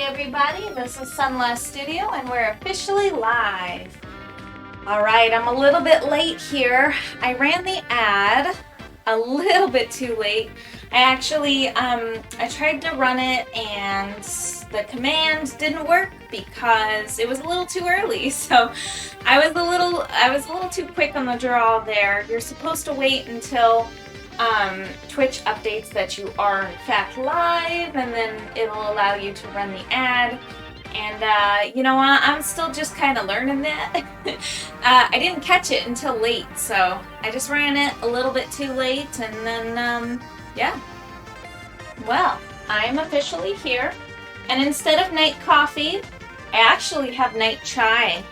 everybody, this is Sunless Studio and we're officially live. Alright, I'm a little bit late here. I ran the ad a little bit too late. I tried to run it and the command didn't work because it was a little too early. So I was a little too quick on the draw there. You're supposed to wait until Twitch updates that you are in fact live, and then it'll allow you to run the ad. And you know what? I'm still just kind of learning that. I didn't catch it until late, so I just ran it a little bit too late, and then yeah. Well, I'm officially here, and instead of night coffee, I actually have night chai.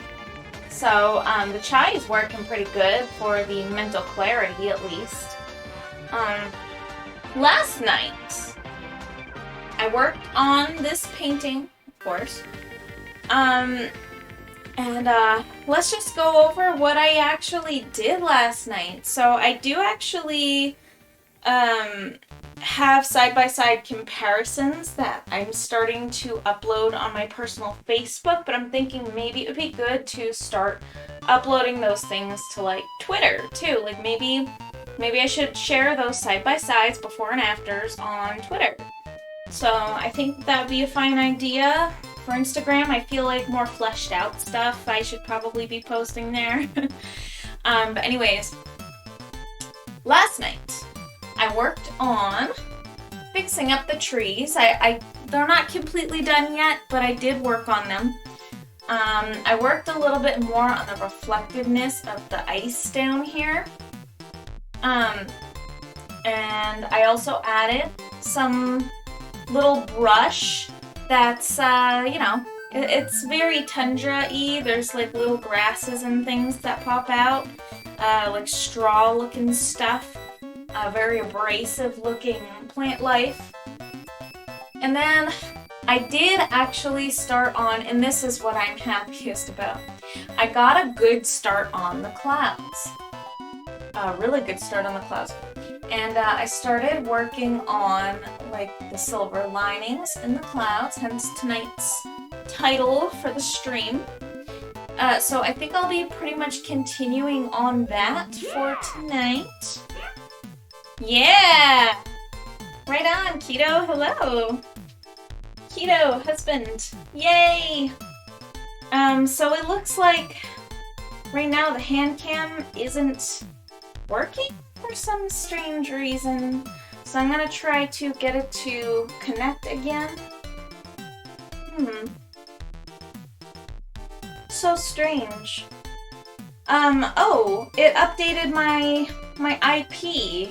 So the chai is working pretty good for the mental clarity, at least. Last night, I worked on this painting, of course, and let's just go over what I actually did last night. So I do actually have side-by-side comparisons that I'm starting to upload on my personal Facebook, but I'm thinking maybe it would be good to start uploading those things to like Twitter too. Like maybe I should share those side-by-sides before and afters on Twitter. So I think that would be a fine idea. For Instagram, I feel like more fleshed out stuff I should probably be posting there. But anyways, last night I worked on fixing up the trees. They're not completely done yet, but I did work on them. I worked a little bit more on the reflectiveness of the ice down here. And I also added some little brush that's, it's very Tundra-y. There's like little grasses and things that pop out, like straw-looking stuff, very abrasive-looking plant life. And then I did actually start on, and this is what I'm happiest about, I got a good start on the clouds. A really good start on the clouds. And I started working on like the silver linings in the clouds, hence tonight's title for the stream. So I think I'll be pretty much continuing on that for tonight. Yeah! Right on, Keto, hello! Keto, husband, yay! So it looks like right now the hand cam isn't working for some strange reason, so I'm gonna try to get it to connect again. So strange. Oh, it updated my IP.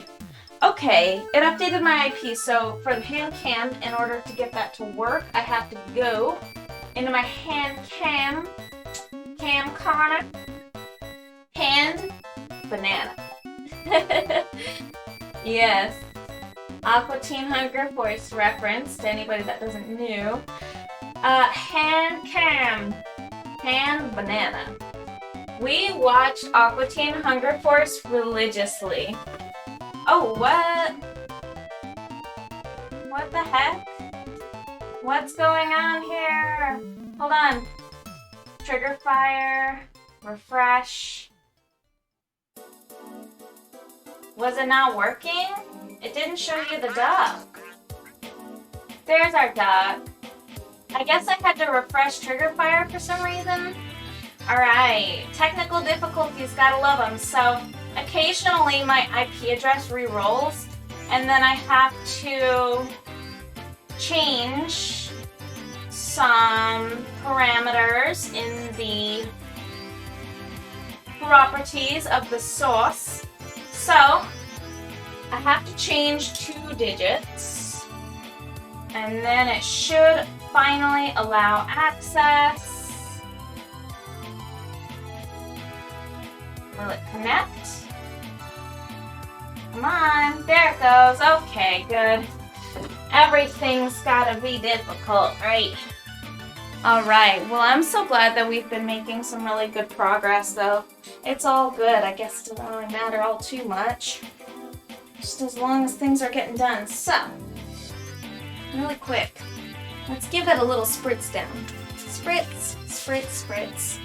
Okay, it updated my IP, so for the hand cam, in order to get that to work, I have to go into my hand cam corner, hand banana. Yes. Aqua Teen Hunger Force reference to anybody that doesn't know. Hand cam. Hand banana. We watched Aqua Teen Hunger Force religiously. Oh, what? What the heck? What's going on here? Hold on. Trigger fire. Refresh. Was it not working? It didn't show you the dog. There's our dog. I guess I had to refresh trigger fire for some reason. Alright, technical difficulties, gotta love them. So occasionally my IP address re-rolls, and then I have to change some parameters in the properties of the source. So, I have to change 2 digits, and then it should finally allow access. Will it connect? Come on, there it goes. Okay, good. Everything's gotta be difficult, right? Alright, well I'm so glad that we've been making some really good progress though. It's all good, I guess it doesn't really matter all too much. Just as long as things are getting done. So, really quick. Let's give it a little spritz down. Spritz, spritz, spritz.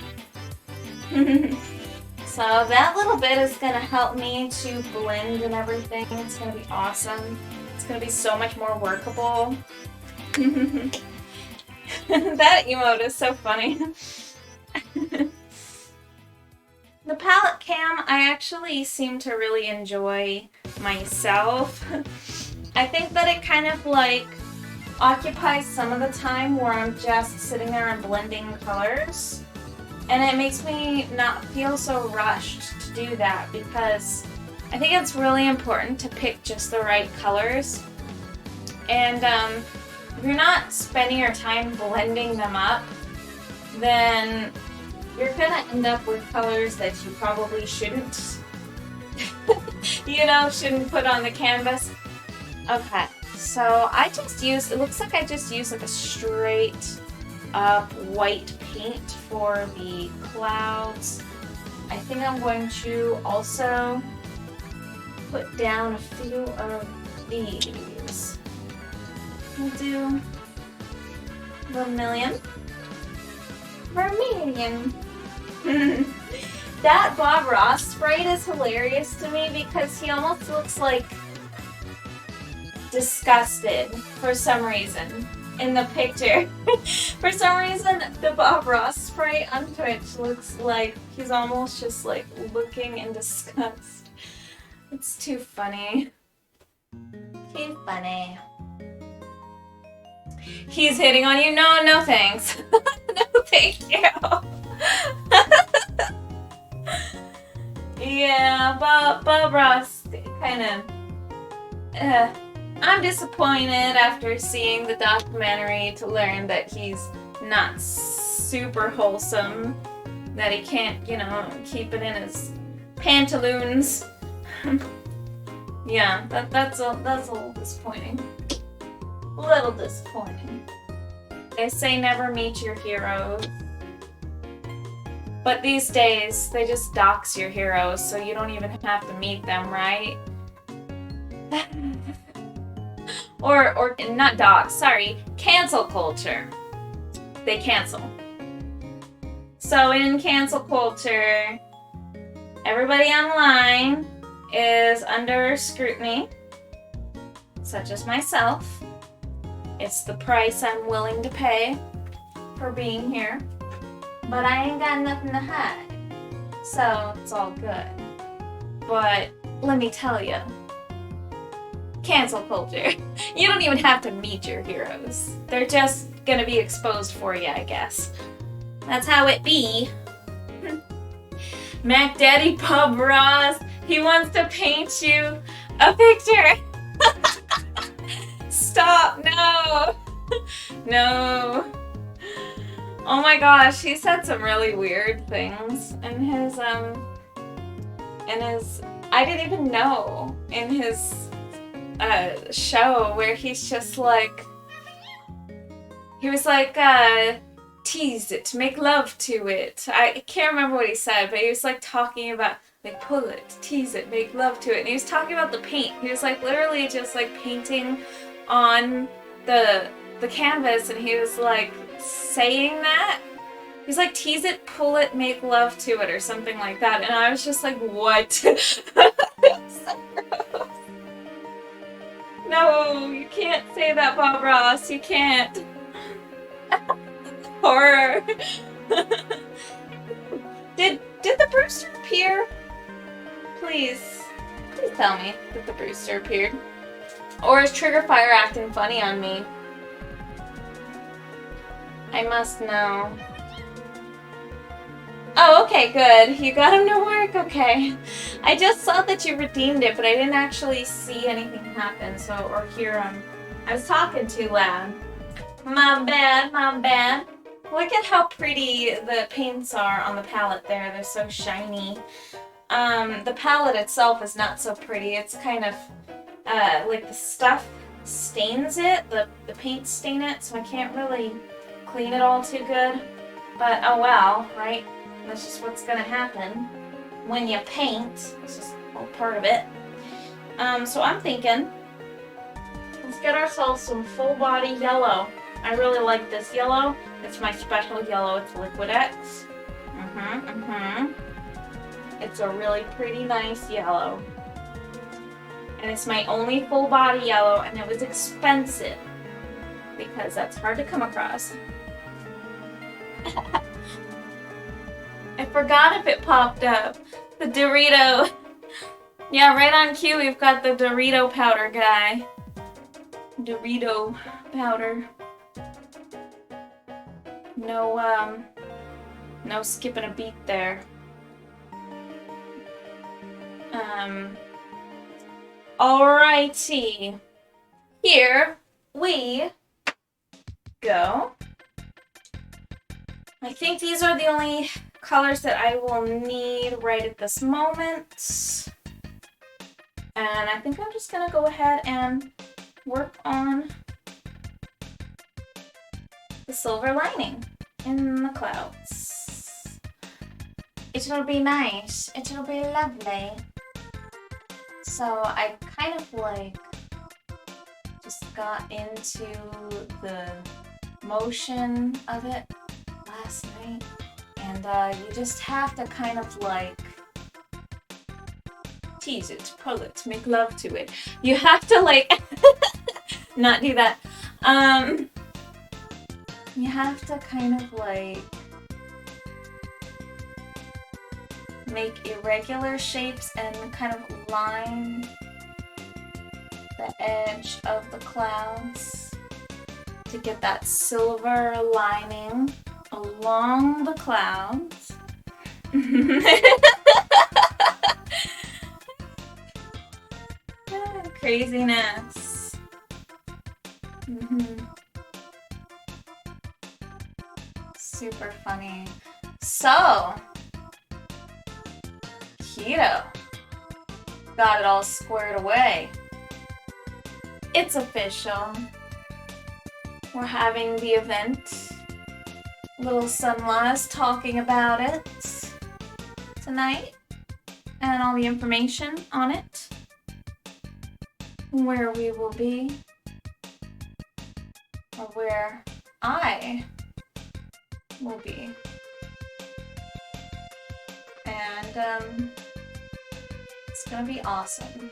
So that little bit is going to help me to blend and everything. It's going to be awesome. It's going to be so much more workable. That emote is so funny. The palette cam, I actually seem to really enjoy myself. I think that it kind of like occupies some of the time where I'm just sitting there and blending colors. And it makes me not feel so rushed to do that because I think it's really important to pick just the right colors. And if you're not spending your time blending them up, then you're gonna end up with colors that you probably shouldn't, shouldn't put on the canvas. Okay, so I just used, it looks like I just used like a straight up white paint for the clouds. I think I'm going to also put down a few of these. We'll do vermilion. Vermilion. That Bob Ross sprite is hilarious to me because he almost looks like disgusted for some reason in the picture. For some reason, the Bob Ross sprite on Twitch looks like he's almost just like looking in disgust. It's too funny. Too funny. He's hitting on you? No, no thanks. No thank you. Yeah, Bob Ross kind of... I'm disappointed after seeing the documentary to learn that he's not super wholesome, that he can't, keep it in his pantaloons. Yeah, that's a little disappointing. A little disappointing. They say never meet your heroes. But these days, they just dox your heroes, so you don't even have to meet them, right? or not dox, sorry, cancel culture. They cancel. So in cancel culture, everybody online is under scrutiny, such as myself. It's the price I'm willing to pay for being here. But I ain't got nothing to hide. So it's all good. But let me tell you, cancel culture. You don't even have to meet your heroes. They're just gonna be exposed for you, I guess. That's how it be. Mac Daddy Bob Ross, he wants to paint you a picture. Stop, no. No. Oh my gosh, he said some really weird things in his, I didn't even know, in his, show where he's just like, he was like, tease it, make love to it. I can't remember what he said, but he was like talking about, like, pull it, tease it, make love to it. And he was talking about the paint. He was like literally just like painting on the canvas, and he was like saying that. He's like, tease it, pull it, make love to it, or something like that. And I was just like, what? So gross. No, you can't say that, Bob Ross. You can't. Horror. Did the Brewster appear? Please tell me that the Brewster appeared. Or is Trigger Fire acting funny on me? I must know. Oh, okay, good. You got him to work? Okay. I just saw that you redeemed it, but I didn't actually see anything happen, or hear him. I was talking too loud. My bad, my bad. Look at how pretty the paints are on the palette there. They're so shiny. The palette itself is not so pretty. It's kind of, like the stuff stains it. The paint stain it, so I can't really clean it all too good. But, oh well, right? That's just what's gonna happen when you paint. It's just all part of it. So I'm thinking, let's get ourselves some full body yellow. I really like this yellow. It's my special yellow. It's Liquid X. It's a really pretty, nice yellow. And it's my only full body yellow, and it was expensive because that's hard to come across. I forgot if it popped up. The Dorito. Yeah, right on cue, we've got the Dorito powder guy. Dorito powder. No skipping a beat there. Alrighty. Here we go. I think these are the only colors that I will need right at this moment. And I think I'm just gonna go ahead and work on the silver lining in the clouds. It'll be nice. It'll be lovely. So I kind of like just got into the motion of it last night, and you just have to kind of like tease it, pull it, make love to it. You have to like not do that. You have to kind of like make irregular shapes and kind of line the edge of the clouds to get that silver lining along the clouds. Craziness. Super funny. So, keto. Got it all squared away. It's official. We're having the event. Little Sunla's talking about it tonight and all the information on it. Where we will be, or where I will be. And it's gonna be awesome.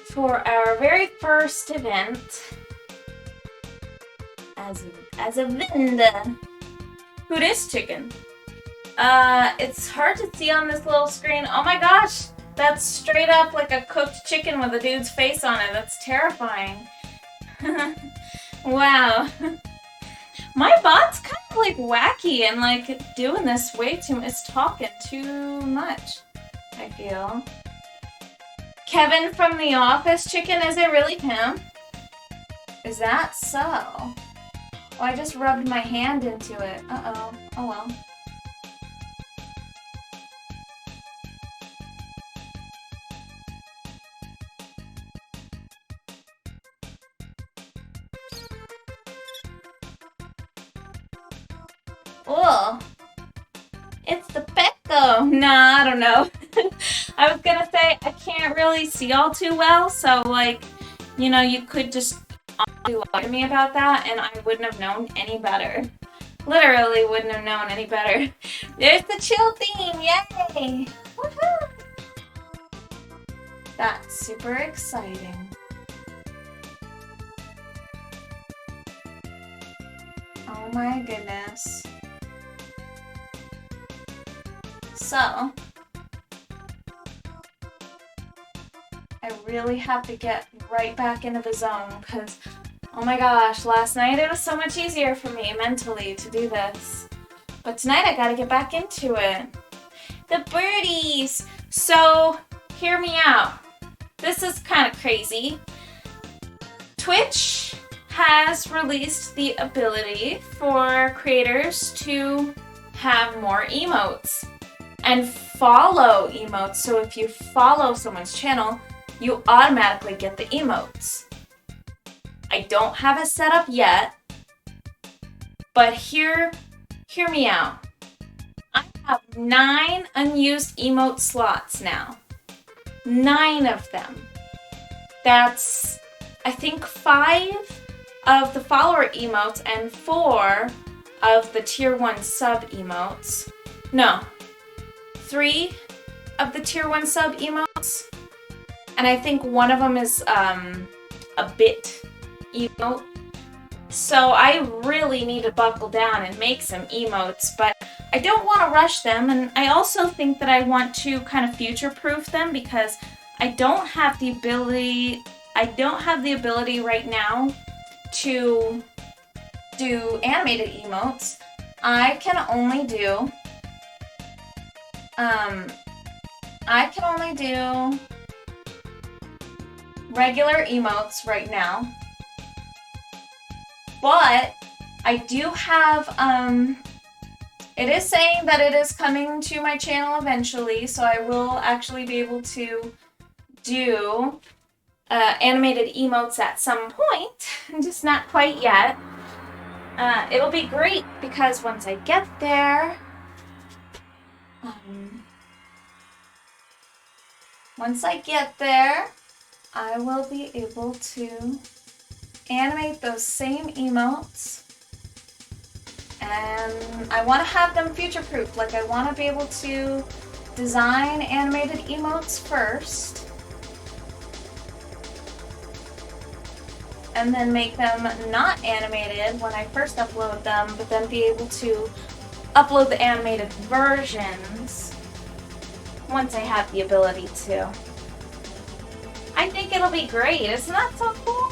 For our very first event as a vendor. Who is chicken? It's hard to see on this little screen. Oh my gosh! That's straight up like a cooked chicken with a dude's face on it. That's terrifying. Wow. My bot's kind of like wacky and like doing this way too much. It's talking too much, I feel. Kevin from The Office chicken, is it really him? Is that so? Oh, I just rubbed my hand into it. Uh-oh. Oh well. Oh, it's the Pecco. Nah, I don't know. I was gonna say I can't really see all too well, so like, you know, you could just lie to me about that and I wouldn't have known any better. Literally wouldn't have known any better. There's the chill theme, yay! Woohoo! That's super exciting. Oh my goodness. So, I really have to get right back into the zone because, oh my gosh, last night it was so much easier for me mentally to do this. But tonight I gotta get back into it. The birdies! So, hear me out. This is kind of crazy. Twitch has released the ability for creators to have more emotes and follow emotes. So if you follow someone's channel, you automatically get the emotes. I don't have it set up yet, but hear me out. I have 9 unused emote slots now. 9 of them. That's I think 5 of the follower emotes and 4 of the tier 1 sub emotes. No, 3 of the tier 1 sub emotes. And I think one of them is a bit emote. So I really need to buckle down and make some emotes, but I don't want to rush them, and I also think that I want to kind of future-proof them because I don't have the ability right now to do animated emotes. I can only do regular emotes right now. But I do have, it is saying that it is coming to my channel eventually, so I will actually be able to do animated emotes at some point, just not quite yet. It'll be great because once I get there, I will be able to animate those same emotes, and I want to have them future-proof. Like, I want to be able to design animated emotes first, and then make them not animated when I first upload them, but then be able to upload the animated versions once I have the ability to. I think it'll be great. Isn't that so cool?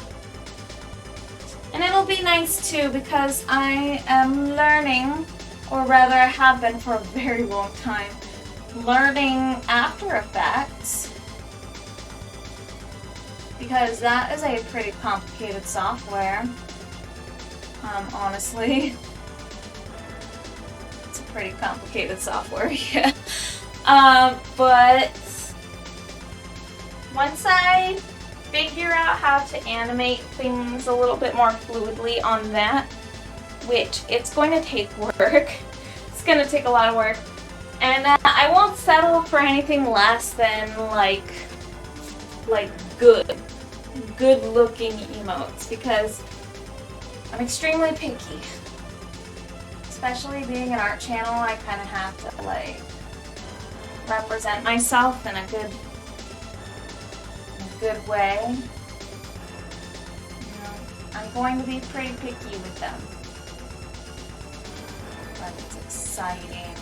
And it'll be nice too because I am learning, or rather I have been for a very long time, learning After Effects, because that is a pretty complicated software. Honestly, it's a pretty complicated software, yeah. But once I figure out how to animate things a little bit more fluidly on that, which it's going to take work. It's going to take a lot of work. And I won't settle for anything less than like good looking emotes because I'm extremely picky. Especially being an art channel, I kind of have to like represent myself in a good way. You know, I'm going to be pretty picky with them. But it's exciting.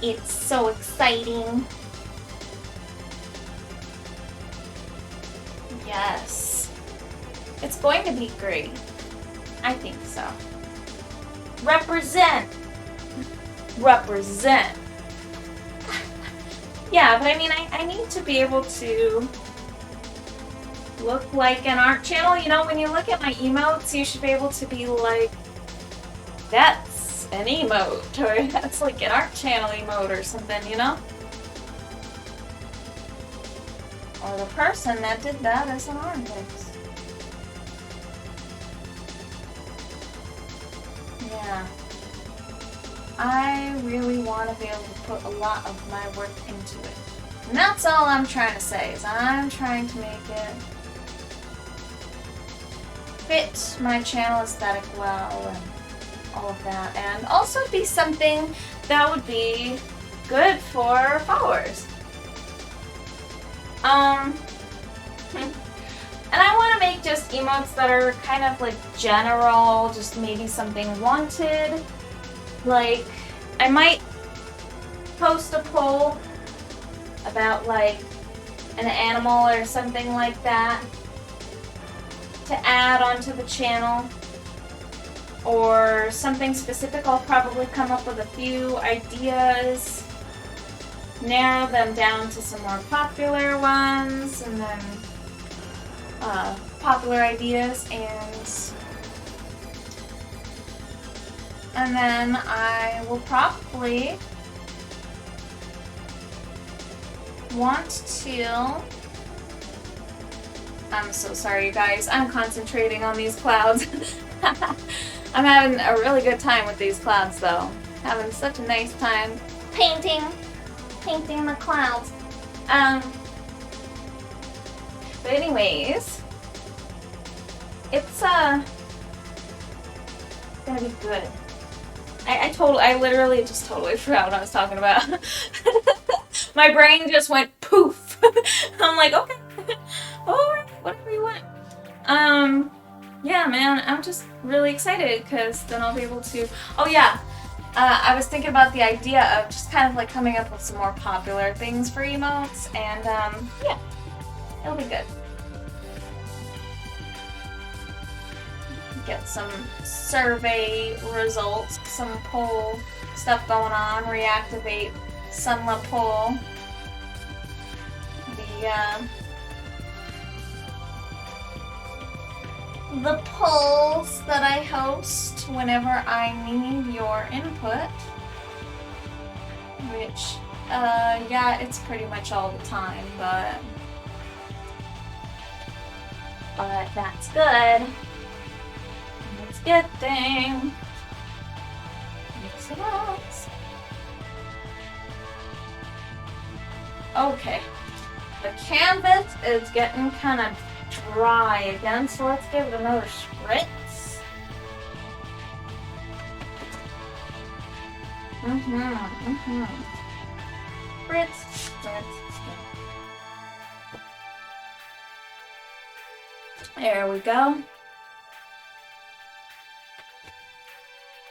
It's so exciting. Yes. It's going to be great. I think so. Represent. Represent. Yeah, but I mean, I need to be able to look like an art channel. You know, when you look at my emotes, you should be able to be like, that's an emote, or that's like an art channel emote or something, you know? Or the person that did that is an artist. Yeah. I really want to be able to put a lot of my work into it. And that's all I'm trying to say, is I'm trying to make it fit my channel aesthetic well and all of that, and also be something that would be good for followers. And I want to make just emotes that are kind of like general, just maybe something wanted. Like, I might post a poll about like an animal or something like that to add onto the channel, or something specific. I'll probably come up with a few ideas, narrow them down to some more popular ones, and then popular ideas, and then I will probably want to, I'm so sorry you guys, I'm concentrating on these clouds. I'm having a really good time with these clouds though. Having such a nice time painting the clouds. But anyways, It's gonna be good. I literally just totally forgot what I was talking about. My brain just went poof. I'm like, okay, alright, whatever you want. Yeah, man, I'm just really excited because then I'll be able to. Oh yeah, I was thinking about the idea of just kind of like coming up with some more popular things for emotes, and yeah, it'll be good. Get some survey results, some poll stuff going on, reactivate Sunla poll. The polls that I host whenever I need your input, which, yeah, it's pretty much all the time, but that's good. It's a good thing. Mix it up. Okay, the canvas is getting kind of dry again, so let's give it another spritz. Spritz. There we go.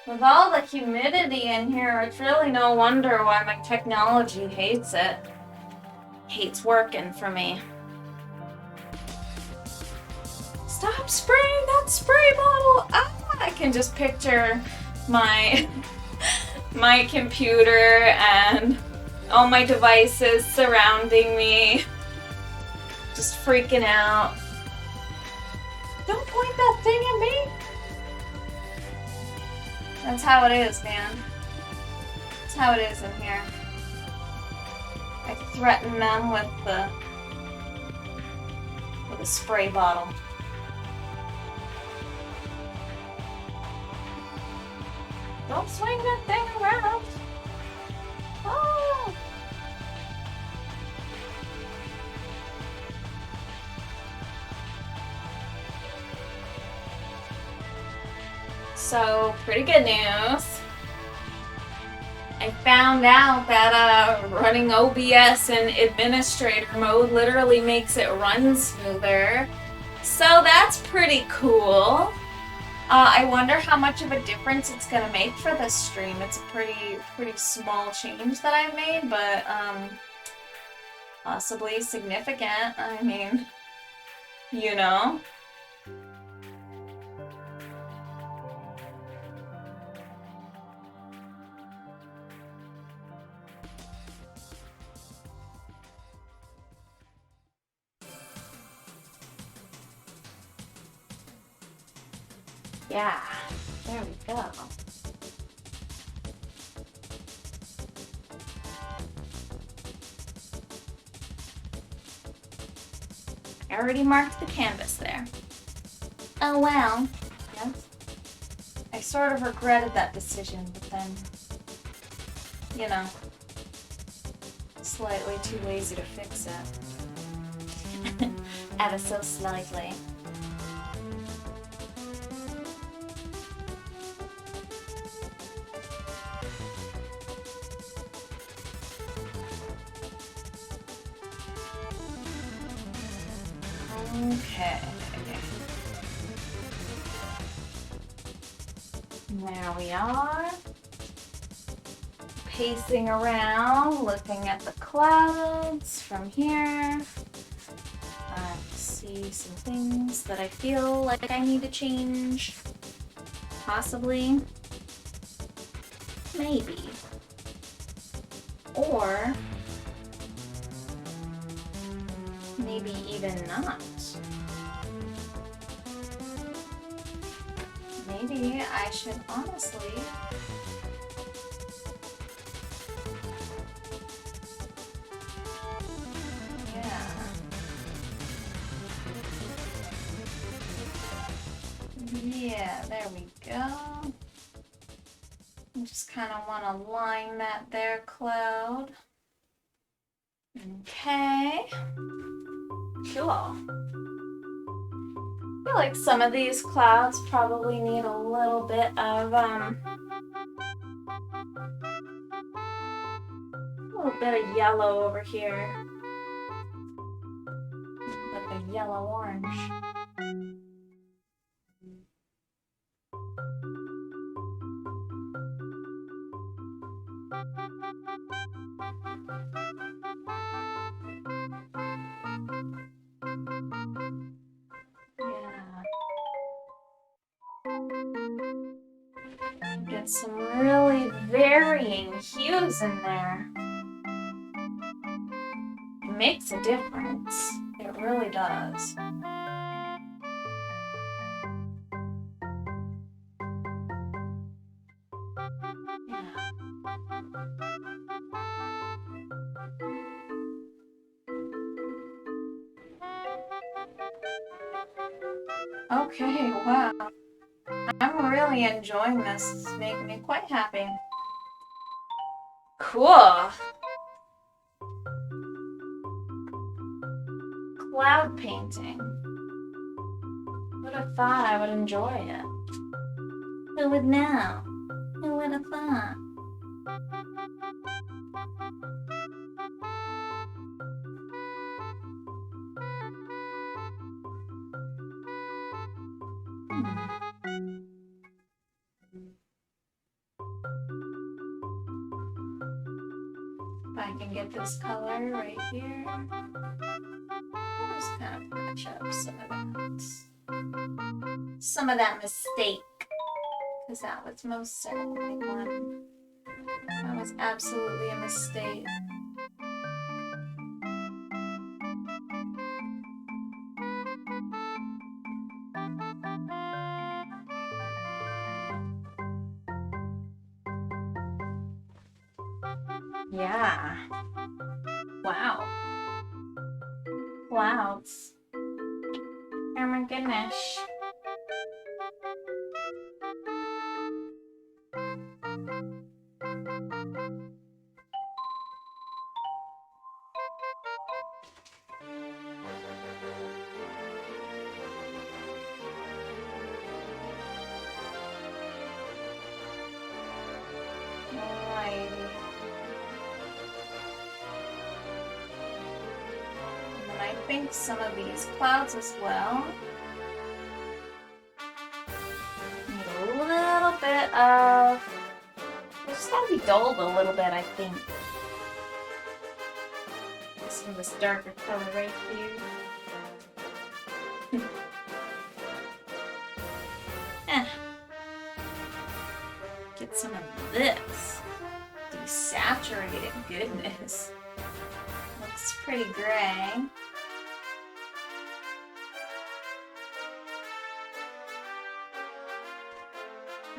With all the humidity in here, it's really no wonder why my technology hates it. Hates working for me. Stop spraying that spray bottle! Ah, I can just picture my my computer and all my devices surrounding me, just freaking out. Don't point that thing at me! That's how it is, man. That's how it is in here. I threaten them with a spray bottle. Don't swing that thing around. Oh. So, pretty good news. I found out that running OBS in administrator mode literally makes it run smoother. So that's pretty cool. I wonder how much of a difference it's gonna make for this stream. It's a pretty small change that I've made, but possibly significant. I mean, you know. Yeah, there we go. I already marked the canvas there. Oh well. Yes. I sort of regretted that decision, but then, you know, slightly too lazy to fix it. Ever so slightly. Okay. There we are. Pacing around, looking at the clouds from here. I see some things that I feel like I need to change. Possibly. Maybe. Or maybe even not. Maybe I should honestly yeah, there we go. I just kind of want to line that there cloud. Okay. Cool. feel like some of these clouds probably need a little bit of yellow over here. Like a yellow orange. Get some really varying hues in there. It makes a difference. It really does. Yeah. Okay, wow. I'm really enjoying this. It's making me quite happy. Cool. Cloud painting. Who would have thought I would enjoy it? Who would know? Who would have thought? If I can get this color right here, I'll just kind of patch up some of that mistake, because that was most certainly one. That was absolutely a mistake. Yeah. Wow. Clouds. Oh my goodness. Alrighty. And I think some of these clouds as well need a little bit of, they just gotta be dulled a little bit, I think. Some of this darker color right here. Get some of this desaturated goodness. Looks pretty gray.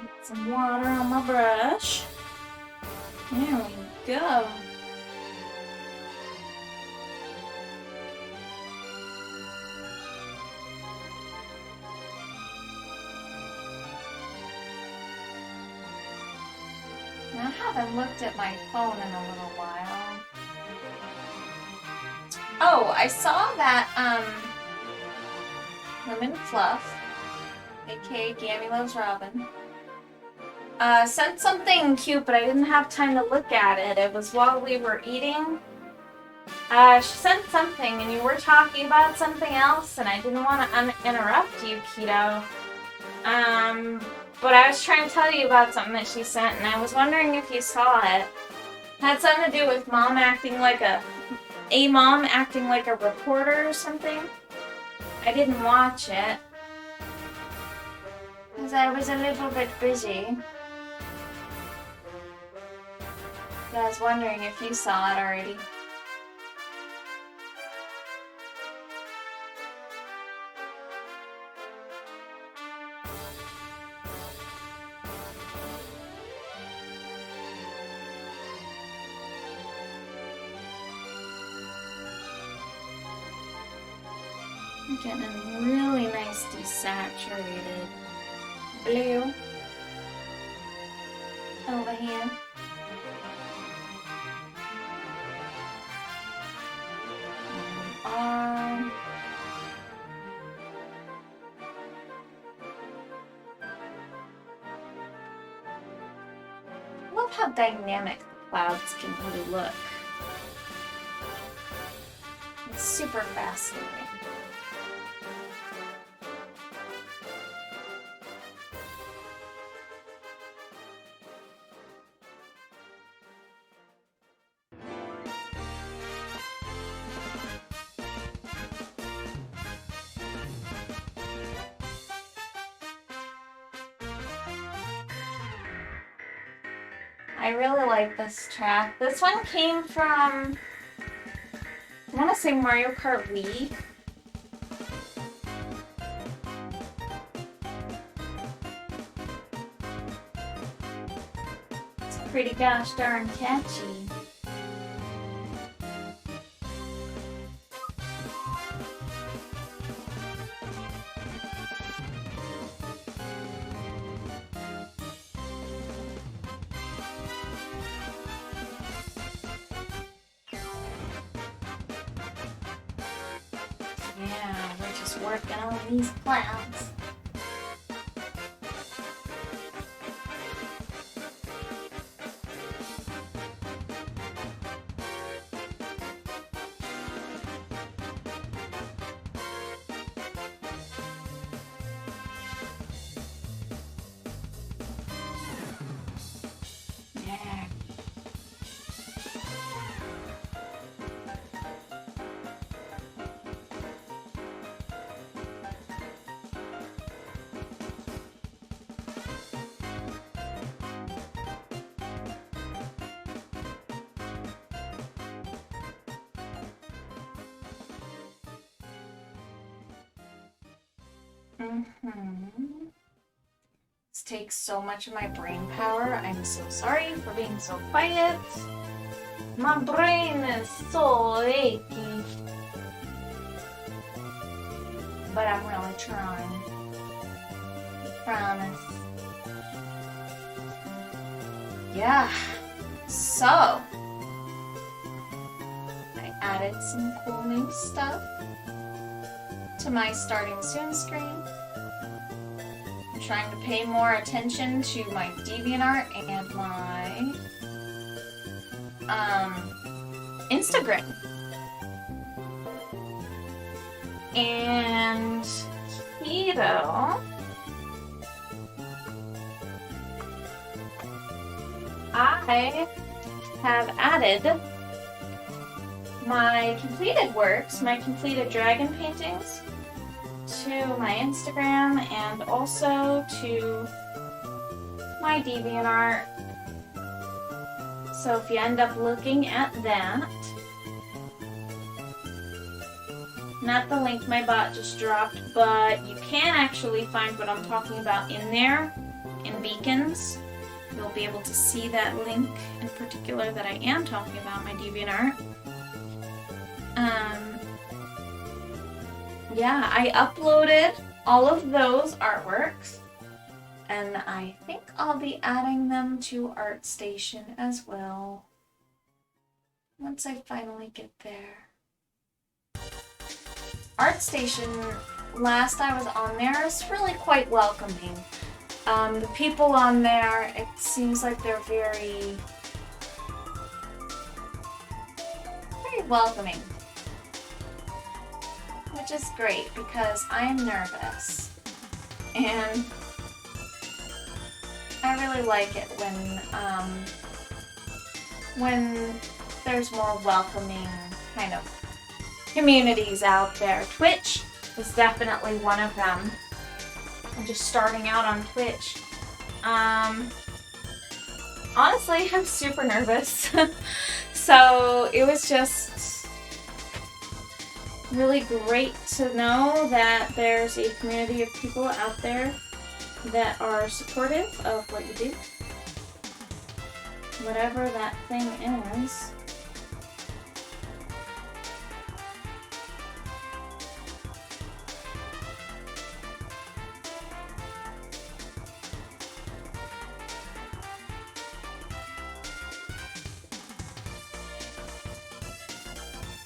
Get some water on my brush. There we go. I haven't looked at my phone in a little while. Oh, I saw that Lemon Fluff, aka Gammy Loves Robin, sent something cute, but I didn't have time to look at it. It was while we were eating. She sent something, and you were talking about something else, and I didn't want to interrupt you, Keto. But I was trying to tell you about something that she sent, and I was wondering if you saw it. It had something to do with mom acting like a mom acting like a reporter or something. I didn't watch it, because I was a little bit busy. But I was wondering if you saw it already. I'm getting a really nice desaturated blue over here. love how dynamic clouds can really look. It's super fascinating. I really like this track. This one came from, I want to say Mario Kart Wii. It's pretty gosh darn catchy. Yeah, we're just working on these clouds. Yeah. This takes so much of my brain power. I'm so sorry for being so quiet. My brain is so achy. But I'm really trying. I promise. Yeah. So, I added some cool new stuff to my starting soon screen. I'm trying to pay more attention to my DeviantArt and my Instagram. And keto, I have added my completed works, my completed dragon paintings, to my Instagram and also to my DeviantArt. So if you end up looking at that, not the link my bot just dropped, but you can actually find what I'm talking about in there, in beacons. You'll be able to see that link in particular that I am talking about, my DeviantArt. Yeah, I uploaded all of those artworks, and I think I'll be adding them to ArtStation as well once I finally get there. ArtStation, last I was on there, is really quite welcoming. The people on there, it seems like they're very welcoming. Which is great because I'm nervous, and I really like it when there's more welcoming kind of communities out there. Twitch is definitely one of them. I'm just starting out on Twitch. Honestly, I'm super nervous, so it was just really great to know that there's a community of people out there that are supportive of what you do, whatever that thing is.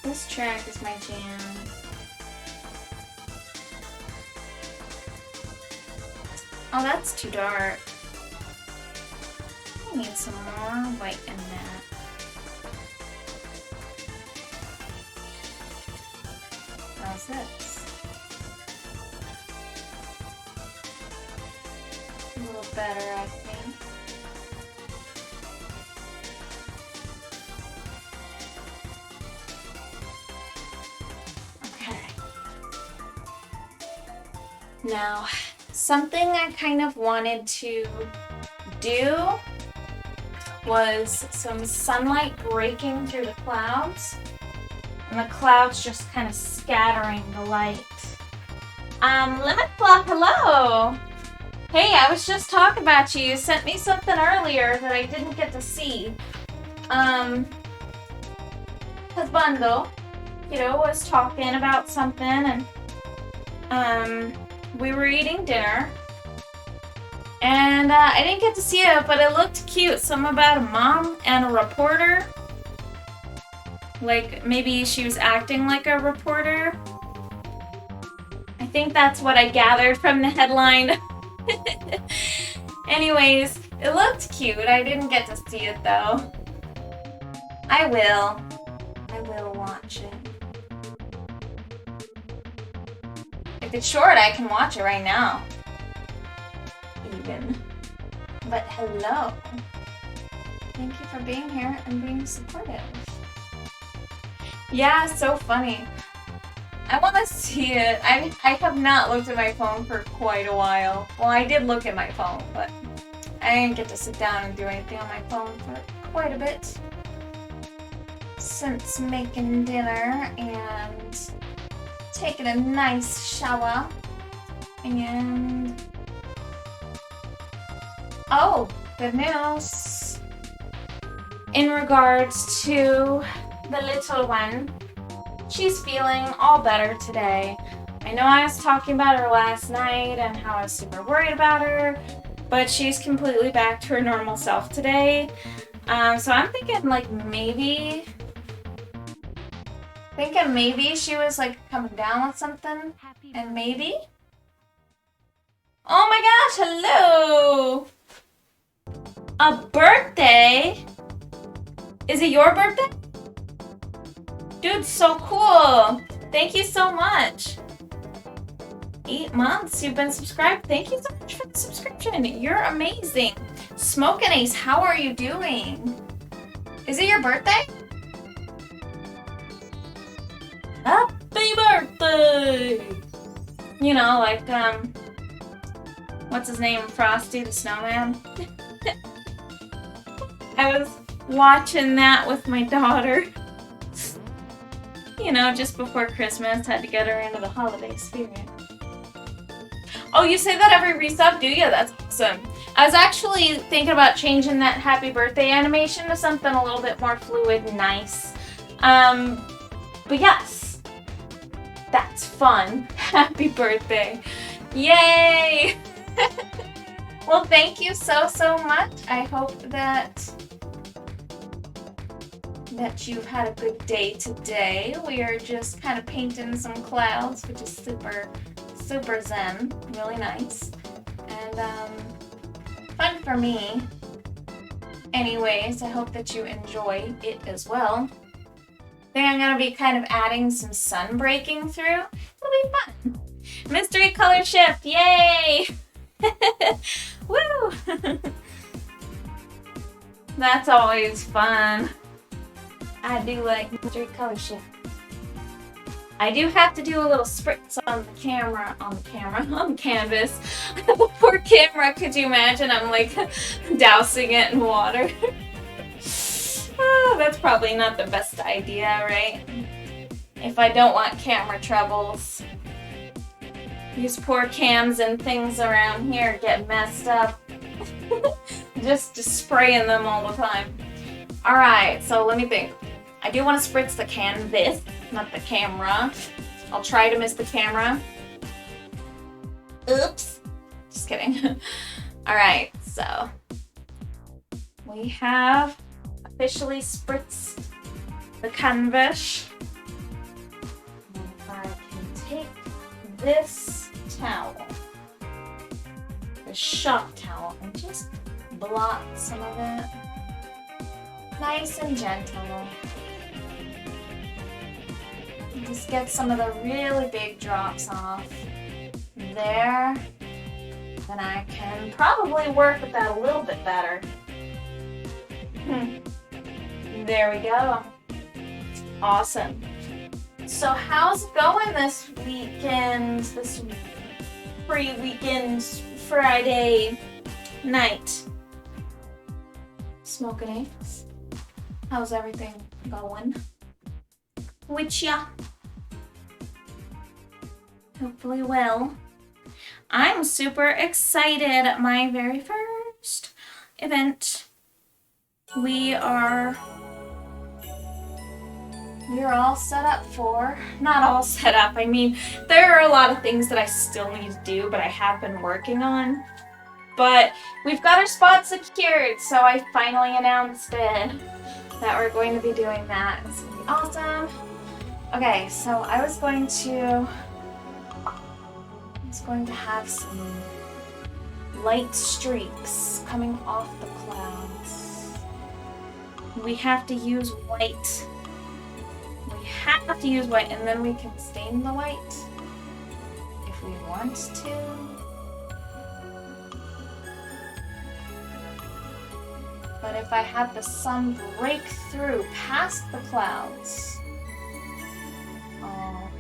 This track is my jam. Oh, that's too dark. Need some more white in that. How's this? A little better, I think. Okay. Now, something I kind of wanted to do was some sunlight breaking through the clouds, and the clouds just kind of scattering the light. Lemon Fluff, hello! Hey, I was just talking about you. You sent me something earlier that I didn't get to see. Husbando, was talking about something, and we were eating dinner. And I didn't get to see it, but it looked cute. Something about a mom and a reporter. Like, maybe she was acting like a reporter. I think that's what I gathered from the headline. Anyways, it looked cute. I didn't get to see it, though. I will watch it. If it's short, I can watch it right now. Even. But hello. Thank you for being here and being supportive. Yeah, so funny. I want to see it. I have not looked at my phone for quite a while. Well, I did look at my phone, but I didn't get to sit down and do anything on my phone for quite a bit. Since making dinner and taking a nice shower. And oh, good news. In regards to the little one, she's feeling all better today. I know I was talking about her last night and how I was super worried about her, but she's completely back to her normal self today. So I'm thinking like maybe she was like coming down with something, and maybe. Oh my gosh, hello! A birthday? Is it your birthday? Dude, so cool! Thank you so much. 8 months you've been subscribed. Thank you so much for the subscription. You're amazing. Smoke and Ace, how are you doing? Is it your birthday? Happy birthday! You know, like, what's his name? Frosty the Snowman? I was watching that with my daughter. You know, just before Christmas, had to get her into the holiday spirit. Oh, you say that every resub, do you? That's awesome. I was actually thinking about changing that happy birthday animation to something a little bit more fluid and nice. But yes, that's fun. Happy birthday. Yay! Well, thank you so much. I hope that you've had a good day today. We are just kind of painting some clouds, which is super zen, really nice, and fun for me. Anyways, I hope that you enjoy it as well. I think I'm gonna be kind of adding some sun breaking through. It'll be fun. Mystery color shift, yay! Woo! That's always fun. I do like mystery color shift. I do have to do a little spritz on the canvas. Poor camera, could you imagine? I'm like dousing it in water. Oh, that's probably not the best idea, right? If I don't want camera troubles. These poor cams and things around here get messed up. just spraying them all the time. Alright, so let me think. I do want to spritz the canvas, not the camera. I'll try to miss the camera. Oops. Just kidding. Alright, so we have officially spritzed the canvas. And if I can take this towel, the shop towel, and just blot some of it. Nice and gentle. Just get some of the really big drops off. There. Then I can probably work with that a little bit better. There we go. Awesome. So how's it going this weekend, this pre-weekend Friday night? Smoking eggs? How's everything going with ya? Hopefully well. I'm super excited. My very first event. We are all set up for. Not all set up. I mean, there are a lot of things that I still need to do, but I have been working on. But we've got our spot secured, so I finally announced it that we're going to be doing that. It's going to be awesome. Okay, so I was going to have some light streaks coming off the clouds. We have to use white. We have to use white, and then we can stain the white if we want to. But if I have the sun break through past the clouds,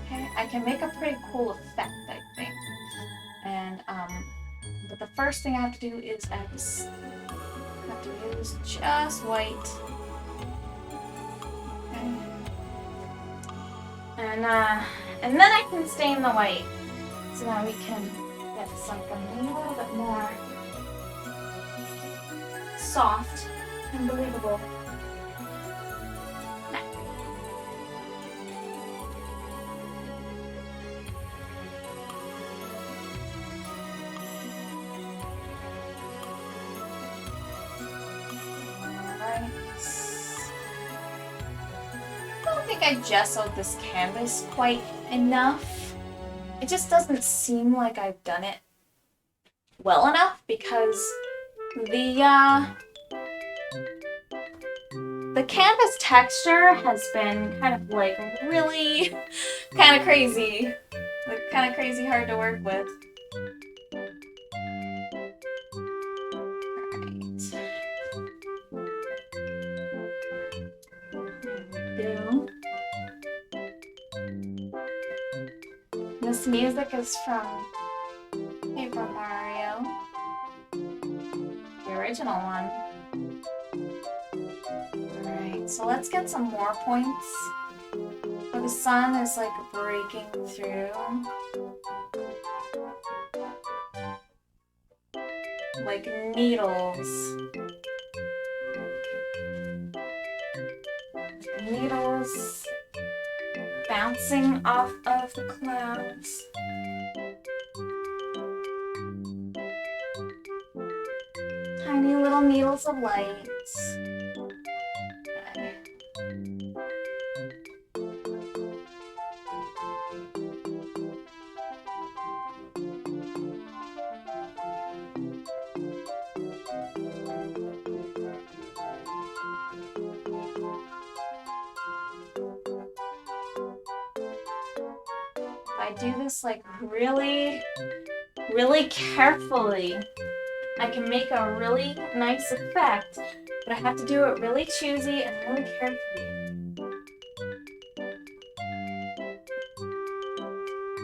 okay, I can make a pretty cool effect, I think. And but the first thing I have to do is I have to use just white. Okay. And then I can stain the white, so now we can get something a little bit more soft and believable. I gessoed this canvas quite enough. It just doesn't seem like I've done it well enough because the canvas texture has been kind of like really kind of crazy. Like kind of crazy hard to work with. This music is from Paper Mario, the original one. Alright, so let's get some more points. So the sun is like breaking through. Like needles. Needles bouncing off of the clouds. Tiny little needles of light. Okay. I do this like really carefully, I can make a really nice effect, but I have to do it really choosy and really carefully.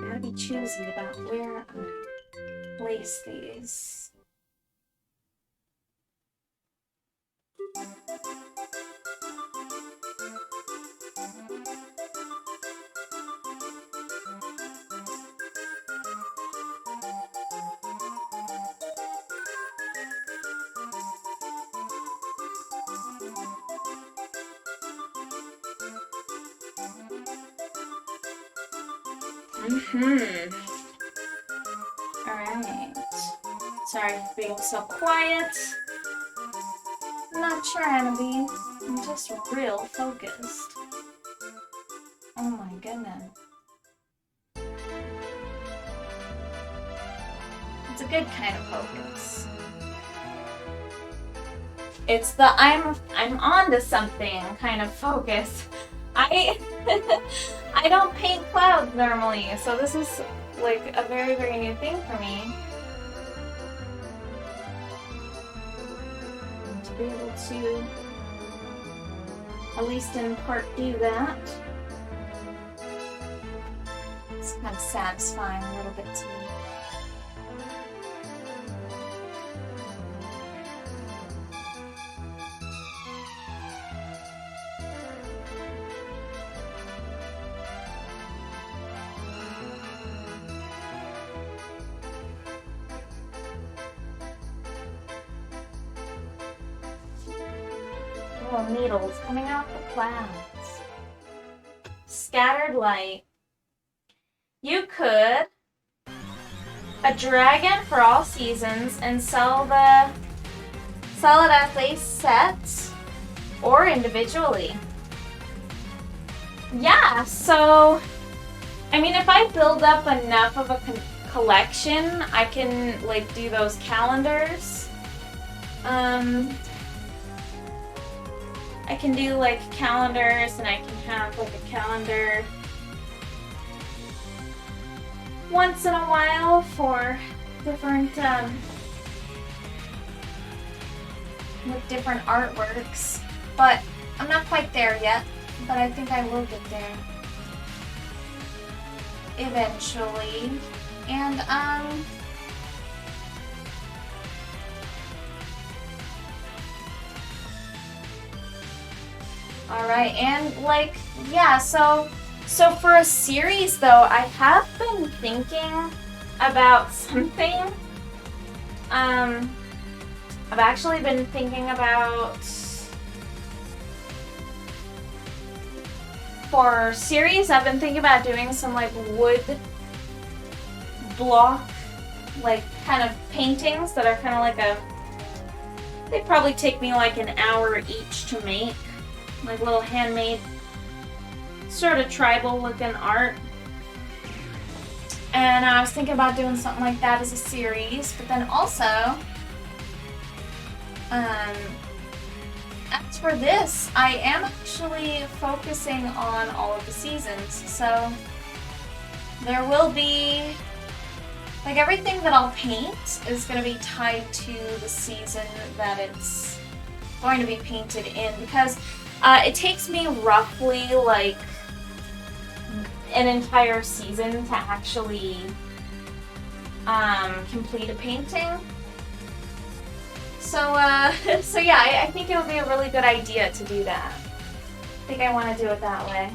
Gotta be choosy about where I place these. Alright. Sorry for being so quiet. I'm not trying to be. I'm just real focused. Oh my goodness. It's a good kind of focus. It's the I'm onto something kind of focus. I I don't paint clouds normally, so this is like a very, very new thing for me. And to be able to, at least in part, do that. It's kind of satisfying a little bit to me. Little needles coming out the clouds. Scattered light. You could a dragon for all seasons and sell it as a set or individually. Yeah, so I mean, if I build up enough of a collection, I can like do those calendars. I can do like calendars, and I can have like a calendar once in a while for different with different artworks. But I'm not quite there yet, but I think I will get there eventually. And alright, and like, yeah, so for a series though, I have been thinking about something. I've actually been thinking about, for series, I've been thinking about doing some like wood block, like kind of paintings that are kind of like they probably take me like an hour each to make. Like little handmade, sort of tribal looking art. And I was thinking about doing something like that as a series, but then also, as for this, I am actually focusing on all of the seasons. So there will be, like, everything that I'll paint is going to be tied to the season that it's going to be painted in, because it takes me roughly like an entire season to actually complete a painting. So so yeah, I think it would be a really good idea to do that. I think I want to do it that way.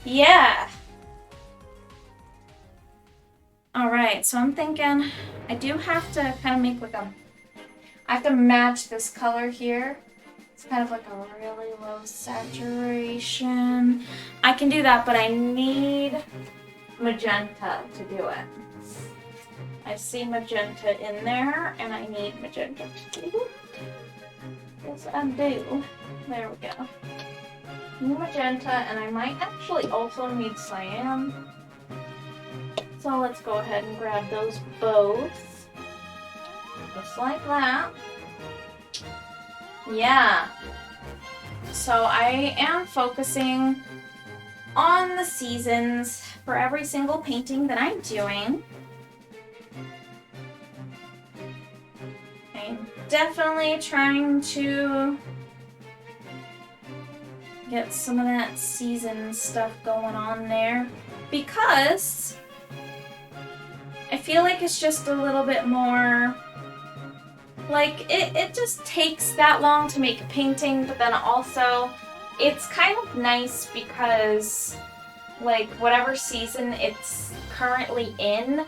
Yeah. Alright, so I'm thinking I do have to kind of make like I have to match this color here. It's kind of like a really low saturation. I can do that, but I need magenta to do it. I see magenta in there, and I need magenta to do it. Yes, I do. There we go. Need magenta, and I might actually also need cyan. So let's go ahead and grab those both. Just like that. Yeah. So I am focusing on the seasons for every single painting that I'm doing. I'm definitely trying to get some of that season stuff going on there, because I feel like it's just a little bit more, like, it just takes that long to make a painting, but then also it's kind of nice because, like, whatever season it's currently in,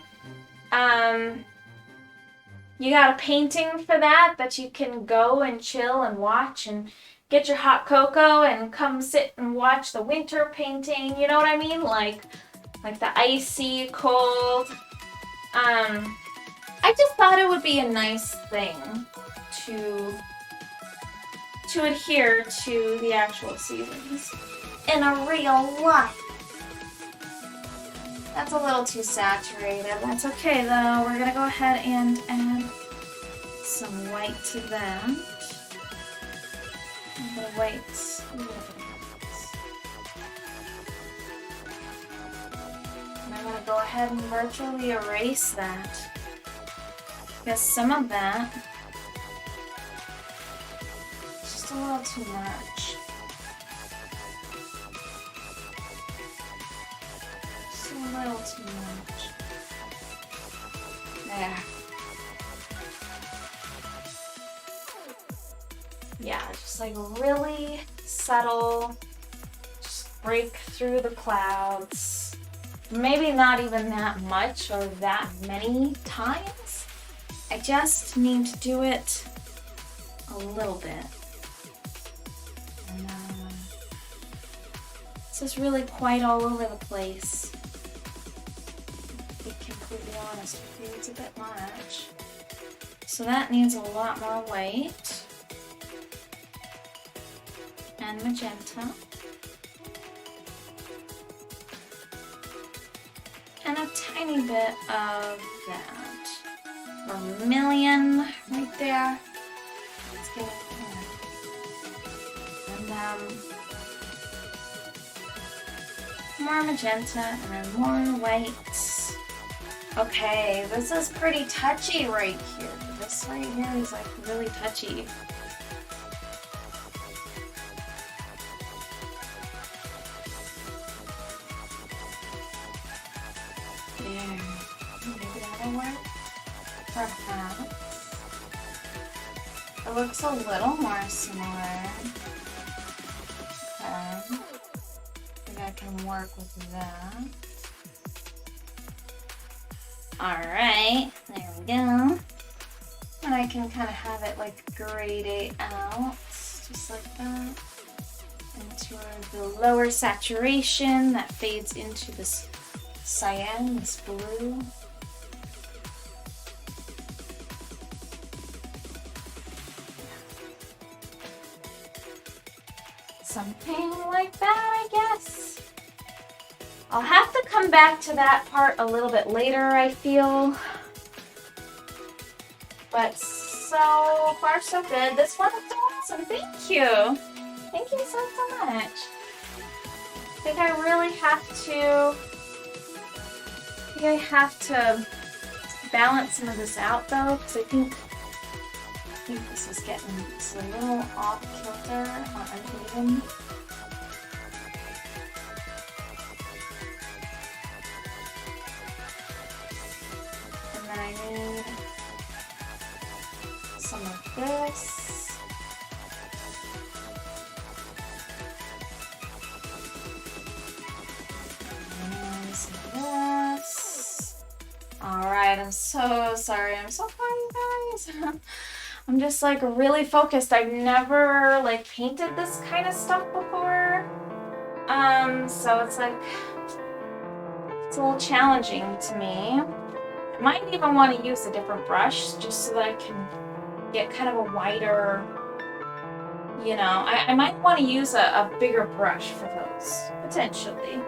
you got a painting for that you can go and chill and watch and get your hot cocoa and come sit and watch the winter painting, you know what I mean? Like the icy cold. I just thought it would be a nice thing to adhere to the actual seasons in a real life. That's a little too saturated. That's okay though. We're gonna go ahead and add some white to that. A little white, a little bit of white. And I'm going to go ahead and virtually erase that. Because some of that is just a little too much. Just a little too much. There. Yeah, just like really subtle, just break through the clouds. Maybe not even that much or that many times. I just need to do it a little bit. And, this is really quite all over the place. To be completely honest with you, it's a bit much. So that needs a lot more white. And magenta. And a tiny bit of that. Vermilion right there. Let's get it there. And more magenta and then more white. Okay, this is pretty touchy right here. This right here is like really touchy. Perhaps. It looks a little more similar. Okay. I think I can work with that. Alright, there we go. And I can kind of have it like grade out, just like that. Into the lower saturation that fades into this cyan, this blue. Something like that, I guess. I'll have to come back to that part a little bit later, I feel. But so far, so good. This one is awesome. Thank you. Thank you so much. I think I really have to balance some of this out though, because I think this is getting a little off kilter or uneven. And then I need some of this. And some of this. Alright, I'm so sorry. I'm so sorry, you guys. I'm just like really focused. I've never like painted this kind of stuff before. So it's like, it's a little challenging to me. I might even want to use a different brush just so that I can get kind of a wider, you know, I might want to use a bigger brush for those, potentially.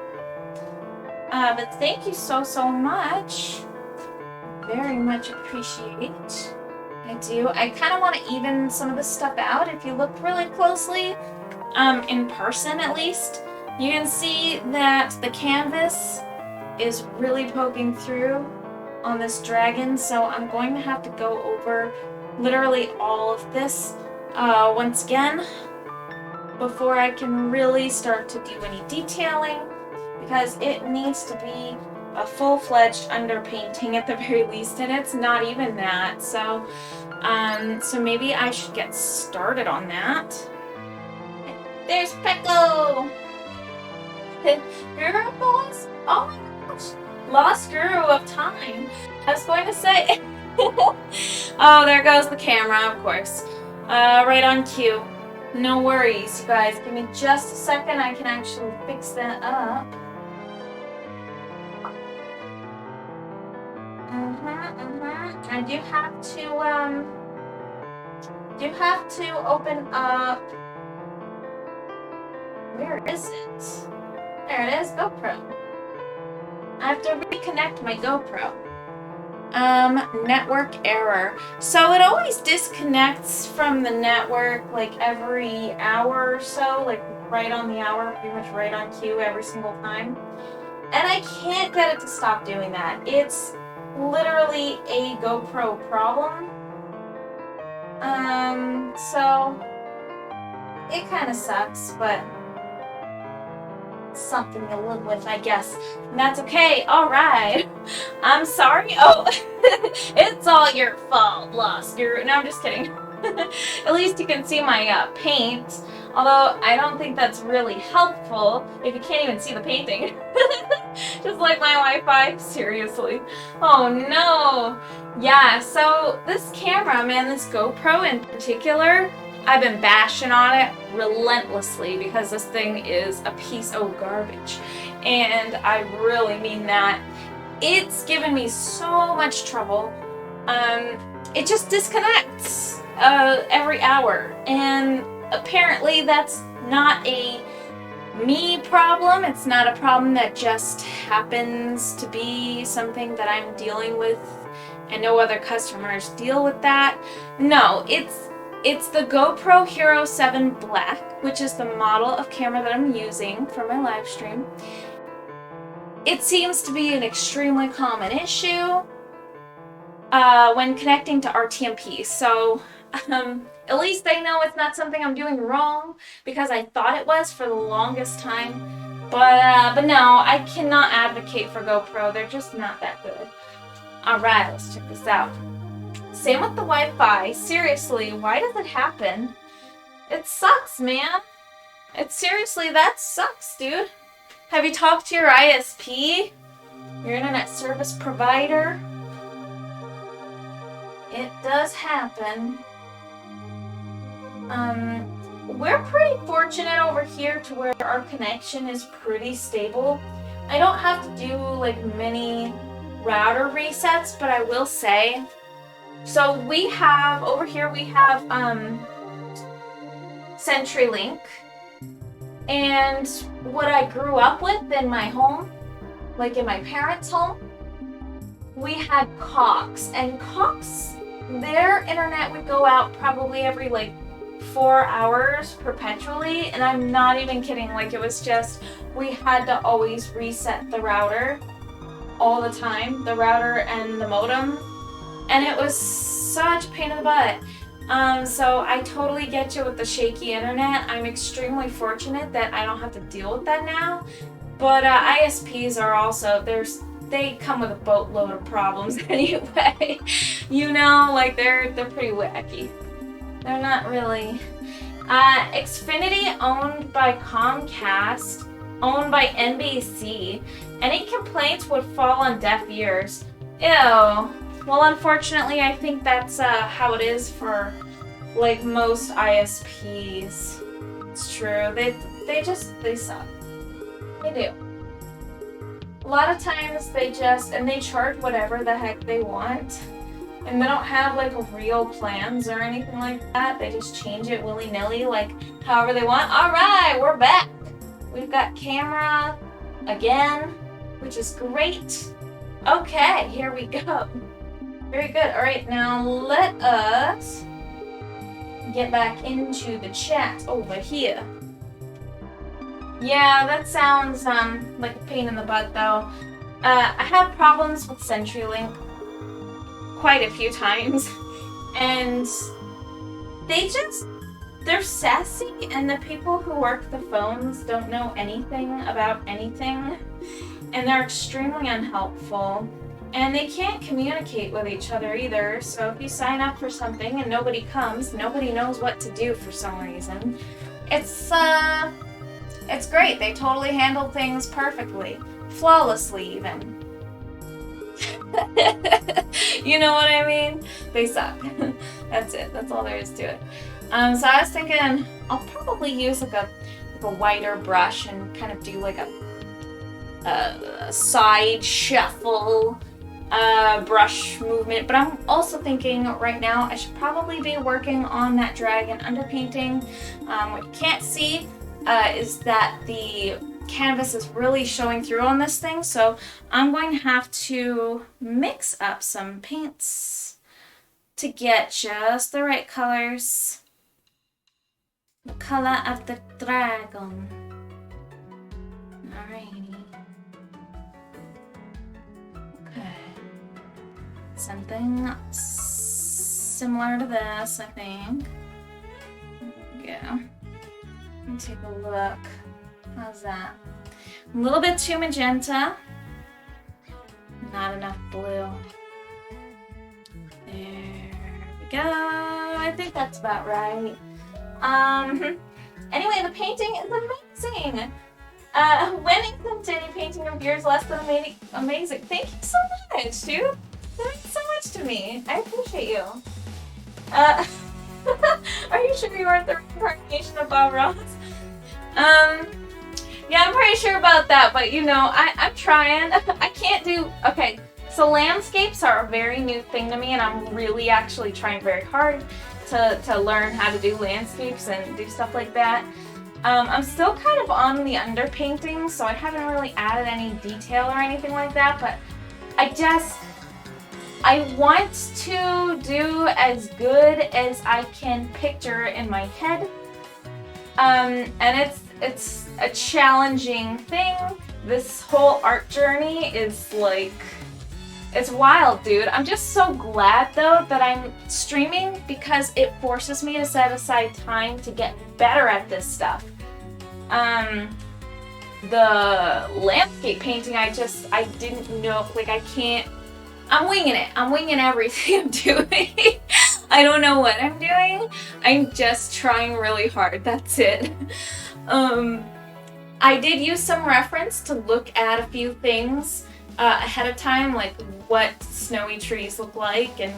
But thank you so much. Very much appreciate. I do. I kind of want to even some of this stuff out. If you look really closely, in person at least, you can see that the canvas is really poking through on this dragon. So I'm going to have to go over literally all of this once again before I can really start to do any detailing, because it needs to be a full-fledged underpainting at the very least, and it's not even that. So maybe I should get started on that. There's Pecco! Guru boss? Oh my gosh! Lost Guru of time. I was going to say... Oh, there goes the camera, of course. Right on cue. No worries, you guys. Give me just a second. I can actually fix that up. I do have to open up. Where is it? There it is, GoPro. I have to reconnect my GoPro. Network error. So it always disconnects from the network like every hour or so, like right on the hour, pretty much right on cue every single time. And I can't get it to stop doing that. It's literally a GoPro problem. So it kind of sucks, but something to live with, I guess. And that's okay. All right. I'm sorry. Oh, it's all your fault, Lost. No, I'm just kidding. At least you can see my paint. Although I don't think that's really helpful if you can't even see the painting. Just like my Wi-Fi. Seriously. Oh no. Yeah, so this camera, man, this GoPro in particular, I've been bashing on it relentlessly because this thing is a piece of garbage. And I really mean that. It's given me so much trouble. It just disconnects every hour. And apparently that's not a me problem. It's not a problem that just happens to be something that I'm dealing with and no other customers deal with that. No, it's the GoPro Hero 7 Black, which is the model of camera that I'm using for my live stream. It seems to be an extremely common issue when connecting to RTMP. So at least I know it's not something I'm doing wrong, because I thought it was for the longest time. But no, I cannot advocate for GoPro. They're just not that good. Alright, let's check this out. Same with the Wi-Fi. Seriously, why does it happen? It sucks, man. Seriously, that sucks, dude. Have you talked to your ISP? Your internet service provider? It does happen. We're pretty fortunate over here to where our connection is pretty stable. I don't have to do like many router resets, but I will say, so we have over here CenturyLink, and what I grew up with in my home, like in my parents' home, we had Cox, and Cox, their internet would go out probably every like 4 hours perpetually, and I'm not even kidding. Like, it was just, we had to always reset the router all the time, the router and the modem, and it was such a pain in the butt. So I totally get you with the shaky internet. I'm extremely fortunate that I don't have to deal with that now. But ISPs are also, they come with a boatload of problems anyway. You know, like they're pretty wacky. They're not really. Xfinity, owned by Comcast, owned by NBC. Any complaints would fall on deaf ears. Ew. Well, unfortunately, I think that's how it is for like most ISPs. It's true. They suck. They do. A lot of times they charge whatever the heck they want. And they don't have like real plans or anything like that. They just change it willy-nilly, like however they want. Alright, we're back. We've got camera again, which is great. Okay, here we go. Very good. Alright, now let us get back into the chat over here. Yeah, that sounds like a pain in the butt though. I have problems with CenturyLink quite a few times, and they're sassy, and the people who work the phones don't know anything about anything, and they're extremely unhelpful, and they can't communicate with each other either. So if you sign up for something and nobody comes, nobody knows what to do for some reason. It's great. They totally handle things perfectly, flawlessly even. You know what I mean? They suck. That's it. That's all there is to it. So I was thinking I'll probably use like a wider brush and kind of do like a side shuffle brush movement. But I'm also thinking right now I should probably be working on that dragon underpainting. What you can't see is that the canvas is really showing through on this thing, so I'm going to have to mix up some paints to get just the right colors. The color of the dragon. Alrighty. Okay. Something similar to this, I think. Yeah. Let me take a look. How's that? A little bit too magenta. Not enough blue. There we go. I think that's about right. Anyway, the painting is amazing. When isn't any painting of yours less than amazing? Thank you so much, dude. That means so much to me. I appreciate you. Are you sure you aren't the reincarnation of Bob Ross? Yeah, I'm pretty sure about that, but you know, I'm trying. I can't do, okay, so landscapes are a very new thing to me, and I'm really actually trying very hard to learn how to do landscapes and do stuff like that. I'm still kind of on the underpainting, so I haven't really added any detail or anything like that, but I want to do as good as I can picture in my head. And it's a challenging thing. This whole art journey is like, it's wild, dude. I'm just so glad though that I'm streaming because it forces me to set aside time to get better at this stuff. The landscape painting, I didn't know, like I'm winging it. I'm winging everything I'm doing. I don't know what I'm doing. I'm just trying really hard. That's it. I did use some reference to look at a few things ahead of time, like what snowy trees look like and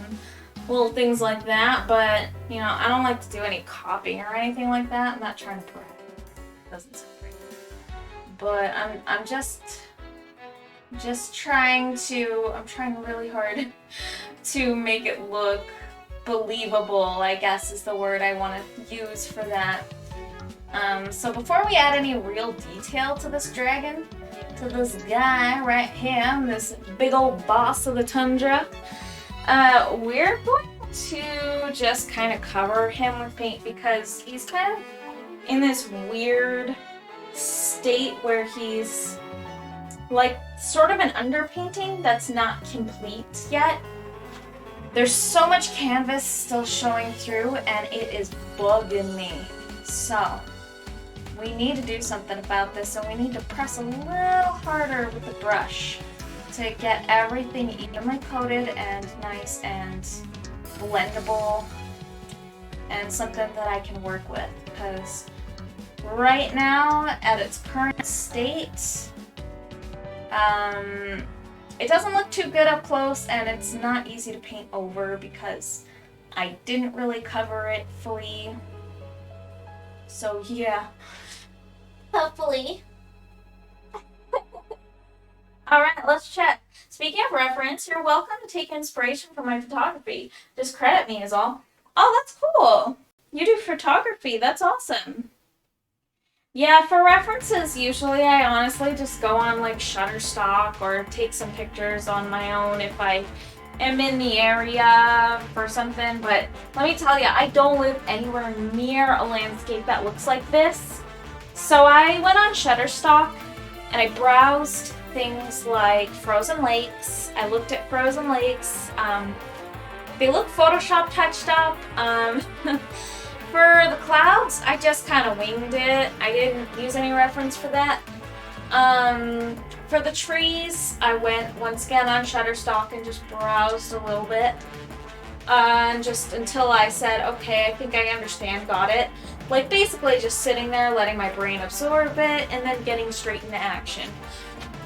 little things like that, but you know, I don't like to do any copying or anything like that. I'm not trying to brag. It doesn't sound great. But I'm just trying really hard to make it look believable, I guess is the word I want to use for that. So before we add any real detail to this dragon, to this guy right here, this big old boss of the tundra, we're going to just kind of cover him with paint because he's kind of in this weird state where he's like sort of an underpainting that's not complete yet. There's so much canvas still showing through and it is bugging me. So we need to do something about this, so we need to press a little harder with the brush to get everything evenly coated and nice and blendable and something that I can work with, because right now at its current state it doesn't look too good up close, and it's not easy to paint over because I didn't really cover it fully. So yeah, hopefully. Alright, let's check. Speaking of reference, you're welcome to take inspiration from my photography. Just credit me is all. Oh, that's cool. You do photography, that's awesome. Yeah, for references, usually I honestly just go on like Shutterstock or take some pictures on my own if I am in the area for something, but let me tell you, I don't live anywhere near a landscape that looks like this. So I went on Shutterstock and I browsed things like frozen lakes. I looked at frozen lakes. They look Photoshop touched up. For the clouds, I just kind of winged it. I didn't use any reference for that. For the trees, I went once again on Shutterstock and just browsed a little bit. And just until I said, okay, I think I understand, got it. Like basically just sitting there, letting my brain absorb it, and then getting straight into action.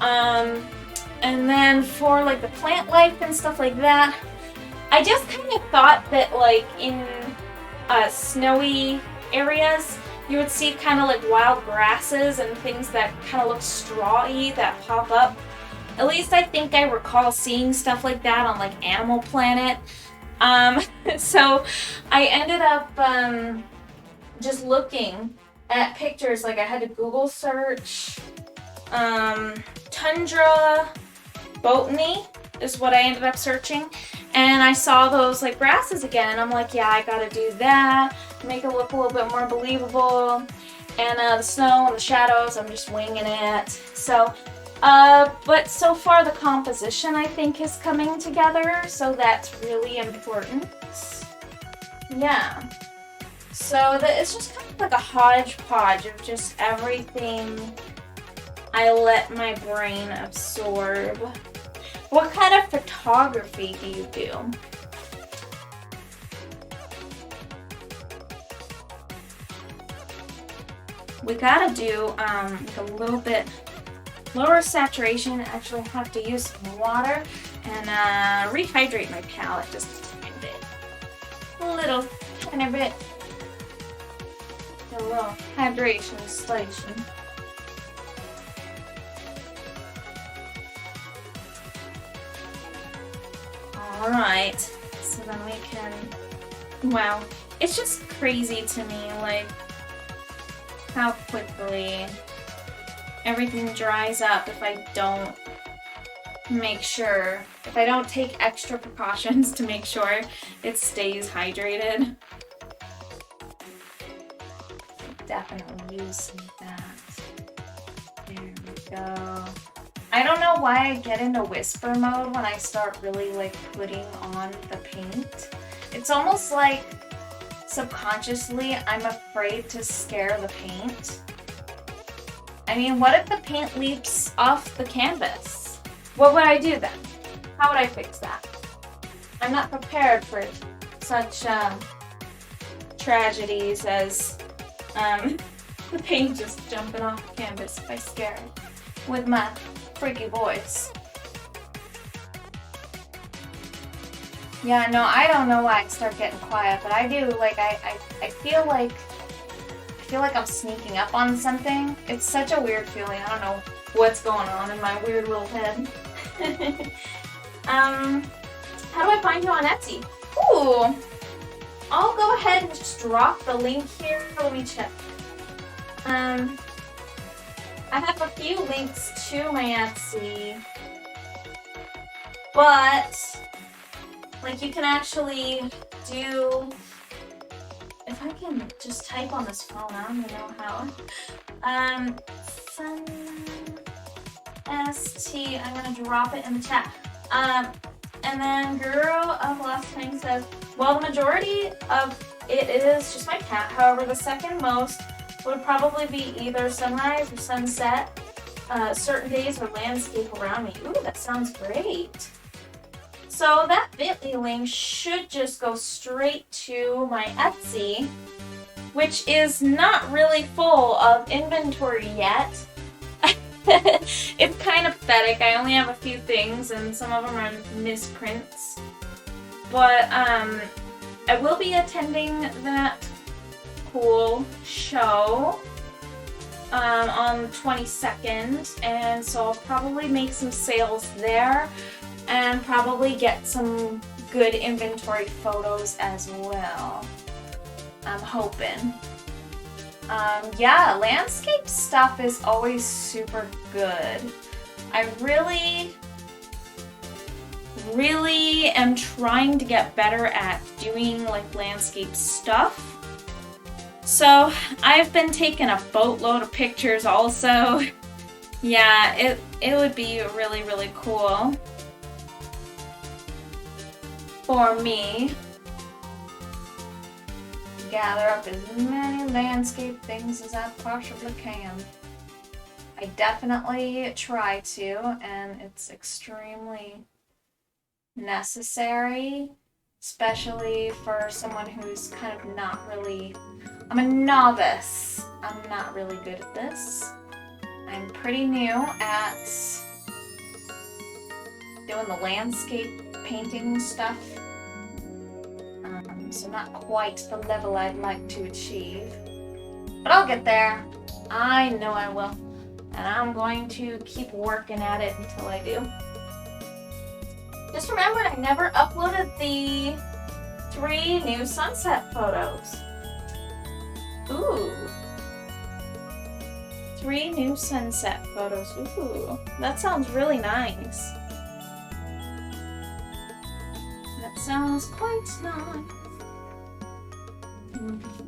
And then for like the plant life and stuff like that, I just kind of thought that like in snowy areas, you would see kind of like wild grasses and things that kind of look strawy that pop up. At least I think I recall seeing stuff like that on like Animal Planet. So I ended up just looking at pictures. Like I had to Google search Tundra Botany is what I ended up searching. And I saw those like grasses again, and I'm like, yeah, I gotta do that, make it look a little bit more believable. And the snow and the shadows, I'm just winging it. So, but so far the composition I think is coming together, so that's really important. Yeah. So it's just kind of like a hodgepodge of just everything I let my brain absorb. What kind of photography do you do? We gotta do like a little bit lower saturation. Actually, I have to use some water and rehydrate my palette just a tiny bit. A little tiny bit. A little hydration station. Alright, so then we can, wow, it's just crazy to me, like, how quickly everything dries up if I don't make sure, if I don't take extra precautions to make sure it stays hydrated. Definitely use some of that. There we go. I don't know why I get into whisper mode when I start really like putting on the paint. It's almost like subconsciously I'm afraid to scare the paint. I mean, what if the paint leaks off the canvas? What would I do then? How would I fix that? I'm not prepared for such tragedies as the paint just jumping off the canvas if I scare it with my freaky voice. Yeah, no, I don't know why I start getting quiet, but I do. Like, I feel like I'm sneaking up on something. It's such a weird feeling. I don't know what's going on in my weird little head. How do I find you on Etsy? Ooh, I'll go ahead and just drop the link here. Let me check. I have a few links to my Etsy, but like you can actually do, if I can just type on this phone, I don't even know how. ST, I'm gonna drop it in the chat. And then Girl of Last Name says, well, the majority of it is just my cat. However, the second most would probably be either sunrise or sunset, certain days or landscape around me. Ooh, that sounds great. So that bit.ly link should just go straight to my Etsy, which is not really full of inventory yet. It's kind of pathetic. I only have a few things and some of them are misprints. But I will be attending that cool show on the 22nd, and so I'll probably make some sales there and probably get some good inventory photos as well. I'm hoping. Yeah, landscape stuff is always super good. I really am trying to get better at doing like landscape stuff. So I've been taking a boatload of pictures also. Yeah, it would be really, really cool for me. Gather up as many landscape things as I possibly can. I definitely try to, and it's extremely necessary, especially for someone who's kind of not really, I'm a novice. I'm not really good at this. I'm pretty new at doing the landscape painting stuff. So not quite the level I'd like to achieve. But I'll get there. I know I will. And I'm going to keep working at it until I do. Just remembered I never uploaded the 3 new sunset photos. Ooh. 3 new sunset photos. Ooh, that sounds really nice. That sounds quite nice.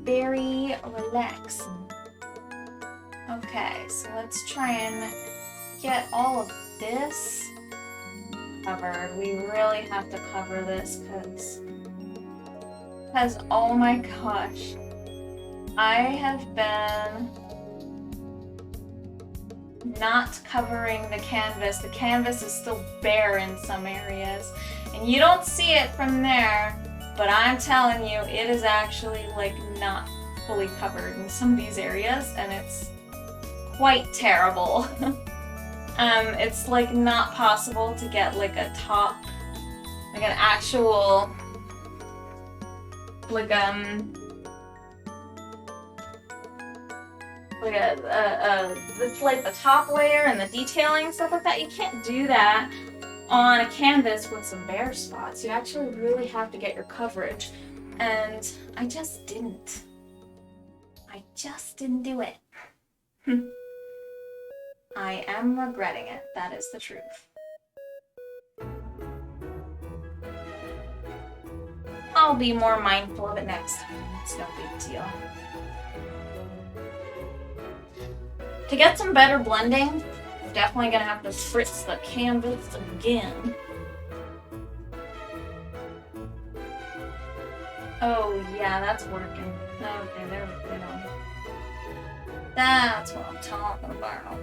Very relaxing. Okay, so let's try and get all of this covered. We really have to cover this because oh my gosh, I have been not covering the canvas. The canvas is still bare in some areas, and you don't see it from there, but I'm telling you, it is actually like not fully covered in some of these areas, and it's quite terrible. It's like not possible to get like a top, like an actual, like it's like the top layer and the detailing and stuff like that. You can't do that on a canvas with some bare spots. You actually really have to get your coverage, and I just didn't. I just didn't do it. I am regretting it. That is the truth. I'll be more mindful of it next time. It's no big deal. To get some better blending, definitely gonna have to spritz the canvas again. Oh yeah, that's working. Okay, there we go. That's what I'm talking about.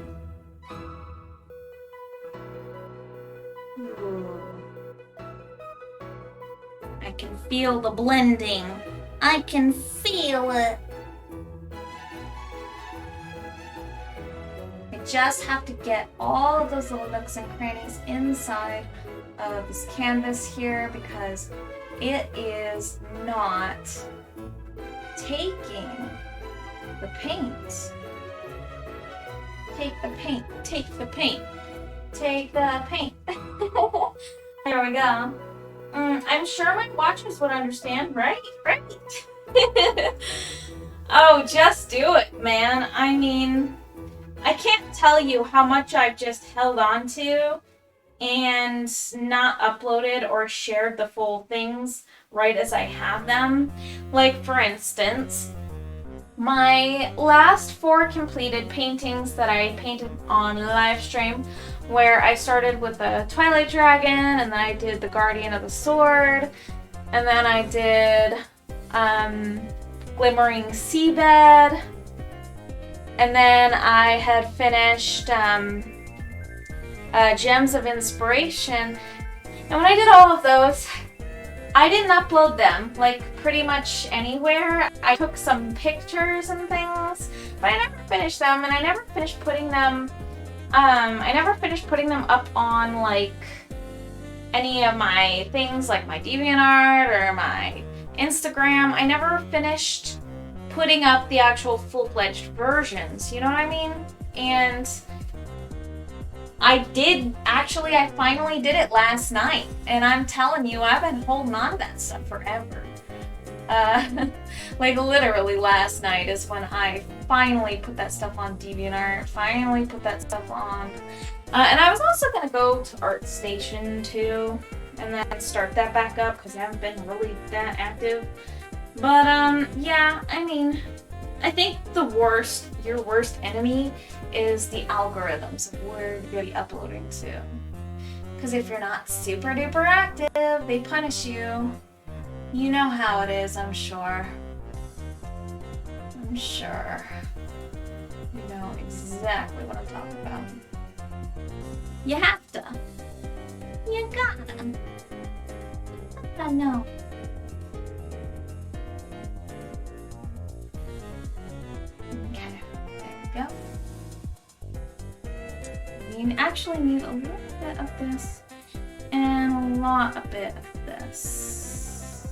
Ooh. I can feel the blending. I can feel it. I just have to get all of those little nooks and crannies inside of this canvas here because it is not taking the paint. Take the paint, take the paint, take the paint. There we go. I'm sure my watchers would understand, right? Right. Oh, just do it, man. I mean, I can't tell you how much I've just held on to and not uploaded or shared the full things right as I have them. Like, for instance, my last 4 completed paintings that I painted on live stream, where I started with the Twilight Dragon, and then I did the Guardian of the Sword, and then I did Glimmering Seabed, and then I had finished Gems of Inspiration. And when I did all of those, I didn't upload them like pretty much anywhere. I took some pictures and things, but I never finished them, and I never finished putting them up on like any of my things like my DeviantArt or my Instagram. I never finished putting up the actual full-fledged versions, you know what I mean? And I finally did it last night, and I'm telling you, I've been holding on to that stuff forever. Like literally last night is when I finally put that stuff on DeviantArt, finally put that stuff on. And I was also gonna go to ArtStation too, and then start that back up because I haven't been really that active. But yeah, I mean, I think your worst enemy is the algorithms of where you're going to be uploading to. Because if you're not super duper active, they punish you. You know how it is, I'm sure. I'm sure. You know exactly what I'm talking about. You have to. You gotta. I know. Okay, there we go. You actually need a little bit of this and a lot of bit of this.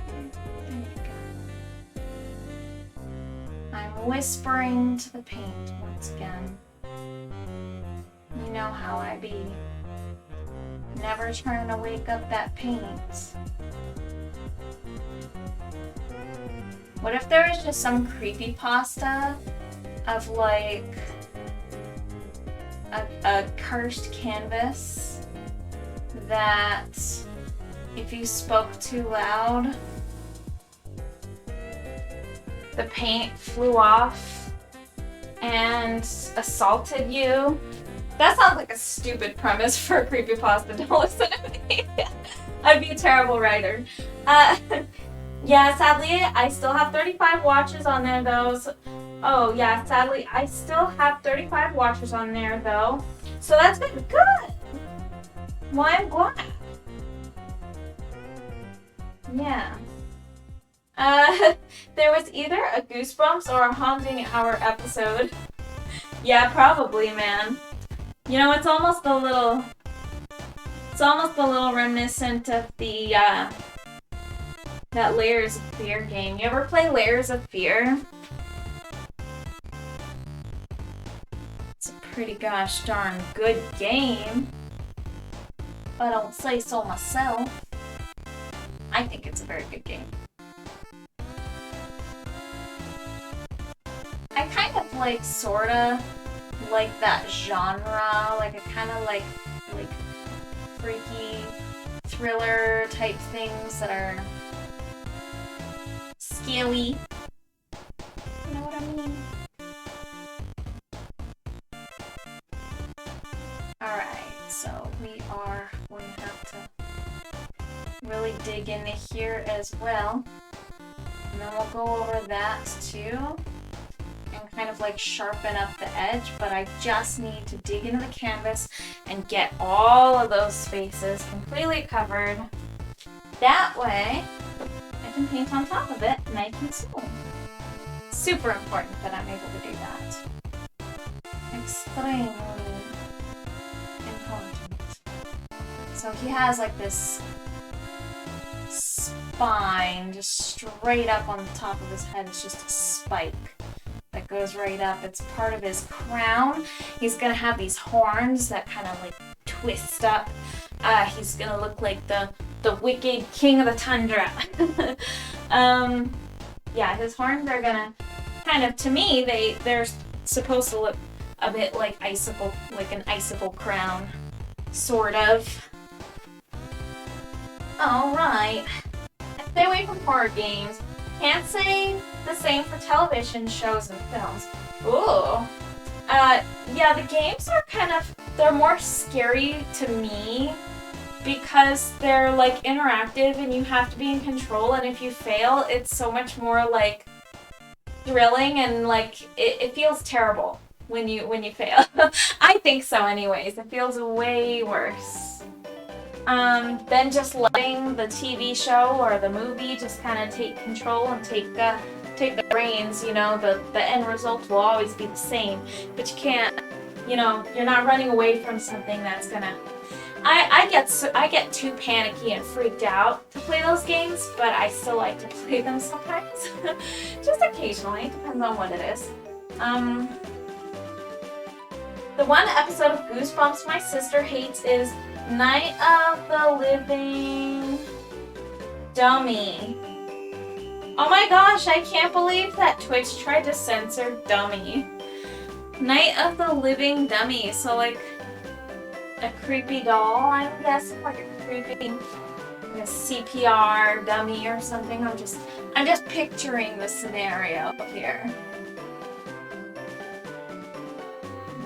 There we go. I'm whispering to the paint once again. You know how I be. Never trying to wake up that paint. What if there was just some creepypasta of like a cursed canvas that if you spoke too loud, the paint flew off and assaulted you? That sounds like a stupid premise for a creepypasta. Don't listen to me. I'd be a terrible writer. Yeah, sadly, I still have 35 watches on there though. Oh yeah, sadly, I still have 35 watches on there though. So that's been good. Well, I'm glad. Yeah. There was either a Goosebumps or a Haunting Hour episode. Yeah, probably, man. You know, it's almost a little reminiscent of the, that Layers of Fear game. You ever play Layers of Fear? It's a pretty gosh darn good game. If I don't say so myself. I think it's a very good game. I kind of like, sorta, like that genre. Like, I kind of like freaky thriller type things that are scary. You know what I mean? Alright, so we are going to have to really dig into here as well. And then we'll go over that too. And kind of like sharpen up the edge, but I just need to dig into the canvas and get all of those spaces completely covered. That way, I can paint on top of it nice and smooth. Super important that I'm able to do that. Extremely important. So he has like this spine just straight up on the top of his head. It's just a spike that goes right up. It's part of his crown. He's gonna have these horns that kind of like twist up. He's gonna look like the wicked king of the Tundra. Yeah, his horns are gonna kind of, to me, they're supposed to look a bit like icicle, like an icicle crown, sort of. All right. Stay away from horror games. Can't say the same for television shows and films. Ooh. Yeah, the games are they're more scary to me because they're like interactive and you have to be in control, and if you fail, it's so much more like thrilling and like it feels terrible when you fail. I think so anyways. It feels way worse than just letting the TV show or the movie just kind of take control and take the reins. You know, the end result will always be the same, but you can't, you know, you're not running away from something that's gonna. I get too panicky and freaked out to play those games, but I still like to play them sometimes. Just occasionally, depends on what it is. The one episode of Goosebumps my sister hates is Night of the Living Dummy. Oh my gosh, I can't believe that Twitch tried to censor dummy. Night of the Living Dummy, so like a creepy doll, I'm guessing, like a creepy like a CPR dummy or something. I'm just picturing the scenario here.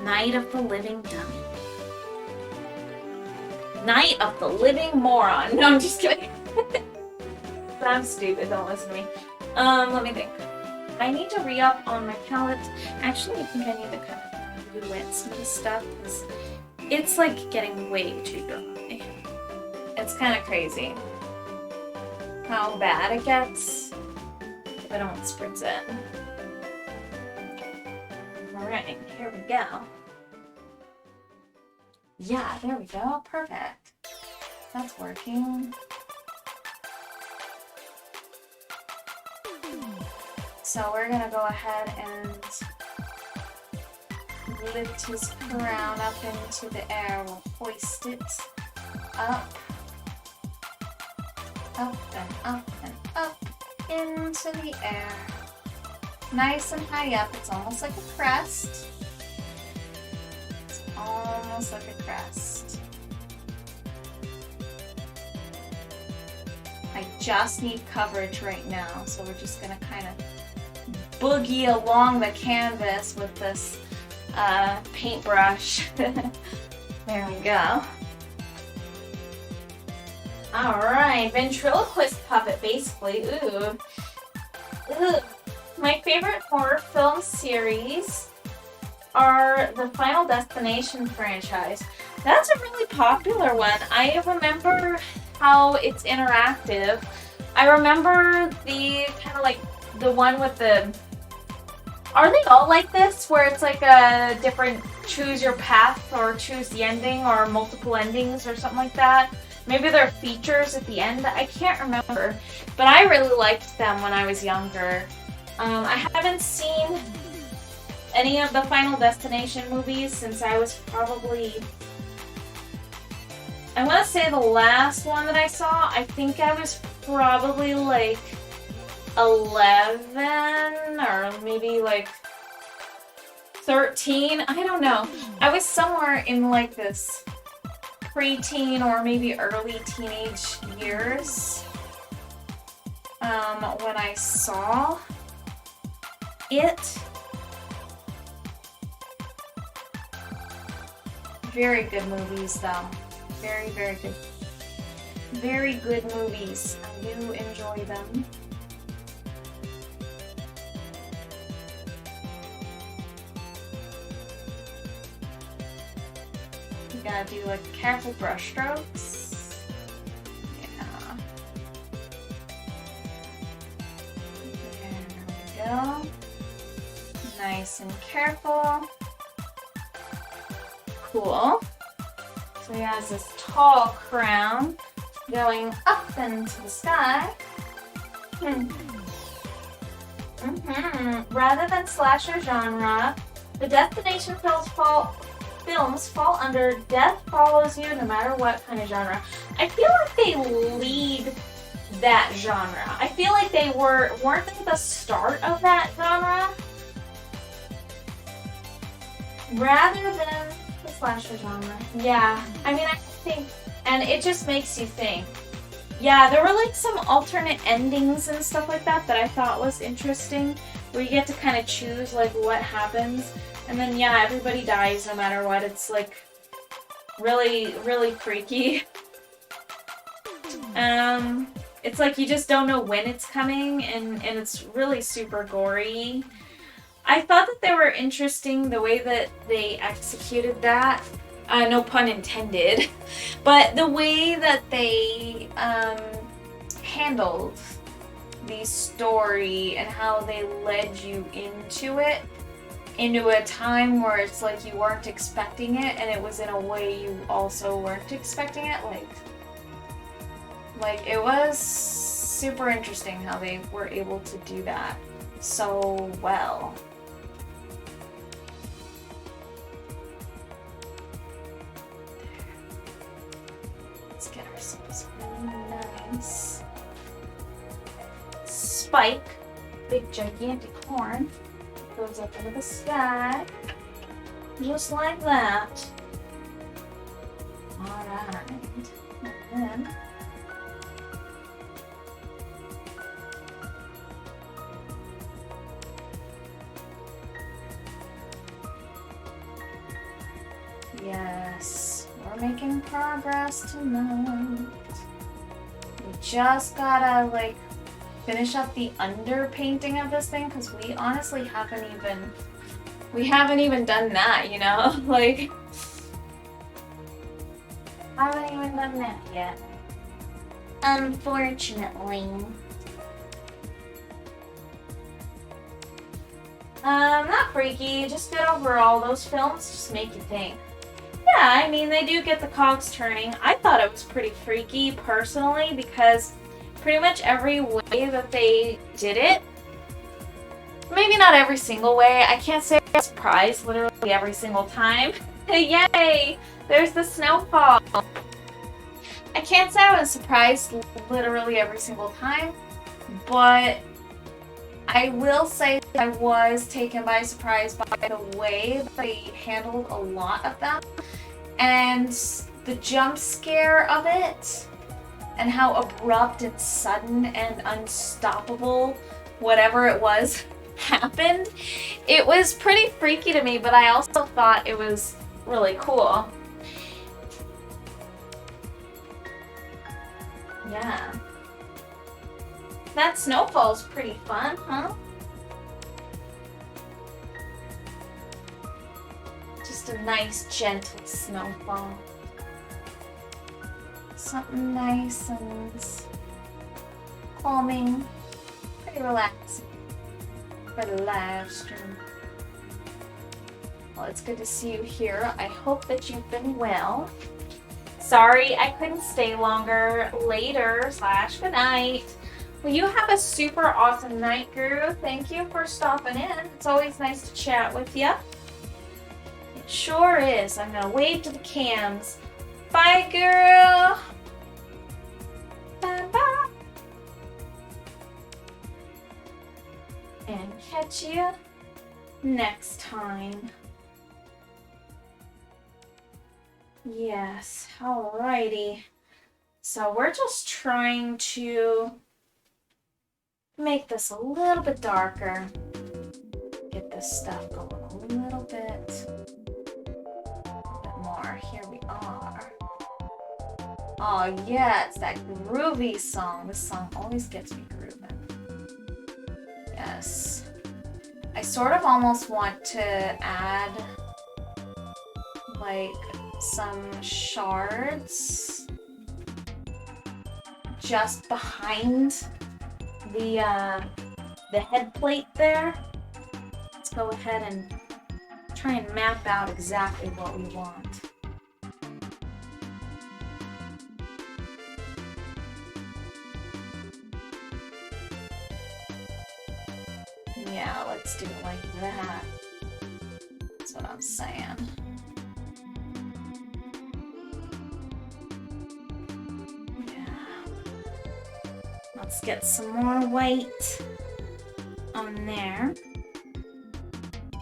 Night of the Living Dummy. Night of the Living Moron. No, I'm just kidding. I'm stupid, don't listen to me. Let me think. I need to re-up on my palette. Actually, I think I need to kind of re-wet some of this stuff because it's like getting way too dry. It's kind of crazy how bad it gets if I don't spritz it. Alright, here we go. Yeah, there we go. Perfect. That's working. So we're gonna go ahead and lift his crown up into the air. We'll hoist it up, up and up and up. into the air. Nice and high up. It's almost like a crest. It's almost like a crest. I just need coverage right now, so we're just gonna kind of boogie along the canvas with this paintbrush. There we go. Alright, ventriloquist puppet, basically. Ooh. Ooh. My favorite horror film series are the Final Destination franchise. That's a really popular one. I remember how it's interactive. I remember the kind of like the one with the... Are they all like this? Where it's like a different choose your path or choose the ending or multiple endings or something like that. Maybe there are features at the end. I can't remember. But I really liked them when I was younger. I haven't seen any of the Final Destination movies since I was probably... I want to say the last one that I saw, I think I was probably like 11 or maybe like 13. I don't know. I was somewhere in like this preteen or maybe early teenage years when I saw it. Very good movies though. Very, very good. Very good movies. I do enjoy them. You gotta do like careful brush strokes. Yeah. There we go. Nice and careful. Cool. So he has this tall crown going up into the sky. Rather than slasher genre, the Destination films fall under Death Follows You no matter what kind of genre. I feel like they lead that genre. I feel like they weren't they the start of that genre? Rather than the slasher genre. Yeah, I mean, I think, and it just makes you think. Yeah, there were like some alternate endings and stuff like that that I thought was interesting, where you get to kind of choose like what happens, and then yeah, everybody dies no matter what. It's like really, really freaky. It's like you just don't know when it's coming, and it's really super gory. I thought that they were interesting the way that they executed that. No pun intended. But the way that they handled the story and how they led you into it, into a time where it's like you weren't expecting it, and it was in a way you also weren't expecting it. Like it was super interesting how they were able to do that so well. Let's get ourselves a nice spike, big gigantic horn, goes up into the sky, just like that. Alright, and then yes, we're making progress tonight. We just gotta like finish up the underpainting of this thing, because we honestly haven't even done that, you know? Like, haven't even done that yet. Unfortunately. Not freaky, just good overall. Those films just make you think. Yeah, I mean, they do get the cogs turning. I thought it was pretty freaky, personally, because pretty much every way that they did it, maybe not every single way, I can't say I was surprised literally every single time. Yay! There's the snowfall! I can't say I was surprised literally every single time, but I will say I was taken by surprise by the way they handled a lot of them, and the jump scare of it, and how abrupt and sudden and unstoppable whatever it was happened. It was pretty freaky to me, but I also thought it was really cool. Yeah. That snowfall's pretty fun, huh? Just a nice, gentle snowfall. Something nice and calming, pretty relaxing for the live stream. Well, it's good to see you here. I hope that you've been well. Sorry I couldn't stay longer. Later / good night. Well, you have a super awesome night, Guru. Thank you for stopping in. It's always nice to chat with you. It sure is. I'm gonna wave to the cams. Bye, Guru. Bye bye. And catch you next time. Yes, alrighty. So we're just trying to make this a little bit darker. Get this stuff going a little bit more. Here we are. Oh yeah, it's that groovy song. This song always gets me grooving. Yes. I sort of almost want to add like some shards just behind the head plate there. Let's go ahead and try and map out exactly what we want. Yeah, let's do it like that. That's what I'm saying. Let's get some more white on there.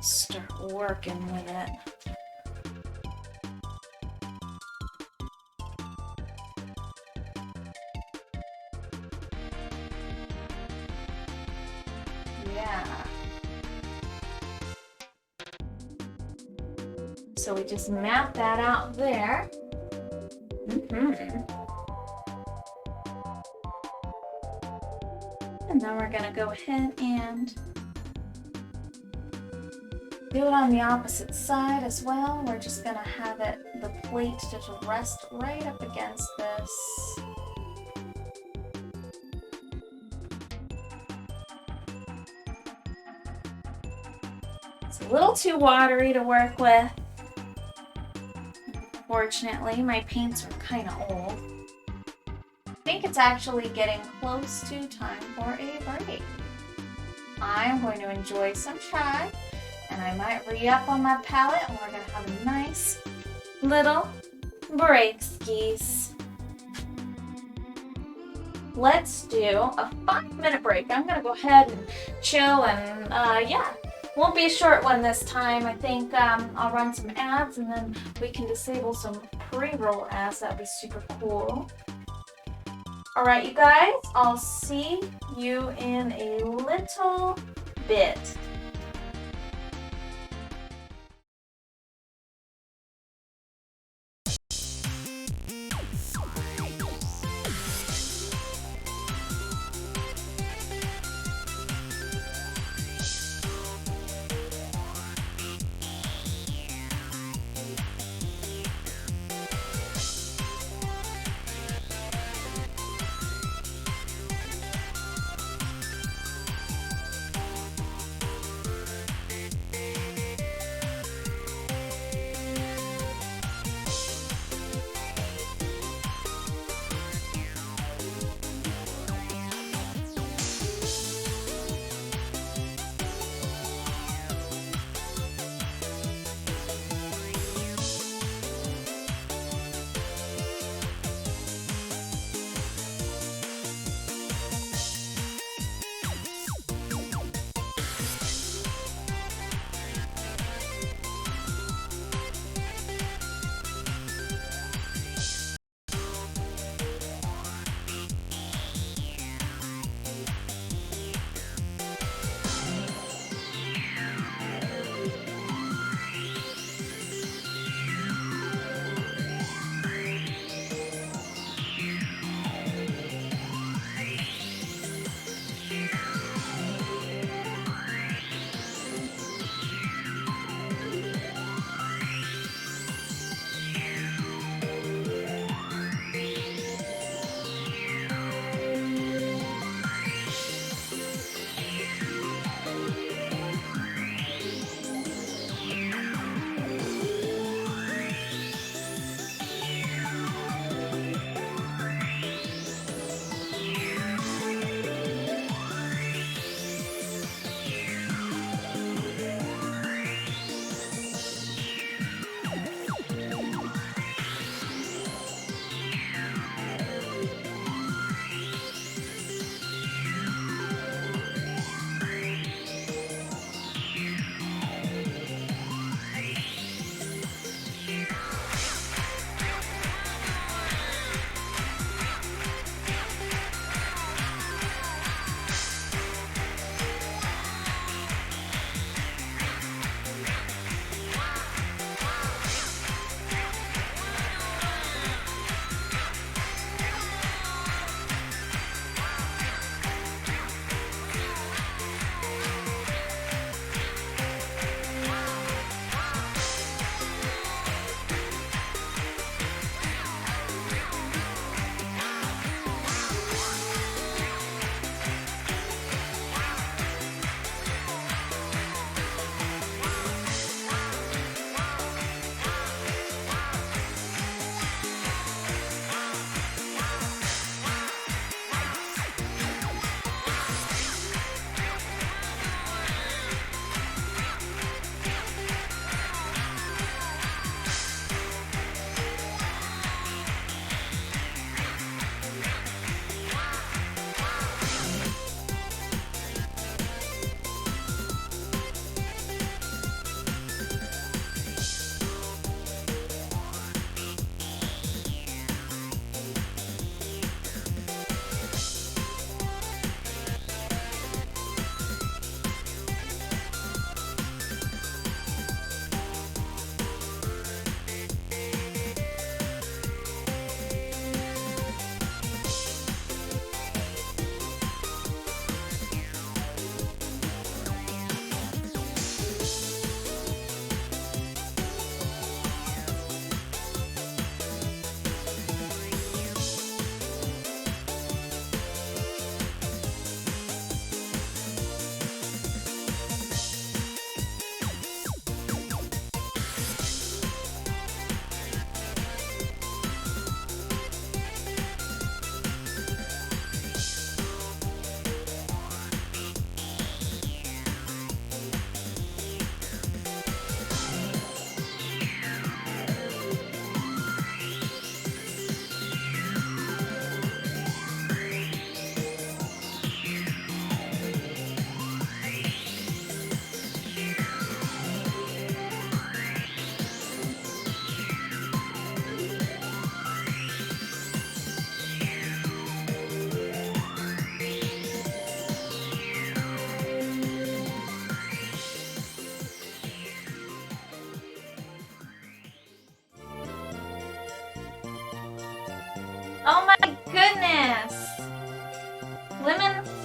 Start working with it. Yeah. So we just map that out there. And then we're gonna go ahead and do it on the opposite side as well. We're just gonna have it, the plate just rest right up against this. It's a little too watery to work with. Fortunately, my paints are kind of old. I think it's actually getting close to time for a break. I'm going to enjoy some chai, and I might re-up on my palette, and we're going to have a nice little break skis. Let's do a 5-minute break. I'm going to go ahead and chill, and yeah, won't be a short one this time. I think I'll run some ads, and then we can disable some pre-roll ads. That'd be super cool. Alright, you guys, I'll see you in a little bit.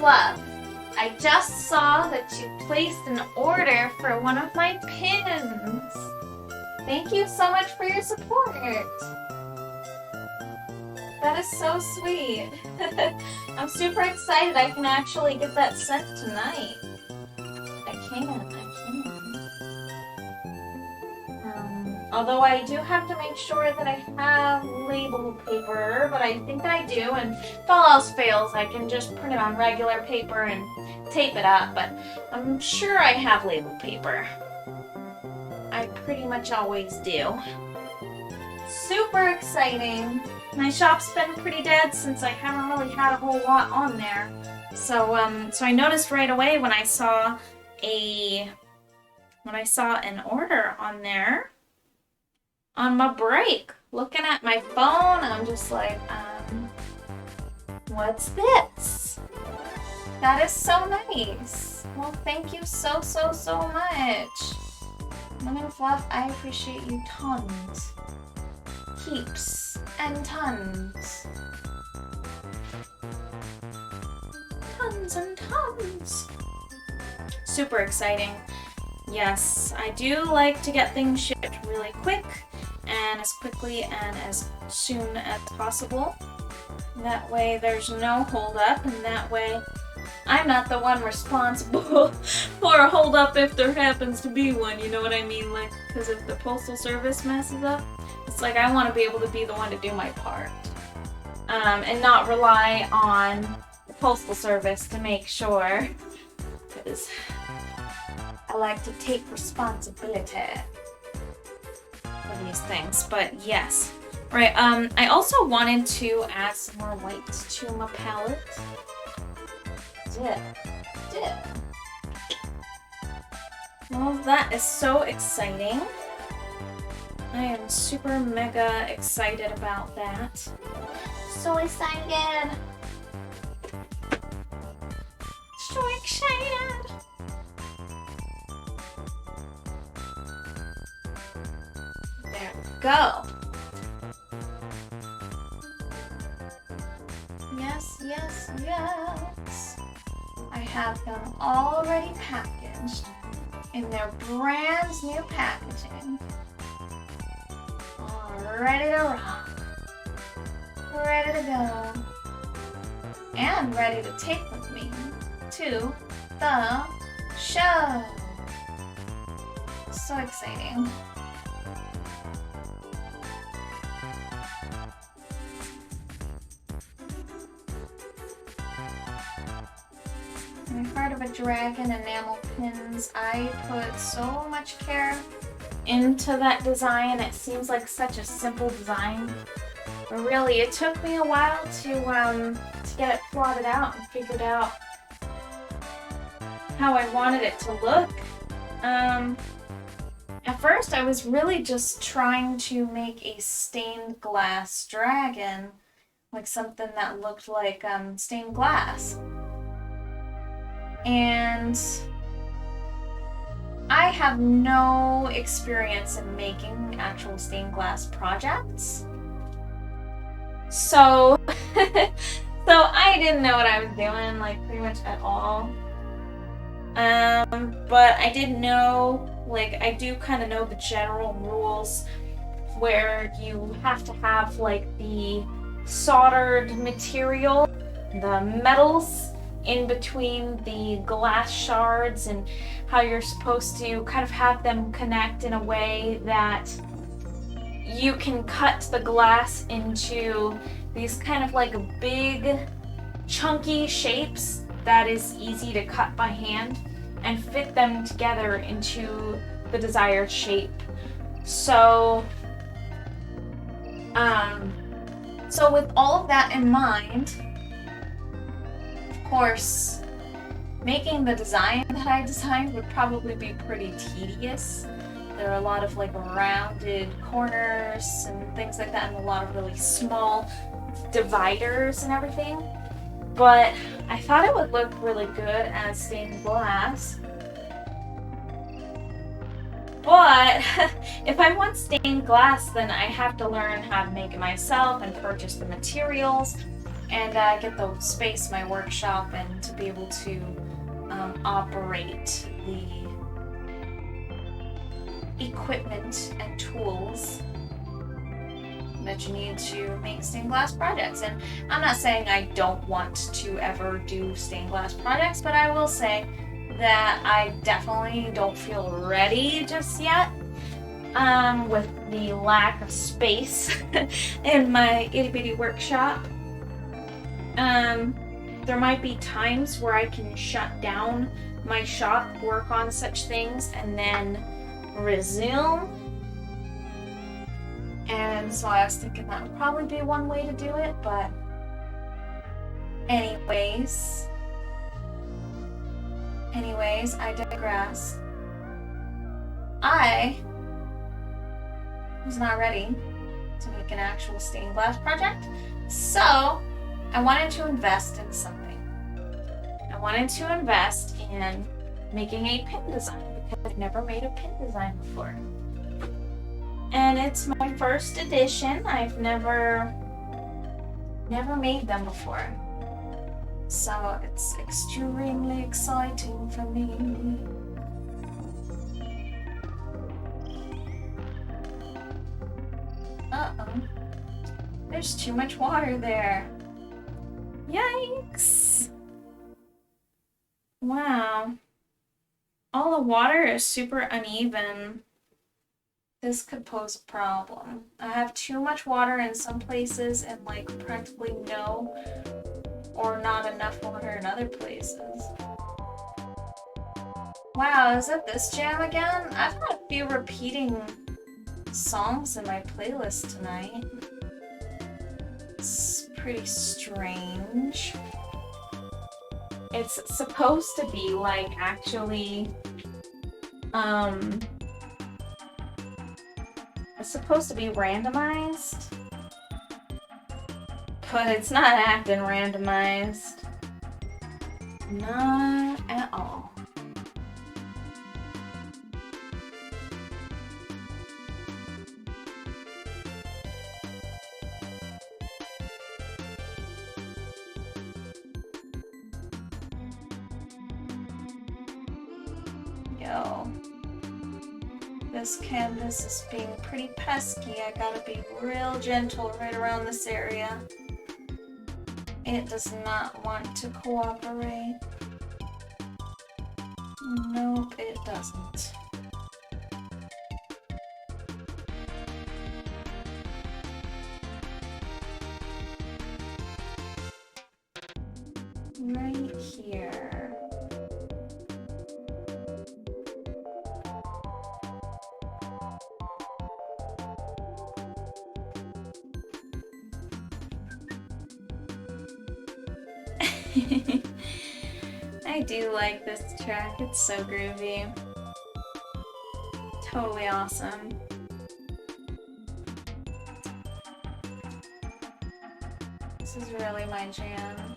Fluff, I just saw that you placed an order for one of my pins. Thank you so much for your support. That is so sweet. I'm super excited I can actually get that sent tonight. I can. Although I do have to make sure that I have label paper, but I think I do, and if all else fails, I can just print it on regular paper and tape it up, but I'm sure I have label paper. I pretty much always do. Super exciting. My shop's been pretty dead since I haven't really had a whole lot on there. So I noticed right away when I saw an order on there on my break. Looking at my phone, I'm just like, what's this? That is so nice. Well, thank you so much. Lemon Fluff, I appreciate you tons. Heaps and tons. Tons and tons. Super exciting. Yes, I do like to get things shipped really quick and as quickly and as soon as possible. That way there's no hold up, and that way I'm not the one responsible for a hold up if there happens to be one, you know what I mean? Like, because if the postal service messes up, it's like I want to be able to be the one to do my part. And not rely on the postal service to make sure, because I like to take responsibility for these things. But yes. Right, I also wanted to add some more white to my palette. Dip. Well, that is so exciting. I am super mega excited about that. So excited! So excited! There we go. Yes. I have them already packaged in their brand new packaging. All ready to rock. Ready to go. And ready to take with me to the show. So exciting. I'm part of a dragon enamel pins. I put so much care into that design. It seems like such a simple design, but really it took me a while to get it plotted out and figured out how I wanted it to look. At first I was really just trying to make a stained glass dragon, like something that looked like stained glass. And I have no experience in making actual stained glass projects. So I didn't know what I was doing, like, pretty much at all. But I did know, like, I do kind of know the general rules where you have to have, like, the soldered material, the metals in between the glass shards, and how you're supposed to kind of have them connect in a way that you can cut the glass into these kind of like big chunky shapes that is easy to cut by hand and fit them together into the desired shape. So with all of that in mind, of course, making the design that I designed would probably be pretty tedious. There are a lot of like rounded corners and things like that, and a lot of really small dividers and everything. But I thought it would look really good as stained glass. But if I want stained glass, then I have to learn how to make it myself and purchase the materials. and get the space in my workshop and to be able to operate the equipment and tools that you need to make stained glass projects. And I'm not saying I don't want to ever do stained glass projects, but I will say that I definitely don't feel ready just yet with the lack of space in my itty bitty workshop. There might be times where I can shut down my shop, work on such things, and then resume. And so I was thinking that would probably be one way to do it, but anyways, I digress. I was not ready to make an actual stained glass project, so I wanted to invest in something. I wanted to invest in making a pin design because I've never made a pin design before. And it's my first edition. I've never made them before. So it's extremely exciting for me. Uh-oh. There's too much water there. Yikes. Wow. All the water is super uneven. This could pose a problem. I have too much water in some places and like practically no or not enough water in other places. Wow, is it this jam again? I've got a few repeating songs in my playlist tonight. It's pretty strange. It's supposed to be like actually it's supposed to be randomized, but it's not acting randomized. Not at all. Yo. This canvas is being pretty pesky. I gotta be real gentle right around this area. It does not want to cooperate. Nope, it doesn't. Right here. I do like this track, it's so groovy. Totally awesome. This is really my jam.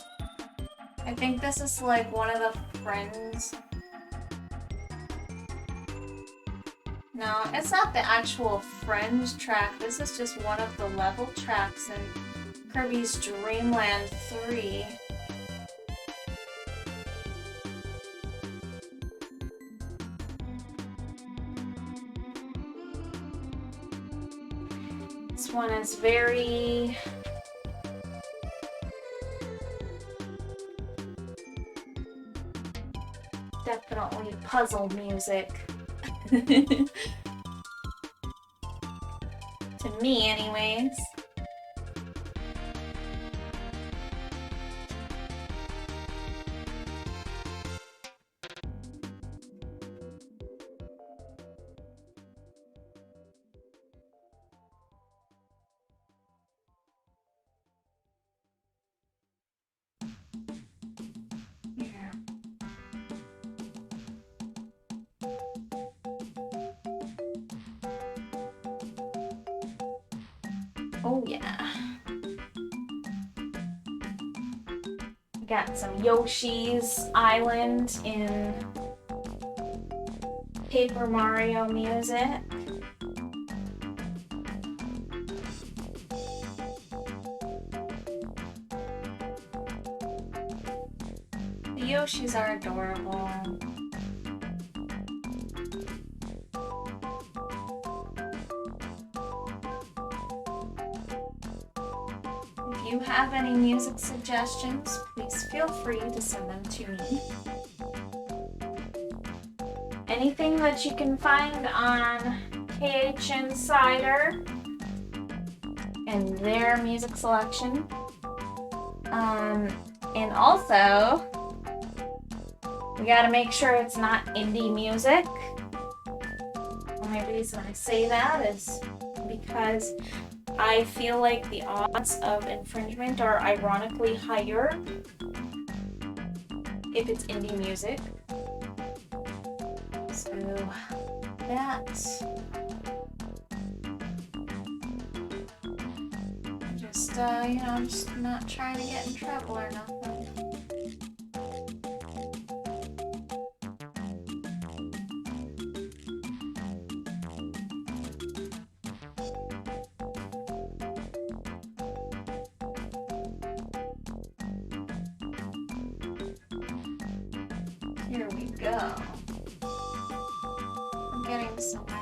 I think this is like one of the Friends. No, it's not the actual Friends track, this is just one of the level tracks in Kirby's Dream Land 3. This one is very definitely puzzle music. To me, anyways. Oh yeah. We got some Yoshi's Island in Paper Mario music. The Yoshis are adorable. If you have any music suggestions, please feel free to send them to me. Anything that you can find on KH Insider and their music selection. And also, we gotta make sure it's not indie music. The only reason I say that is because I feel like the odds of infringement are ironically higher if it's indie music. So that's just, I'm just not trying to get in trouble or nothing. Here we go. I'm getting somewhere.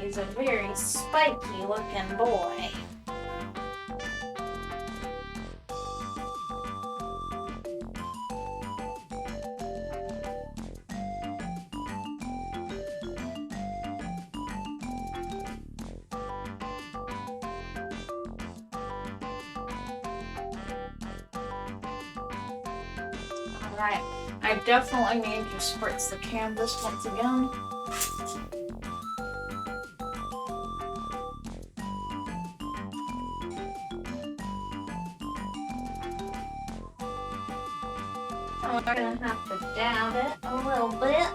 He's a very spiky looking boy. Alright, I definitely need to spritz the canvas once again. Oh, we're gonna have to dab it a little bit.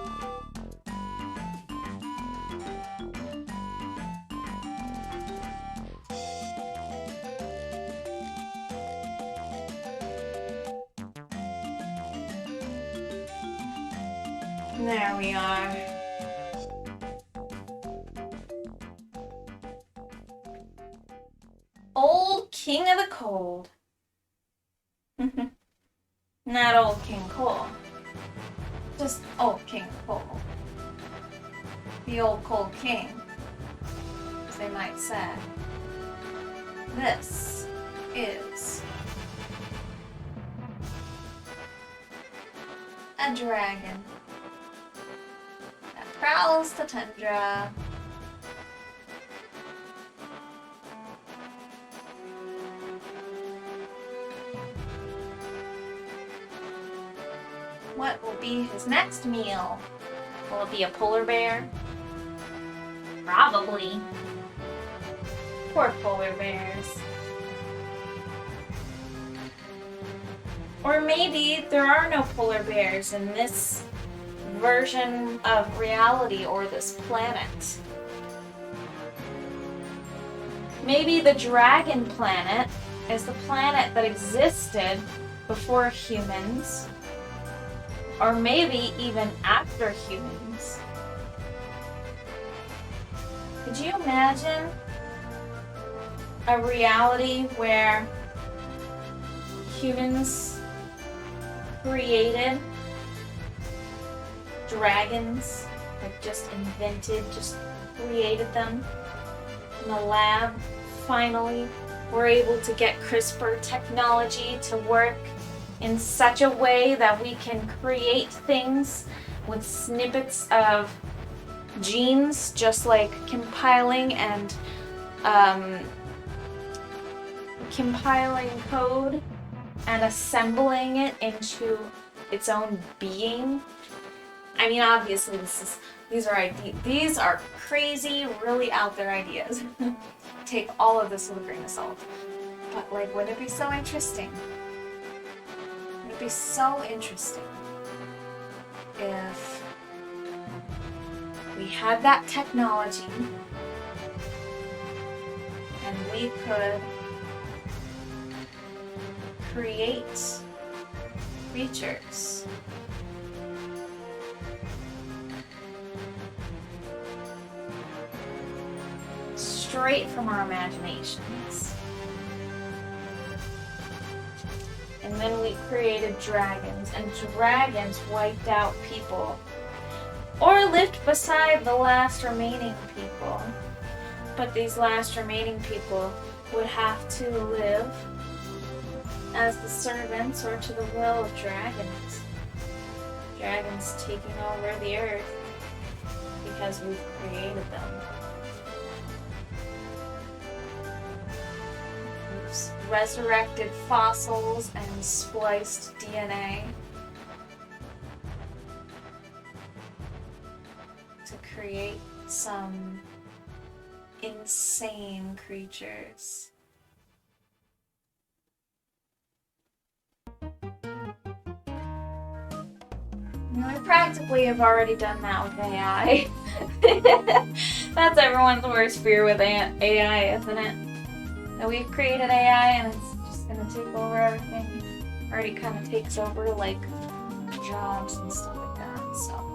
There we are. Old King of the Cold. Not Old King Cole. Just Old King Cole. The Old Cold King, as they might say. This is a dragon that prowls the tundra. What will be his next meal? Will it be a polar bear? Probably. Poor polar bears. Or maybe there are no polar bears in this version of reality or this planet. Maybe the dragon planet is the planet that existed before humans. Or maybe even after humans. Could you imagine a reality where humans created dragons, like just created them in the lab, finally were able to get CRISPR technology to work in such a way that we can create things with snippets of genes, just like compiling code and assembling it into its own being. I mean, obviously these are crazy, really out there ideas. Take all of this with a grain of salt. But like, wouldn't it be so interesting? It'd be so interesting if we had that technology and we could create creatures straight from our imaginations. And then we created dragons, and dragons wiped out people, or lived beside the last remaining people. But these last remaining people would have to live as the servants or to the will of dragons. Dragons taking over the earth because we've created them. We've resurrected fossils and spliced DNA to create some insane creatures. We practically have already done that with AI. That's everyone's worst fear with AI, isn't it? That we've created AI and it's just gonna take over everything. Already kind of takes over like jobs and stuff like that, so.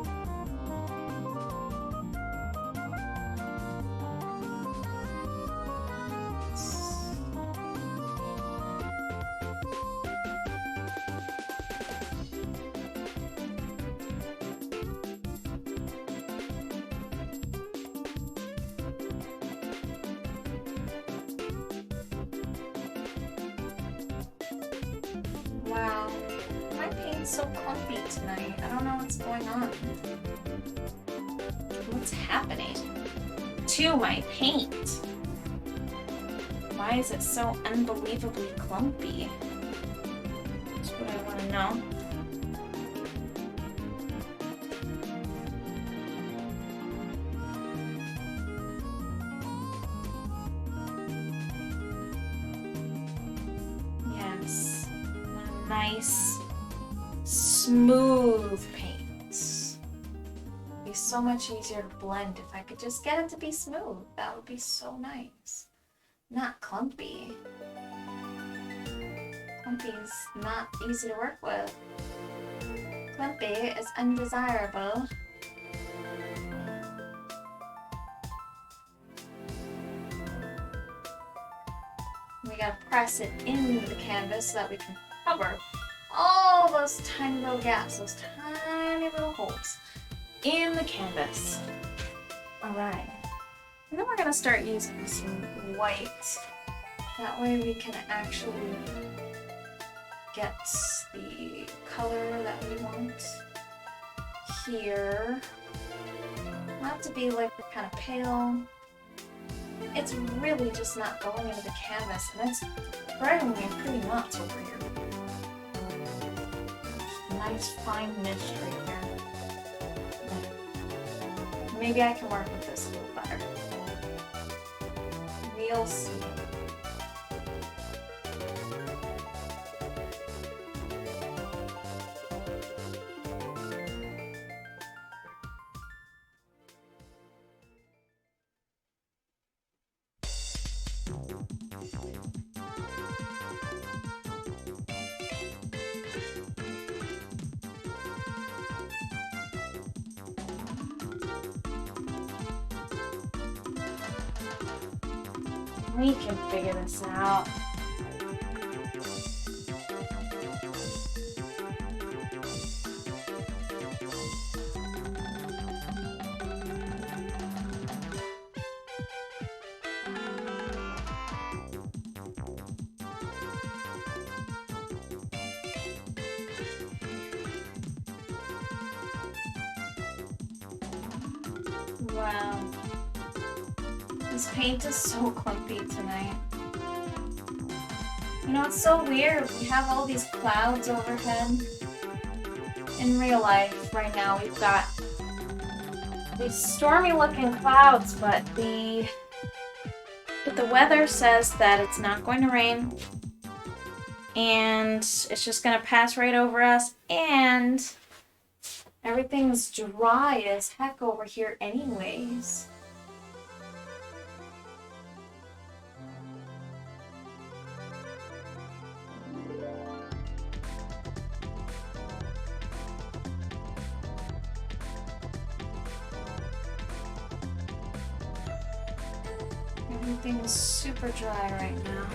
Wow, my paint's so clumpy tonight. I don't know what's going on. What's happening to my paint? Why is it so unbelievably clumpy? That's what I want to know. Yes. Nice, smooth paints. It'd be so much easier to blend if I could just get it to be smooth. That would be so nice. Not clumpy. Clumpy is not easy to work with. Clumpy is undesirable. We gotta press it in the canvas so that we can cover all those tiny little gaps, those tiny little holes in the canvas. Alright. And then we're gonna start using some white. That way we can actually get the color that we want here. Not to be like kind of pale. It's really just not going into the canvas, and it's driving me pretty nuts over here. Nice fine mist right there. Maybe I can work with this a little better. We'll see. We can figure this out. Wow. This paint is so clumpy tonight. You know, it's so weird. We have all these clouds overhead. In real life, right now, we've got these stormy looking clouds, but the weather says that it's not going to rain. And it's just going to pass right over us. And everything's dry as heck over here anyways. Everything is super dry right now.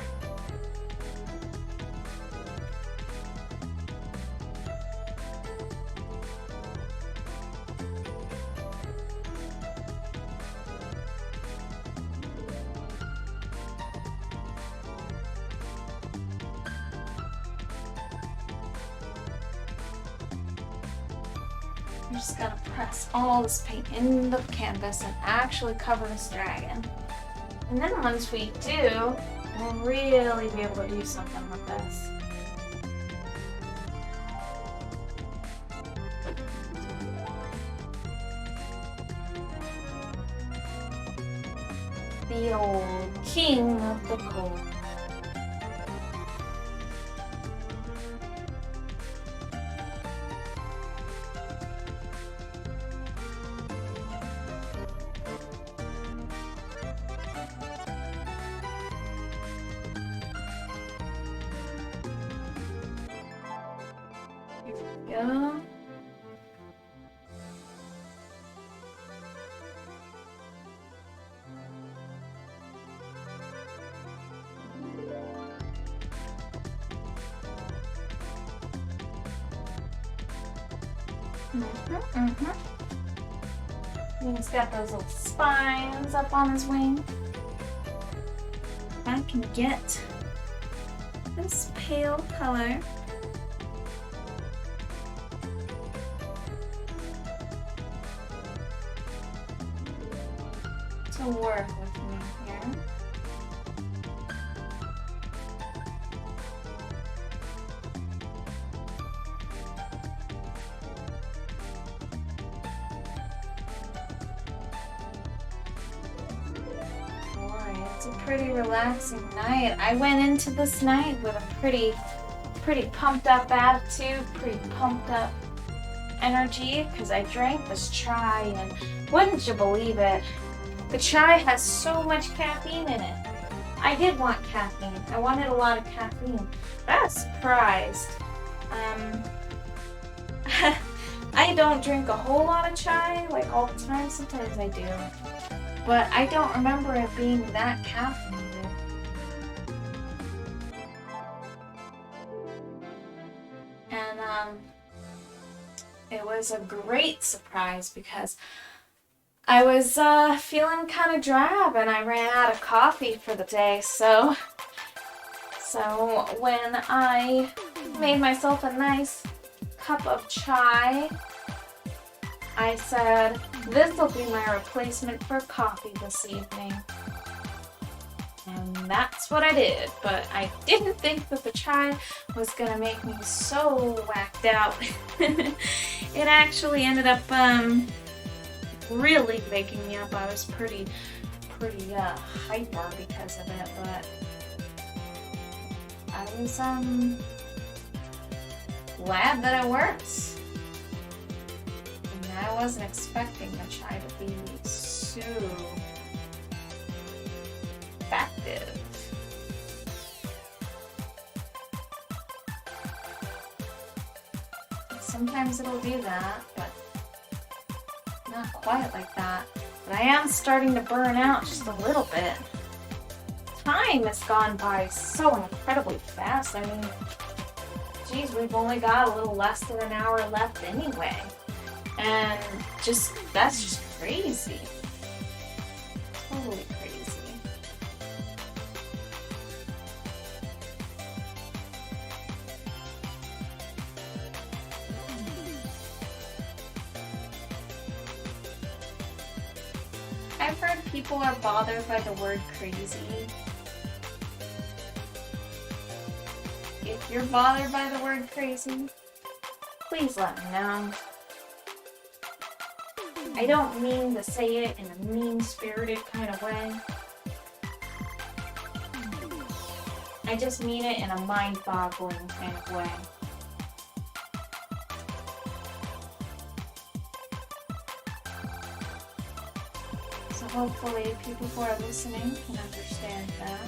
I'm just gonna press all this paint into the canvas and actually cover this dragon. And then once we do, we'll really be able to do something with this. The old king of the cold. Yeah. He's got those little spines up on his wing. If I can get this pale color to work with me here. It's a pretty relaxing night. I went into this night with a pretty pumped up attitude, pretty pumped up energy because I drank this chai, and wouldn't you believe it, the chai has so much caffeine in it. I did want caffeine. I wanted a lot of caffeine. But I was surprised. I don't drink a whole lot of chai like all the time. Sometimes I do. But I don't remember it being that caffeinated. And it was a great surprise because I was feeling kind of drab and I ran out of coffee for the day. So when I made myself a nice cup of chai, I said, this will be my replacement for coffee this evening. And that's what I did, but I didn't think that the chai was gonna make me so whacked out. It actually ended up really waking me up. I was pretty hyper because of it, but I was glad that it worked. I wasn't expecting the chai to be so effective. Sometimes it'll do that, but not quite like that. But I am starting to burn out just a little bit. Time has gone by so incredibly fast. I mean, geez, we've only got a little less than an hour left anyway. And that's just crazy. Totally crazy. I've heard people are bothered by the word crazy. If you're bothered by the word crazy, please let me know. I don't mean to say it in a mean-spirited kind of way. I just mean it in a mind-boggling kind of way. So hopefully people who are listening can understand that.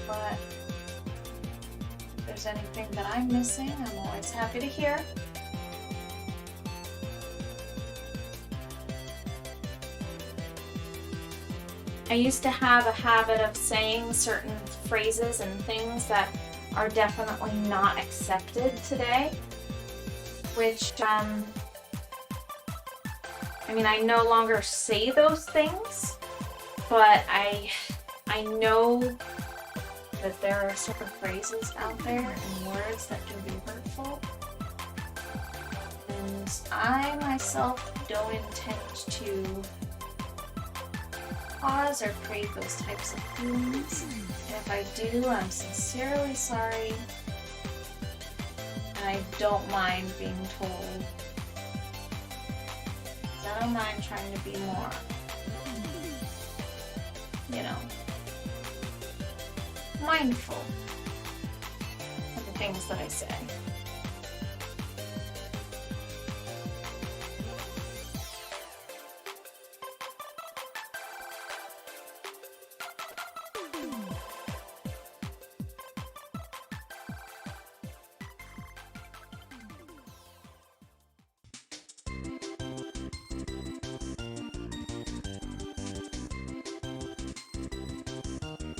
But if there's anything that I'm missing, I'm always happy to hear. I used to have a habit of saying certain phrases and things that are definitely not accepted today, which, I mean, I no longer say those things, but I know that there are certain phrases out there and words that can be hurtful, and I myself don't intend to cause or create those types of feelings. And if I do, I'm sincerely sorry, and I don't mind being told. I don't mind trying to be more, you know, mindful of the things that I say.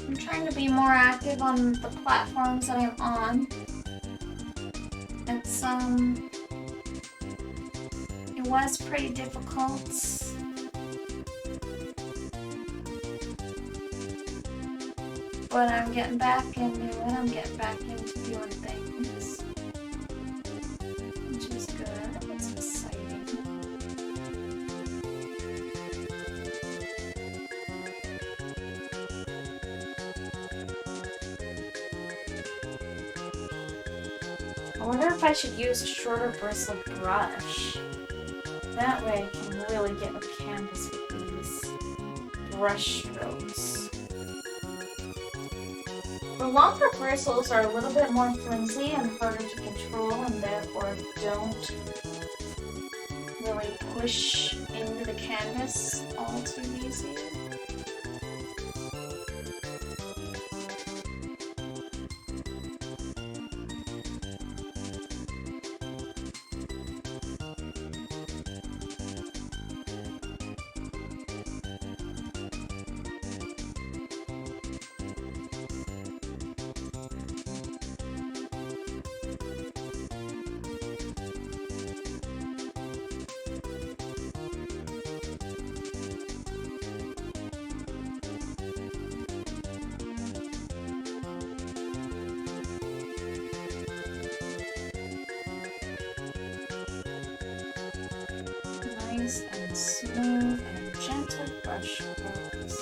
I'm trying to be more active on the platforms that I'm on. It was pretty difficult. But I'm getting back into it. I'm getting back into doing things, which is good. It's exciting. I wonder if I should use a shorter bristle brush. That way I can really get with canvas with these brush strokes. The longer bristles are a little bit more flimsy and harder to control, and therefore don't really push into the canvas all too easy. Nice and smooth and gentle brush strokes.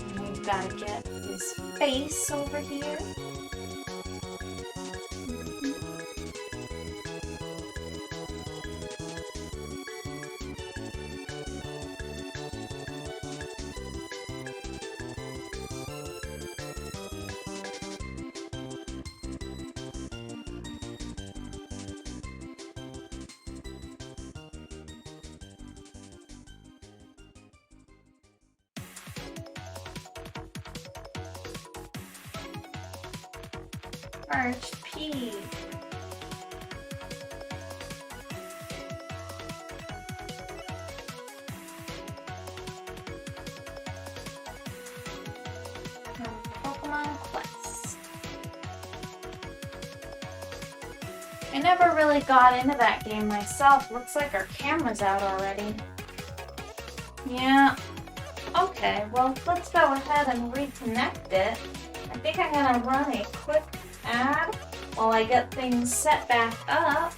And we've got to get his face over here. Arched pea. Pokemon Quest. I never really got into that game myself. Looks like our camera's out already. Yeah. Okay, well, let's go ahead and reconnect it. I think I'm gonna run a quick ad while I get things set back up.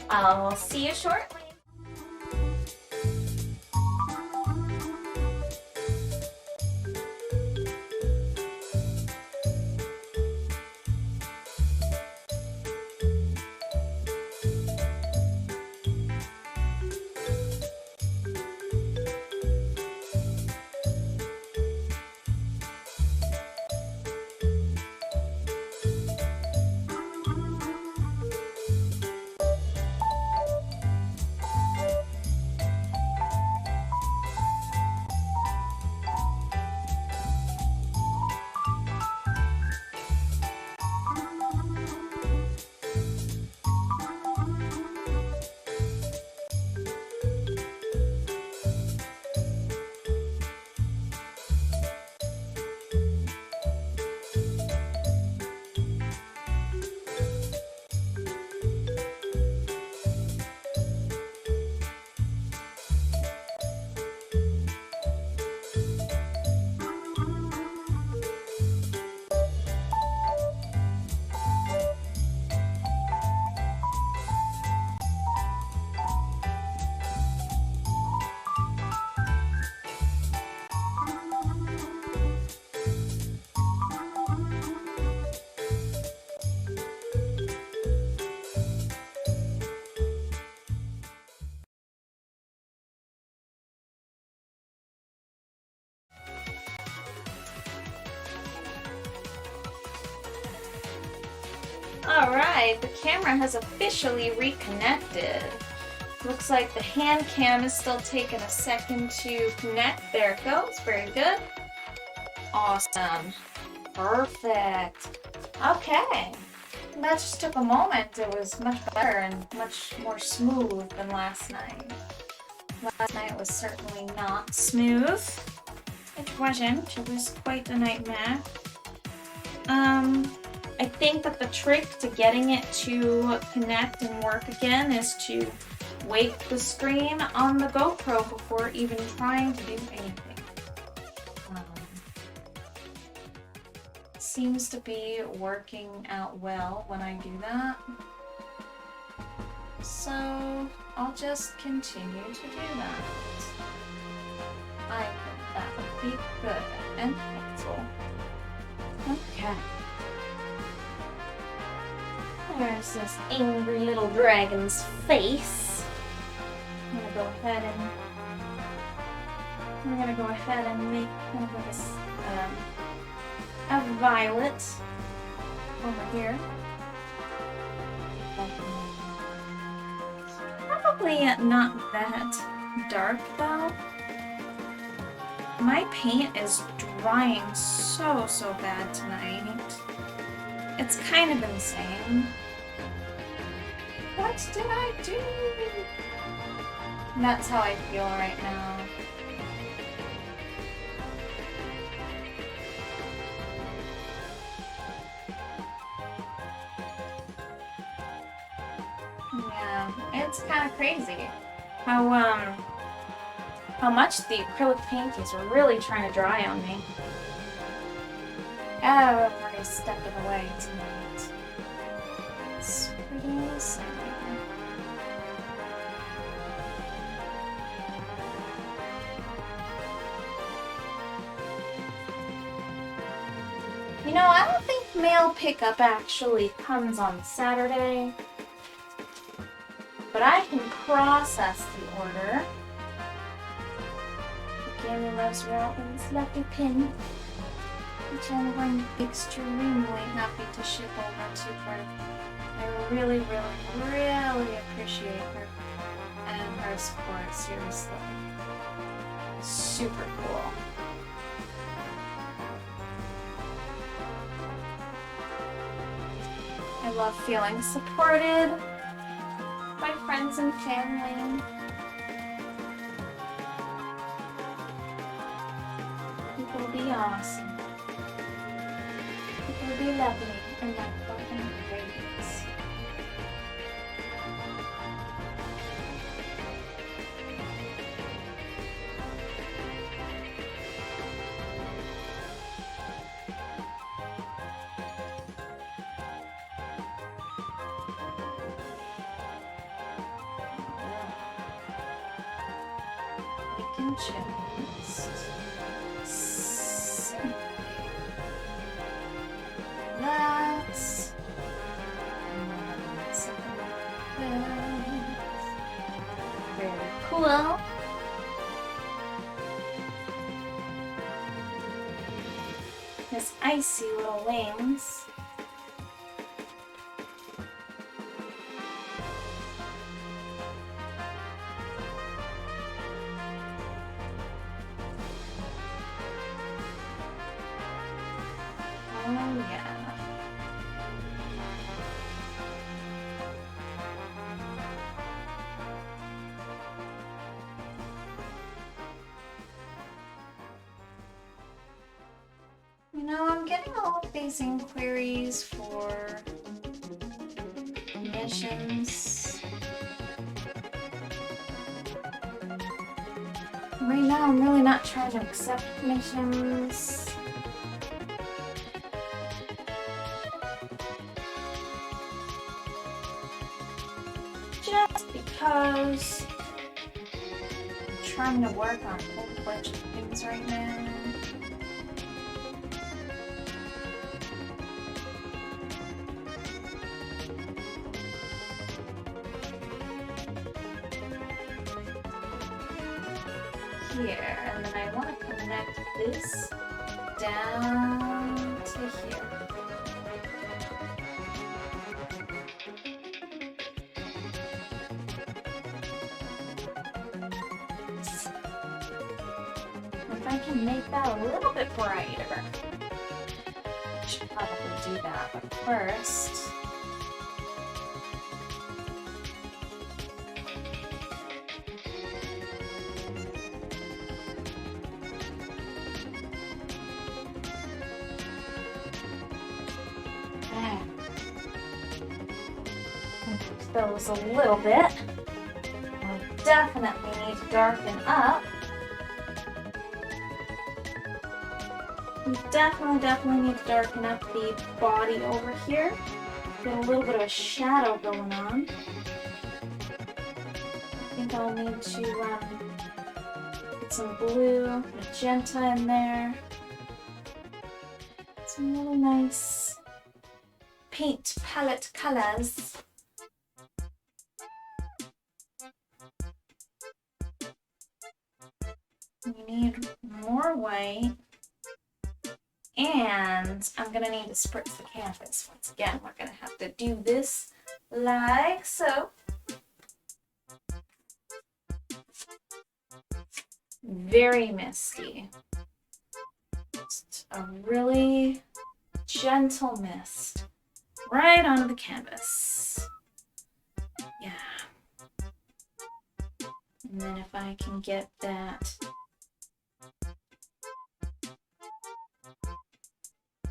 I'll see you shortly. Alright, the camera has officially reconnected. Looks like the hand cam is still taking a second to connect. There it goes. Very good. Awesome. Perfect. Okay. That just took a moment. It was much better and much more smooth than last night. Last night was certainly not smooth. It wasn't. It was quite a nightmare. I think that the trick to getting it to connect and work again is to wake the screen on the GoPro before even trying to do anything. Seems to be working out well when I do that. So I'll just continue to do that. I think that would be good and helpful. Okay. There's this angry little dragon's face. I'm gonna go ahead and make this a violet over here. Probably not that dark though. My paint is drying so bad tonight. It's kind of insane. What did I do? And that's how I feel right now. Yeah, it's kind of crazy how much the acrylic paint is really trying to dry on me. Everybody's stepping away tonight. It's pretty insane. You know, I don't think mail pickup actually comes on Saturday, but I can process the order. Give me those Robin's lucky pin, which I'm extremely happy to ship over to her. I really appreciate her and her support, seriously. Super cool. I love feeling supported by friends and family. People will be awesome. People will be lovely and lovable and great. Just simply relax. Very cool. His icy little wings. Oh, yeah. You know, I'm getting all of these inquiries for missions. Right now, I'm really not trying to accept missions. Just because I'm trying to work on a whole bunch of things right now. Here, and then I want to connect this down to here. if I can make that a little bit brighter. I should probably do that, but first. Those a little bit. I'll definitely need to darken up. We definitely need to darken up the body over here. Get a little bit of a shadow going on. I think I'll need to get some blue, magenta in there. Some really nice paint palette colors. We need more white, and I'm gonna need to spritz the canvas. Once again, we're gonna have to do this like so. Very misty. Just a really gentle mist right onto the canvas. Yeah. And then if I can get that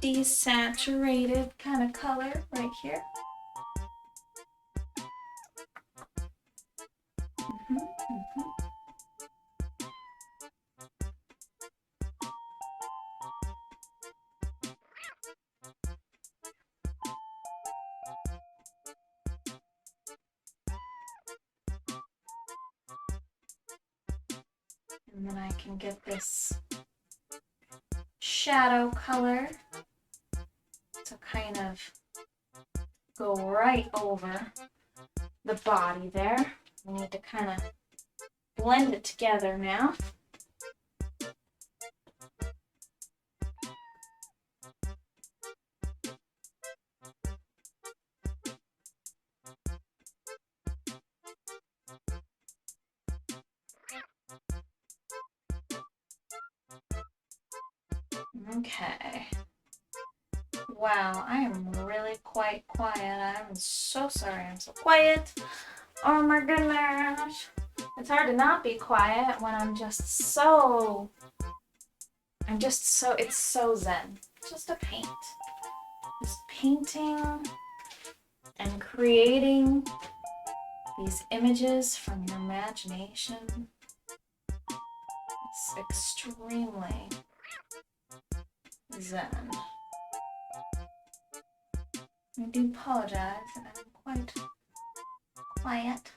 desaturated kind of color right here. And then I can get this shadow color to kind of go right over the body there. We need to kind of blend it together now. Okay. Wow, I am really quite quiet. I'm so sorry I'm so quiet. Oh my goodness. It's hard to not be quiet when it's so zen. Just a paint. Just painting and creating these images from your imagination. It's extremely zen. I do apologize that I'm quite quiet.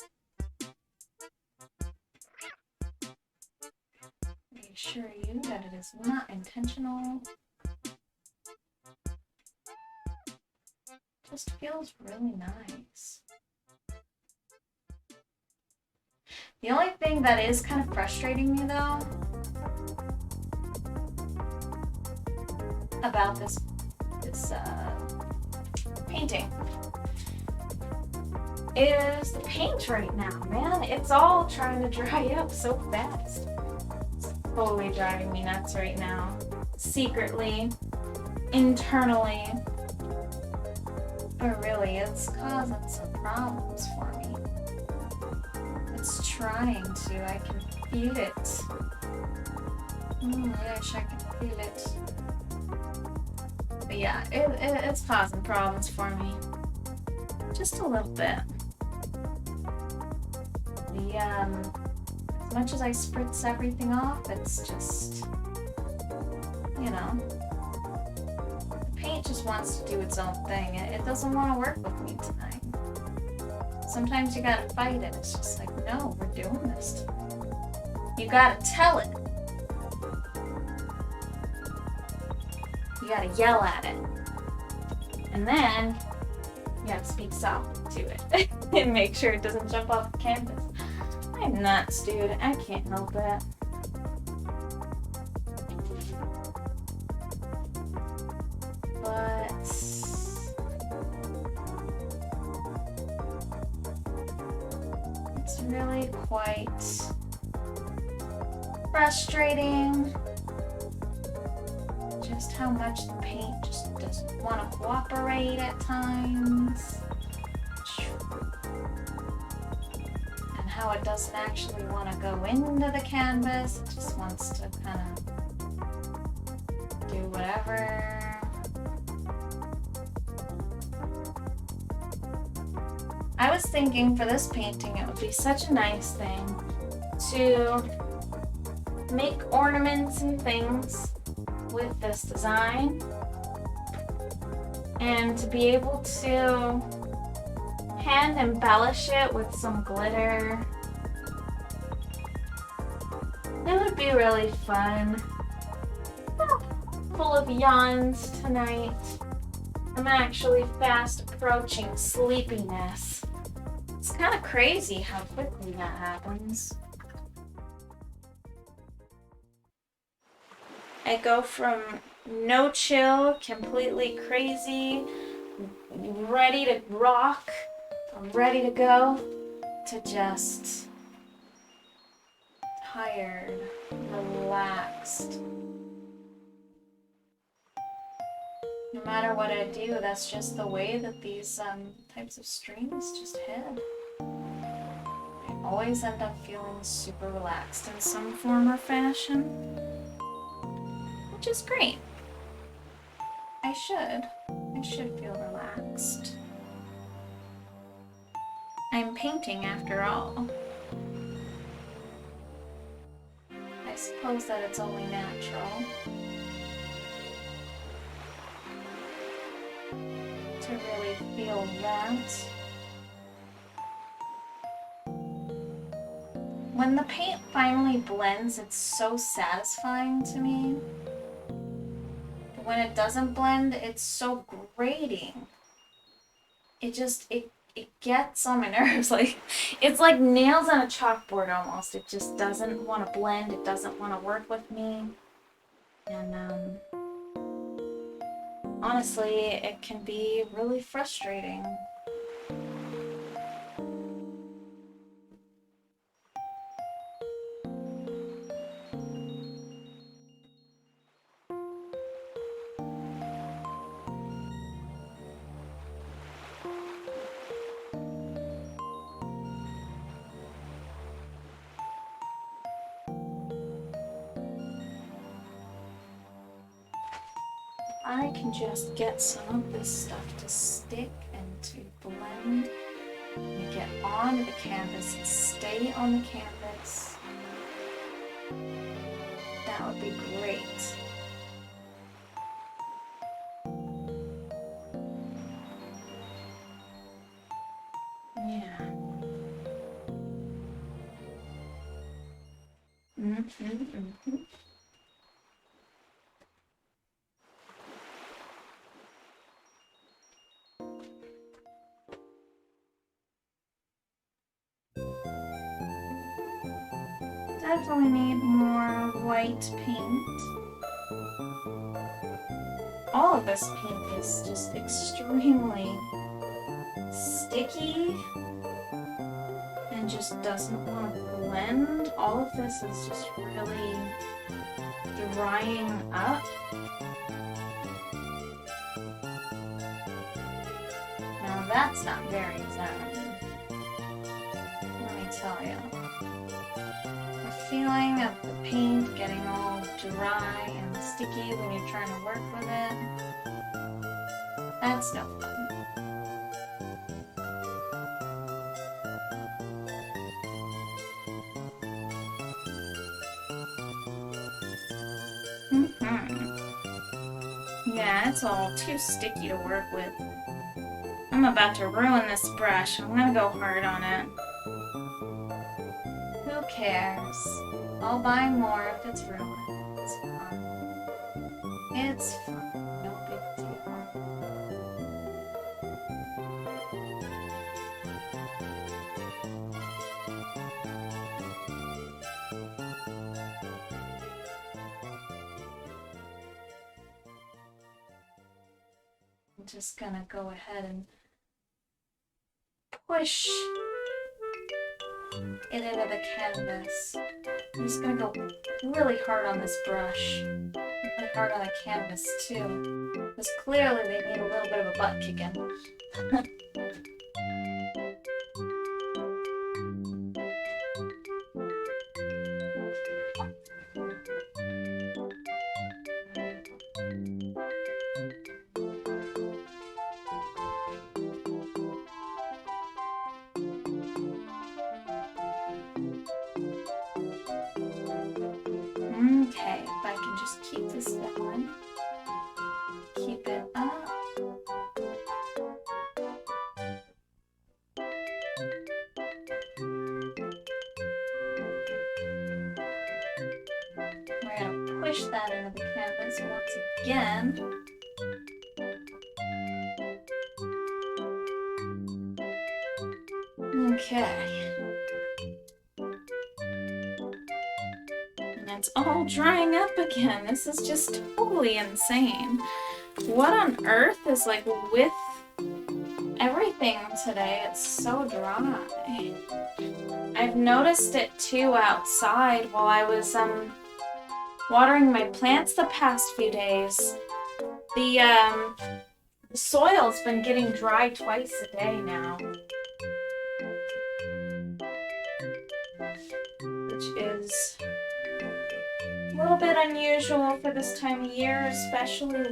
I assure you that it is not intentional. Just feels really nice. The only thing that is kind of frustrating me though about this painting is the paint right now, man. It's all trying to dry up so fast. It's totally driving me nuts right now. Secretly, internally, but really it's causing some problems for me. It's trying to, I can feel it. Yes, I can feel it. But yeah, it's causing problems for me. Just a little bit. As much as I spritz everything off, it's just, you know, the paint just wants to do its own thing. It doesn't want to work with me tonight. Sometimes you gotta fight it. It's just like, no, we're doing this. You gotta tell it. You gotta yell at it. And then you have to speak softly to it and make sure it doesn't jump off the canvas. I'm nuts, dude. I can't help it. But it's really quite frustrating just how much the paint just doesn't want to cooperate at times. And how it doesn't actually want to go into the canvas. It just wants to kind of do whatever. I was thinking for this painting it would be such a nice thing to make ornaments and things with this design and to be able to hand embellish it with some glitter. It would be really fun. Full of yawns tonight. I'm actually fast approaching sleepiness. It's kind of crazy how quickly that happens. I go from no chill, completely crazy, ready to rock, I'm ready to go, to just tired, relaxed. No matter what I do, that's just the way that these types of streams just head. I always end up feeling super relaxed in some form or fashion, which is great. I should feel relaxed. I'm painting after all. I suppose that it's only natural to really feel that. When the paint finally blends, it's so satisfying to me. But when it doesn't blend, it's so grating. It gets on my nerves. Like, it's like nails on a chalkboard almost. It just doesn't want to blend. It doesn't want to work with me. And honestly, it can be really frustrating. I can just get some of this stuff to stick and to blend and get onto the canvas and stay on the canvas. That would be great. Yeah. Definitely need more white paint. All of this paint is just extremely sticky and just doesn't want to blend. All of this is just really drying up. Now that's not very zen, let me tell you. The feeling of the paint getting all dry and sticky when you're trying to work with it, that's no fun. Yeah, it's all too sticky to work with. I'm about to ruin this brush. I'm gonna go hard on it. Who cares? I'll buy more if it's ruined. It's fine. It's fine. No big deal. I'm just gonna go ahead and push it into the canvas. I'm just gonna go really hard on this brush. Really hard on the canvas too, because clearly they need a little bit of a butt kicking. Okay, if I can just keep this going, keep it up. We're going to push that into the canvas once again. Okay. And it's all drying up again. This is just totally insane. What on earth is like with everything today? It's so dry. I've noticed it too outside while I was watering my plants the past few days. The soil's been getting dry twice a day now, which is a little bit unusual for this time of year, especially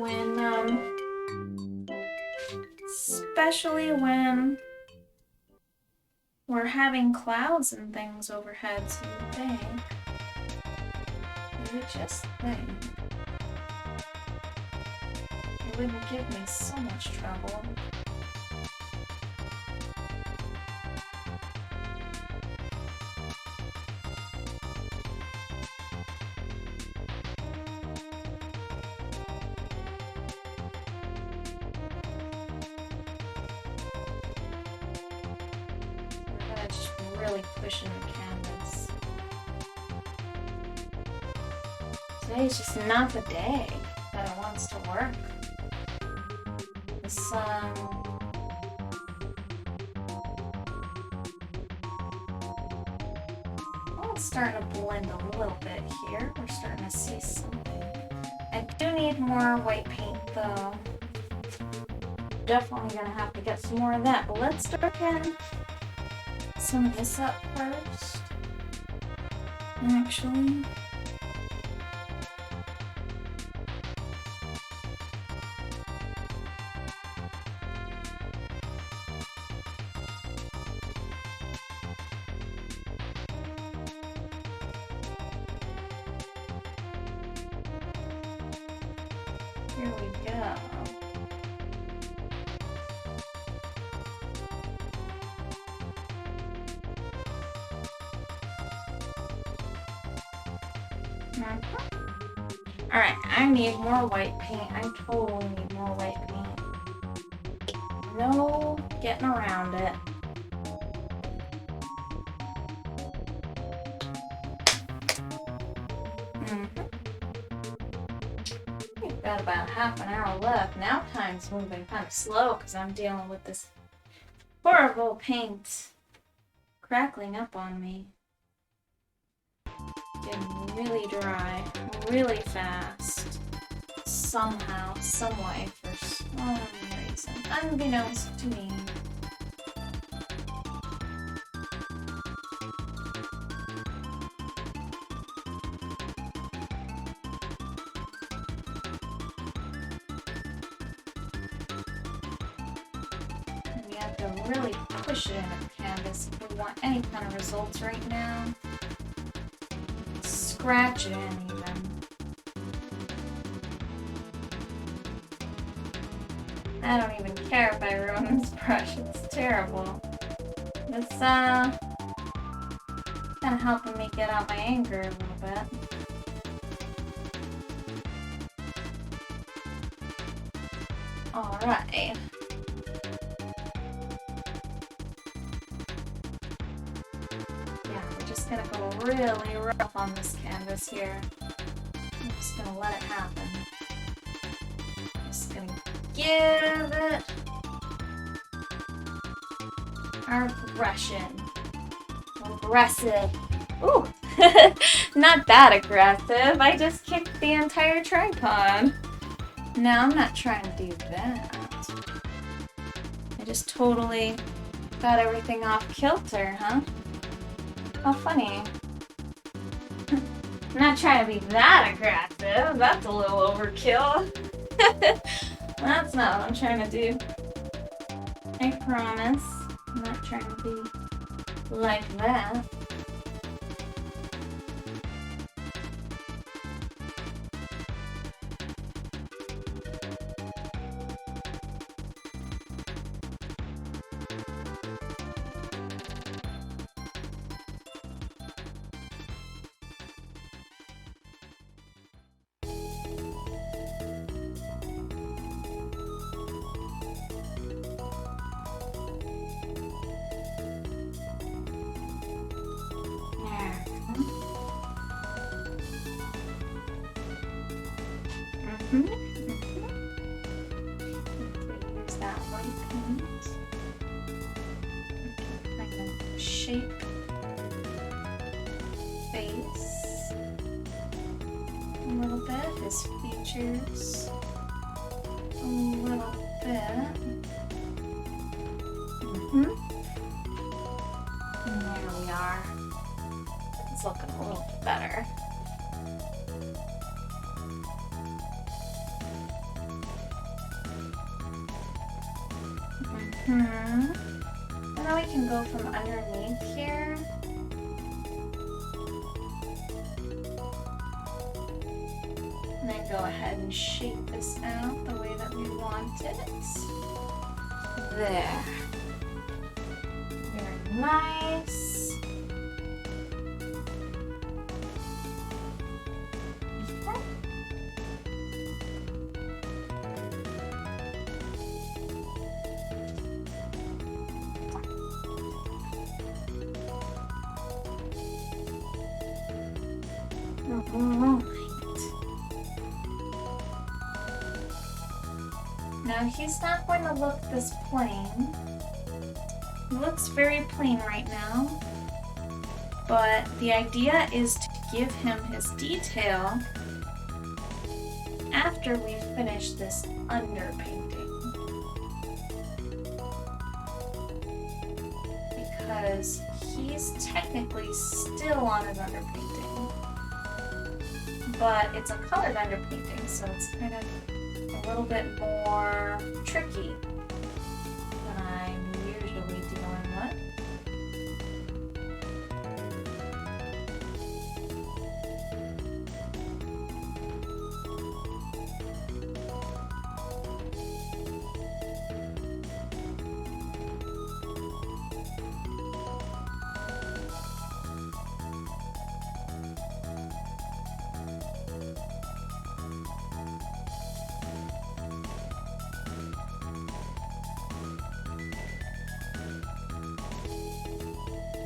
when we're having clouds and things overhead. So you would just think it wouldn't give me so much trouble. Really pushing the canvas. Today's just not the day that it wants to work. This it's starting to blend a little bit here. We're starting to see something. I do need more white paint though. Definitely gonna have to get some more of that, but let's start getting some of this up first. Actually, here we go. Alright, I need more white paint. I totally need more white paint. No getting around it. We've got about half an hour left. Now time's moving kind of slow because I'm dealing with this horrible paint crackling up on me. Getting really dry, really fast, somehow, some way, for some reason, unbeknownst to me. We have to really push it in the canvas if we want any kind of results right now. Scratch it in even. I don't even care if I ruin this brush, it's terrible. It's kind of helping me get out my anger a little bit. Alright. Just gonna go really rough on this canvas here. I'm just gonna let it happen. Just gonna give it our aggression. Aggressive Ooh, not that aggressive. I just kicked the entire tripod. No, I'm not trying to do that. I just totally got everything off kilter, huh? How funny. I'm not trying to be that aggressive. That's a little overkill. That's not what I'm trying to do. I promise. I'm not trying to be like that. Use that white paint. Kind of shape face a little bit, his features a little bit. And there we are. It's looking a little bit better. And then we can go from underneath here. And then go ahead and shape this out the way that we want it. There. Very nice. Now he's not going to look this plain. He looks very plain right now, but the idea is to give him his detail after we finish this underpainting. Because he's technically still on his underpainting, but it's a colored underpainting, so it's kind of a little bit more tricky than I'm usually dealing with.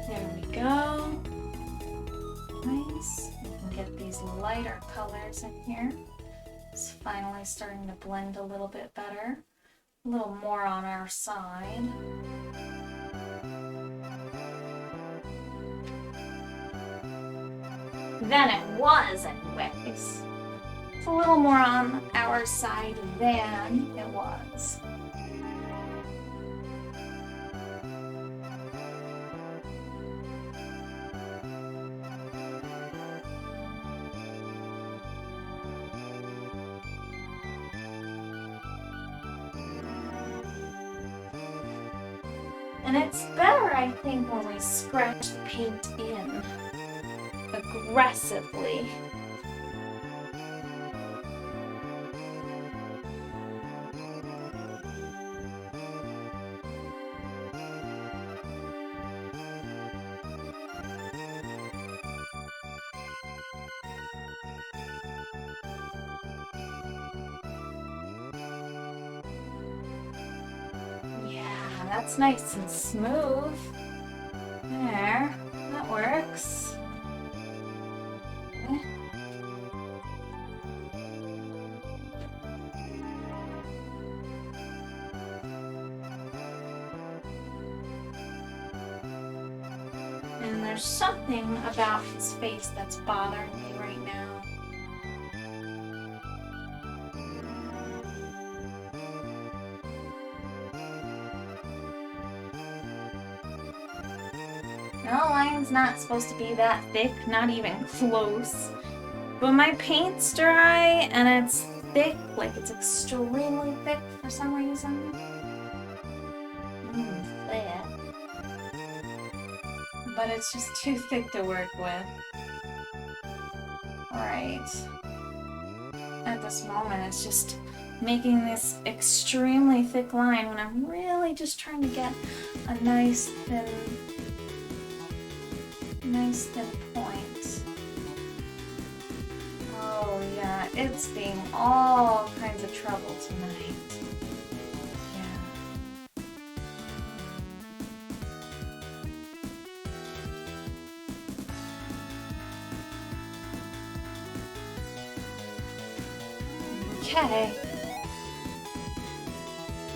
There we go. Nice. We can get these lighter colors in here. It's finally starting to blend a little bit better. A little more on our side. Than it was, anyways. It's a little more on our side than it was. And it's better, I think, when we scratch the paint in aggressively. That's nice and smooth. There, that works. Okay. And there's something about his face that's bothering me right now. No, line's not supposed to be that thick, not even close. But my paint's dry and it's thick, like it's extremely thick for some reason. Thick. But it's just too thick to work with. Alright. At this moment, it's just making this extremely thick line when I'm really just trying to get a nice thin point. Oh yeah, it's being all kinds of trouble tonight. Yeah. Okay.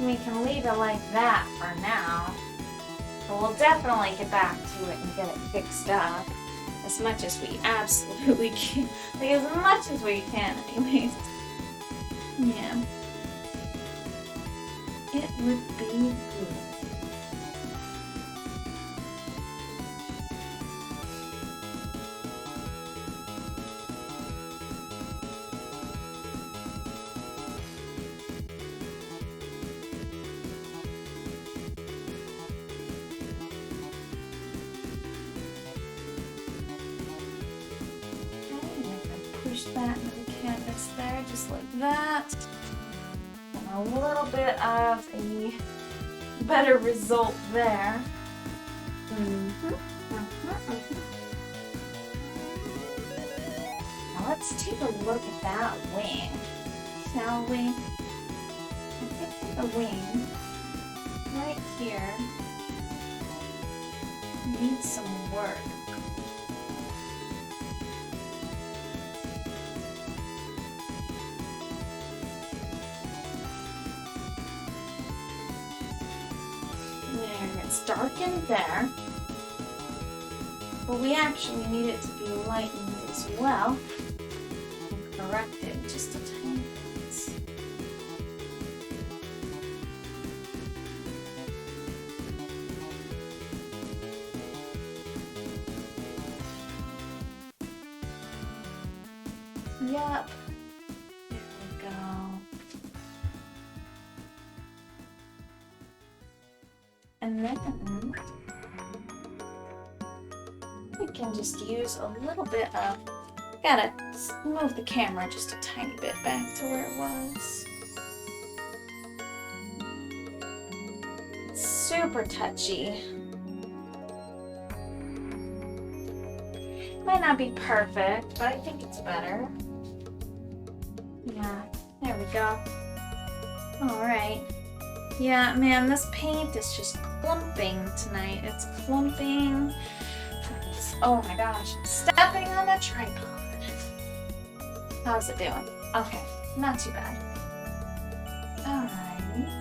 We can leave it like that for now. But we'll definitely get back to it and get it fixed up as much as we absolutely can. Like, as much as we can, anyways. Yeah. It would be good. Push that into the canvas there, just like that. And a little bit of a better result there. Now let's take a look at that wing, shall we? I think the wing right here needs some work. It's darkened there, but we actually need it to be lightened as well and corrected just a tiny bit. Yep, there we go. And then we can just use a little bit of, gotta move the camera just a tiny bit back to where it was. It's super touchy. Might not be perfect, but I think it's better. Yeah, there we go. All right. Yeah, man, this paint is just clumping tonight. It's clumping. Oh my gosh, stepping on a tripod. How's it doing? Okay, not too bad. Alrighty.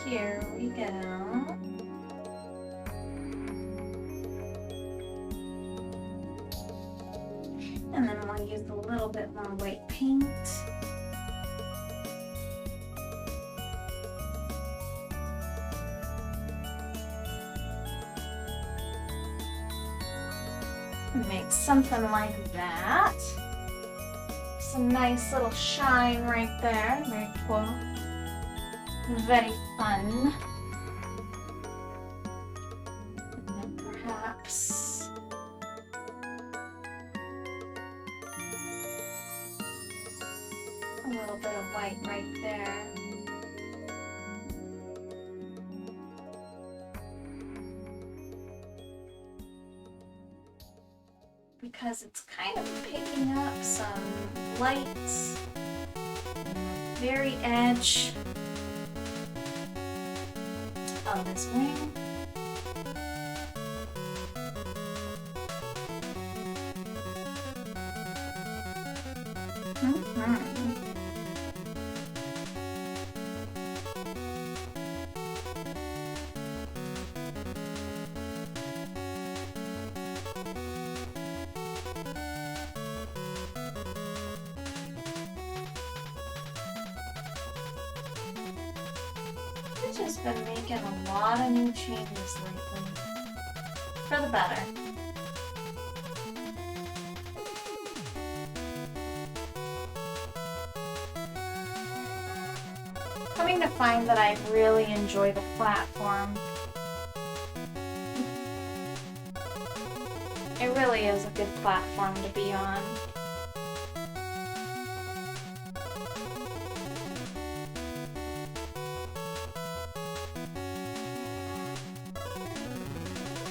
Here we go. And then we'll use a little bit more white paint. And make something like that. Some nice little shine right there. Very cool. Very fun. And then perhaps a little bit of white right there. Because it's kind of picking up some lights, very edge of this wing. I've just been making a lot of new changes lately. For the better. Coming to find that I really enjoy the platform. It really is a good platform to be on.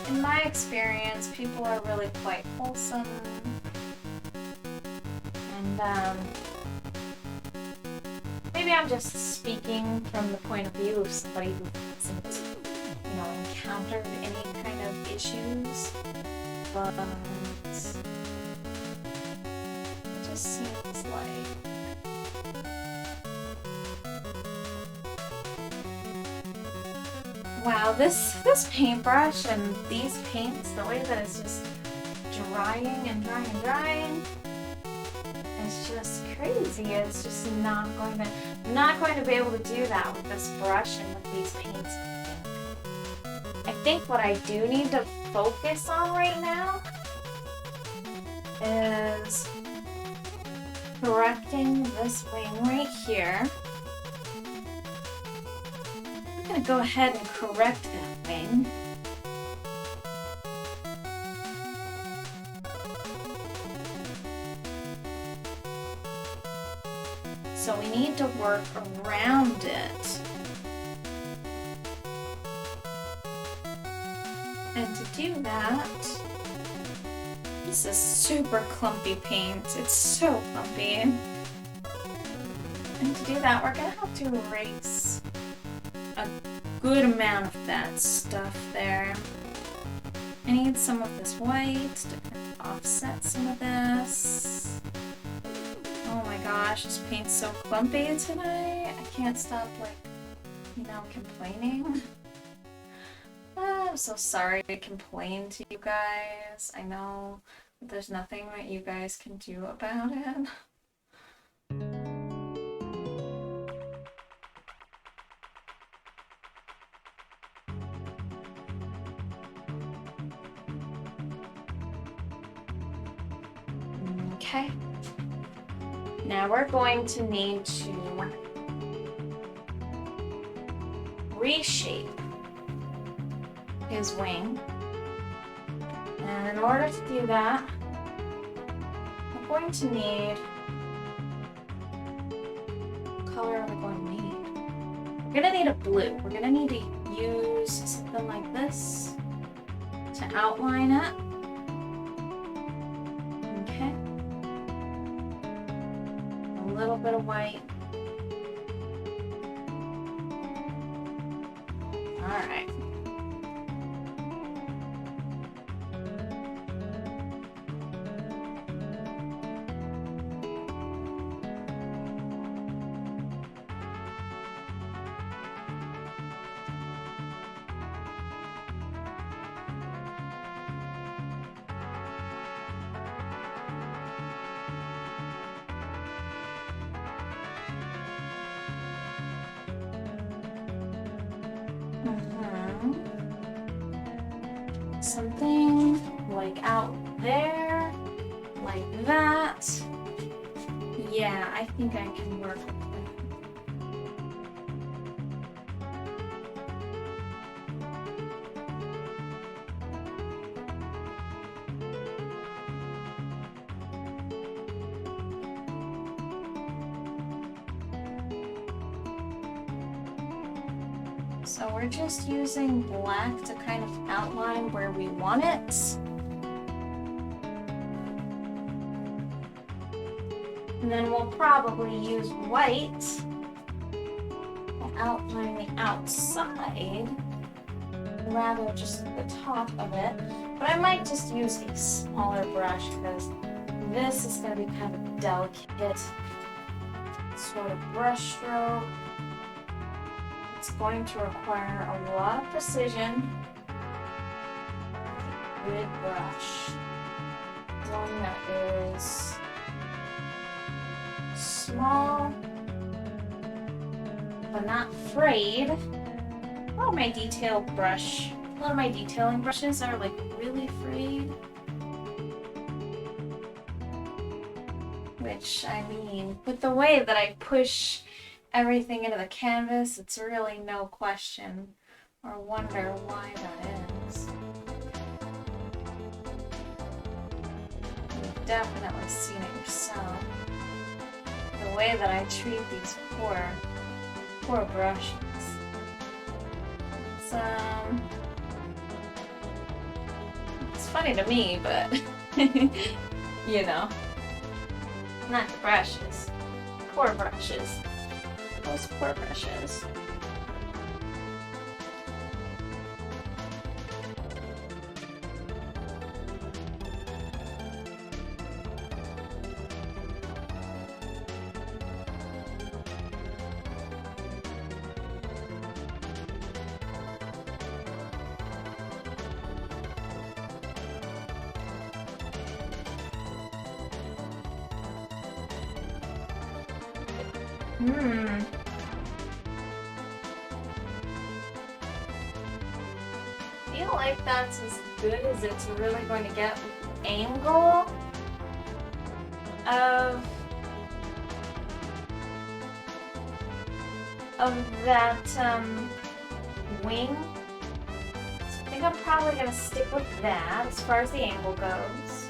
In my experience, people are really quite wholesome. And maybe I'm just speaking from the point of view of somebody who hasn't, encountered any kind of issues. But it just seems like wow, this paintbrush and these paints, the way that it's just drying and drying and drying, it's just crazy. It's just not going to be able to do that with this brush and with these paints. I think what I do need to focus on right now is correcting this wing right here. I'm gonna go ahead and correct that wing. So we need to work around it. And to do that, this is super clumpy paint. It's so clumpy. And to do that, we're gonna have to erase a good amount of that stuff there. I need some of this white to kind of offset some of this. Oh my gosh, this paint's so clumpy today. I can't stop, complaining. I'm so sorry to complain to you guys. I know there's nothing that you guys can do about it. Okay. Now we're going to need to reshape his wing. And in order to do that, I'm going to need, what color are we going to need? We're going to need a blue. We're going to need to use something like this to outline it. Okay. A little bit of white. All right. Something like out there, like that. Yeah, I think I can work with that. So we're just using black to kind of outline where we want it. And then we'll probably use white to outline the outside, rather just the top of it. But I might just use a smaller brush because This is going to be kind of a delicate sort of brush stroke. It's going to require a lot of precision. Good brush. One that is small, but not frayed. A lot of my detailing brushes are like really frayed. Which, I mean, with the way that I push everything into the canvas, it's really no question or wonder why that is. You've definitely seen it yourself. The way that I treat these poor brushes. It's funny to me, but you know. Not the brushes. Poor brushes. Those poor brushes. I feel like that's as good as it's really going to get with the angle of that wing. So I think I'm probably going to stick with that as far as the angle goes.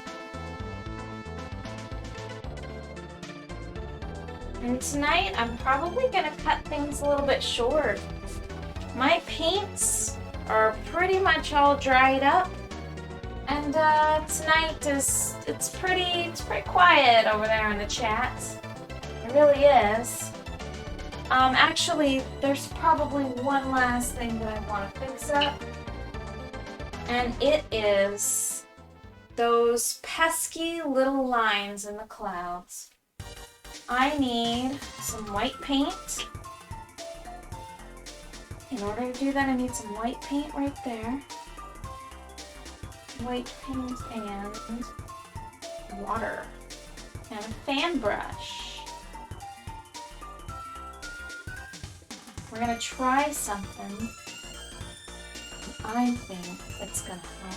And tonight, I'm probably going to cut things a little bit short. My paints are pretty much all dried up. And tonight it's pretty quiet over there in the chat. It really is. Actually, there's probably one last thing that I want to fix up. And it is those pesky little lines in the clouds. I need some white paint. In order to do that, I need some white paint right there. White paint and water. And a fan brush. We're gonna try something. I think it's gonna help.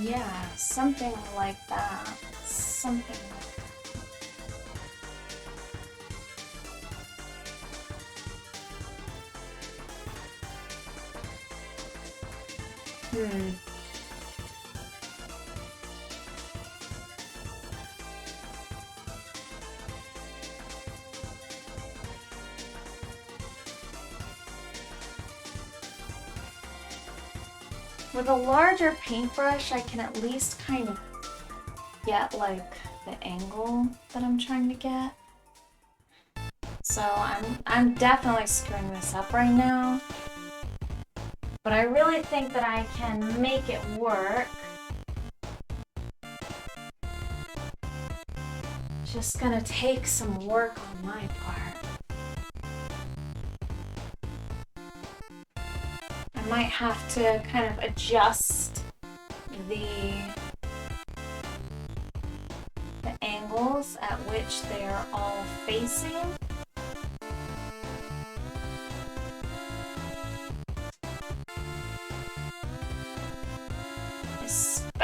Yeah, something like that. Something like that. With a larger paintbrush, I can at least kind of get like the angle that I'm trying to get. So I'm definitely screwing this up right now. But I really think that I can make it work. Just gonna take some work on my part. I might have to kind of adjust the angles at which they are all facing.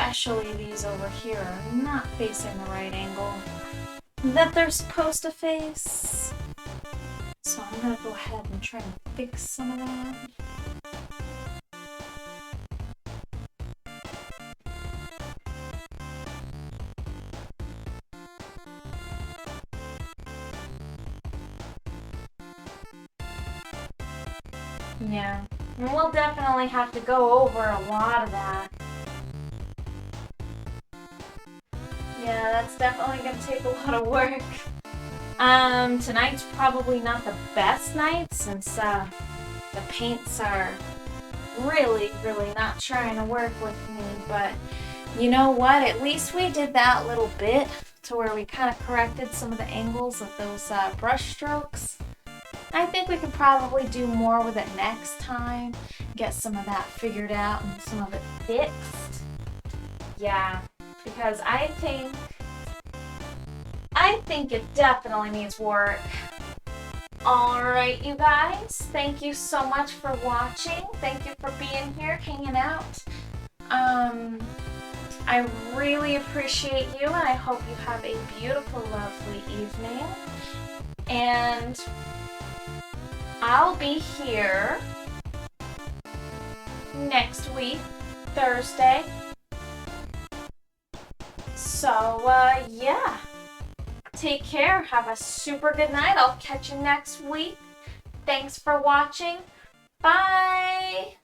especially these over here are not facing the right angle that they're supposed to face. So I'm gonna go ahead and try and fix some of that. Yeah, and we'll definitely have to go over a lot of that. Yeah, that's definitely gonna take a lot of work. Tonight's probably not the best night since the paints are really not trying to work with me, but you know what? At least we did that little bit to where we kind of corrected some of the angles of those brush strokes. I think we could probably do more with it next time, get some of that figured out and some of it fixed. Yeah, because I think it definitely needs work. Alright, you guys, thank you so much for watching. Thank you for being here, hanging out. I really appreciate you, and I hope you have a beautiful, lovely evening. And I'll be here next week, Thursday. So, yeah. Take care. Have a super good night. I'll catch you next week. Thanks for watching. Bye.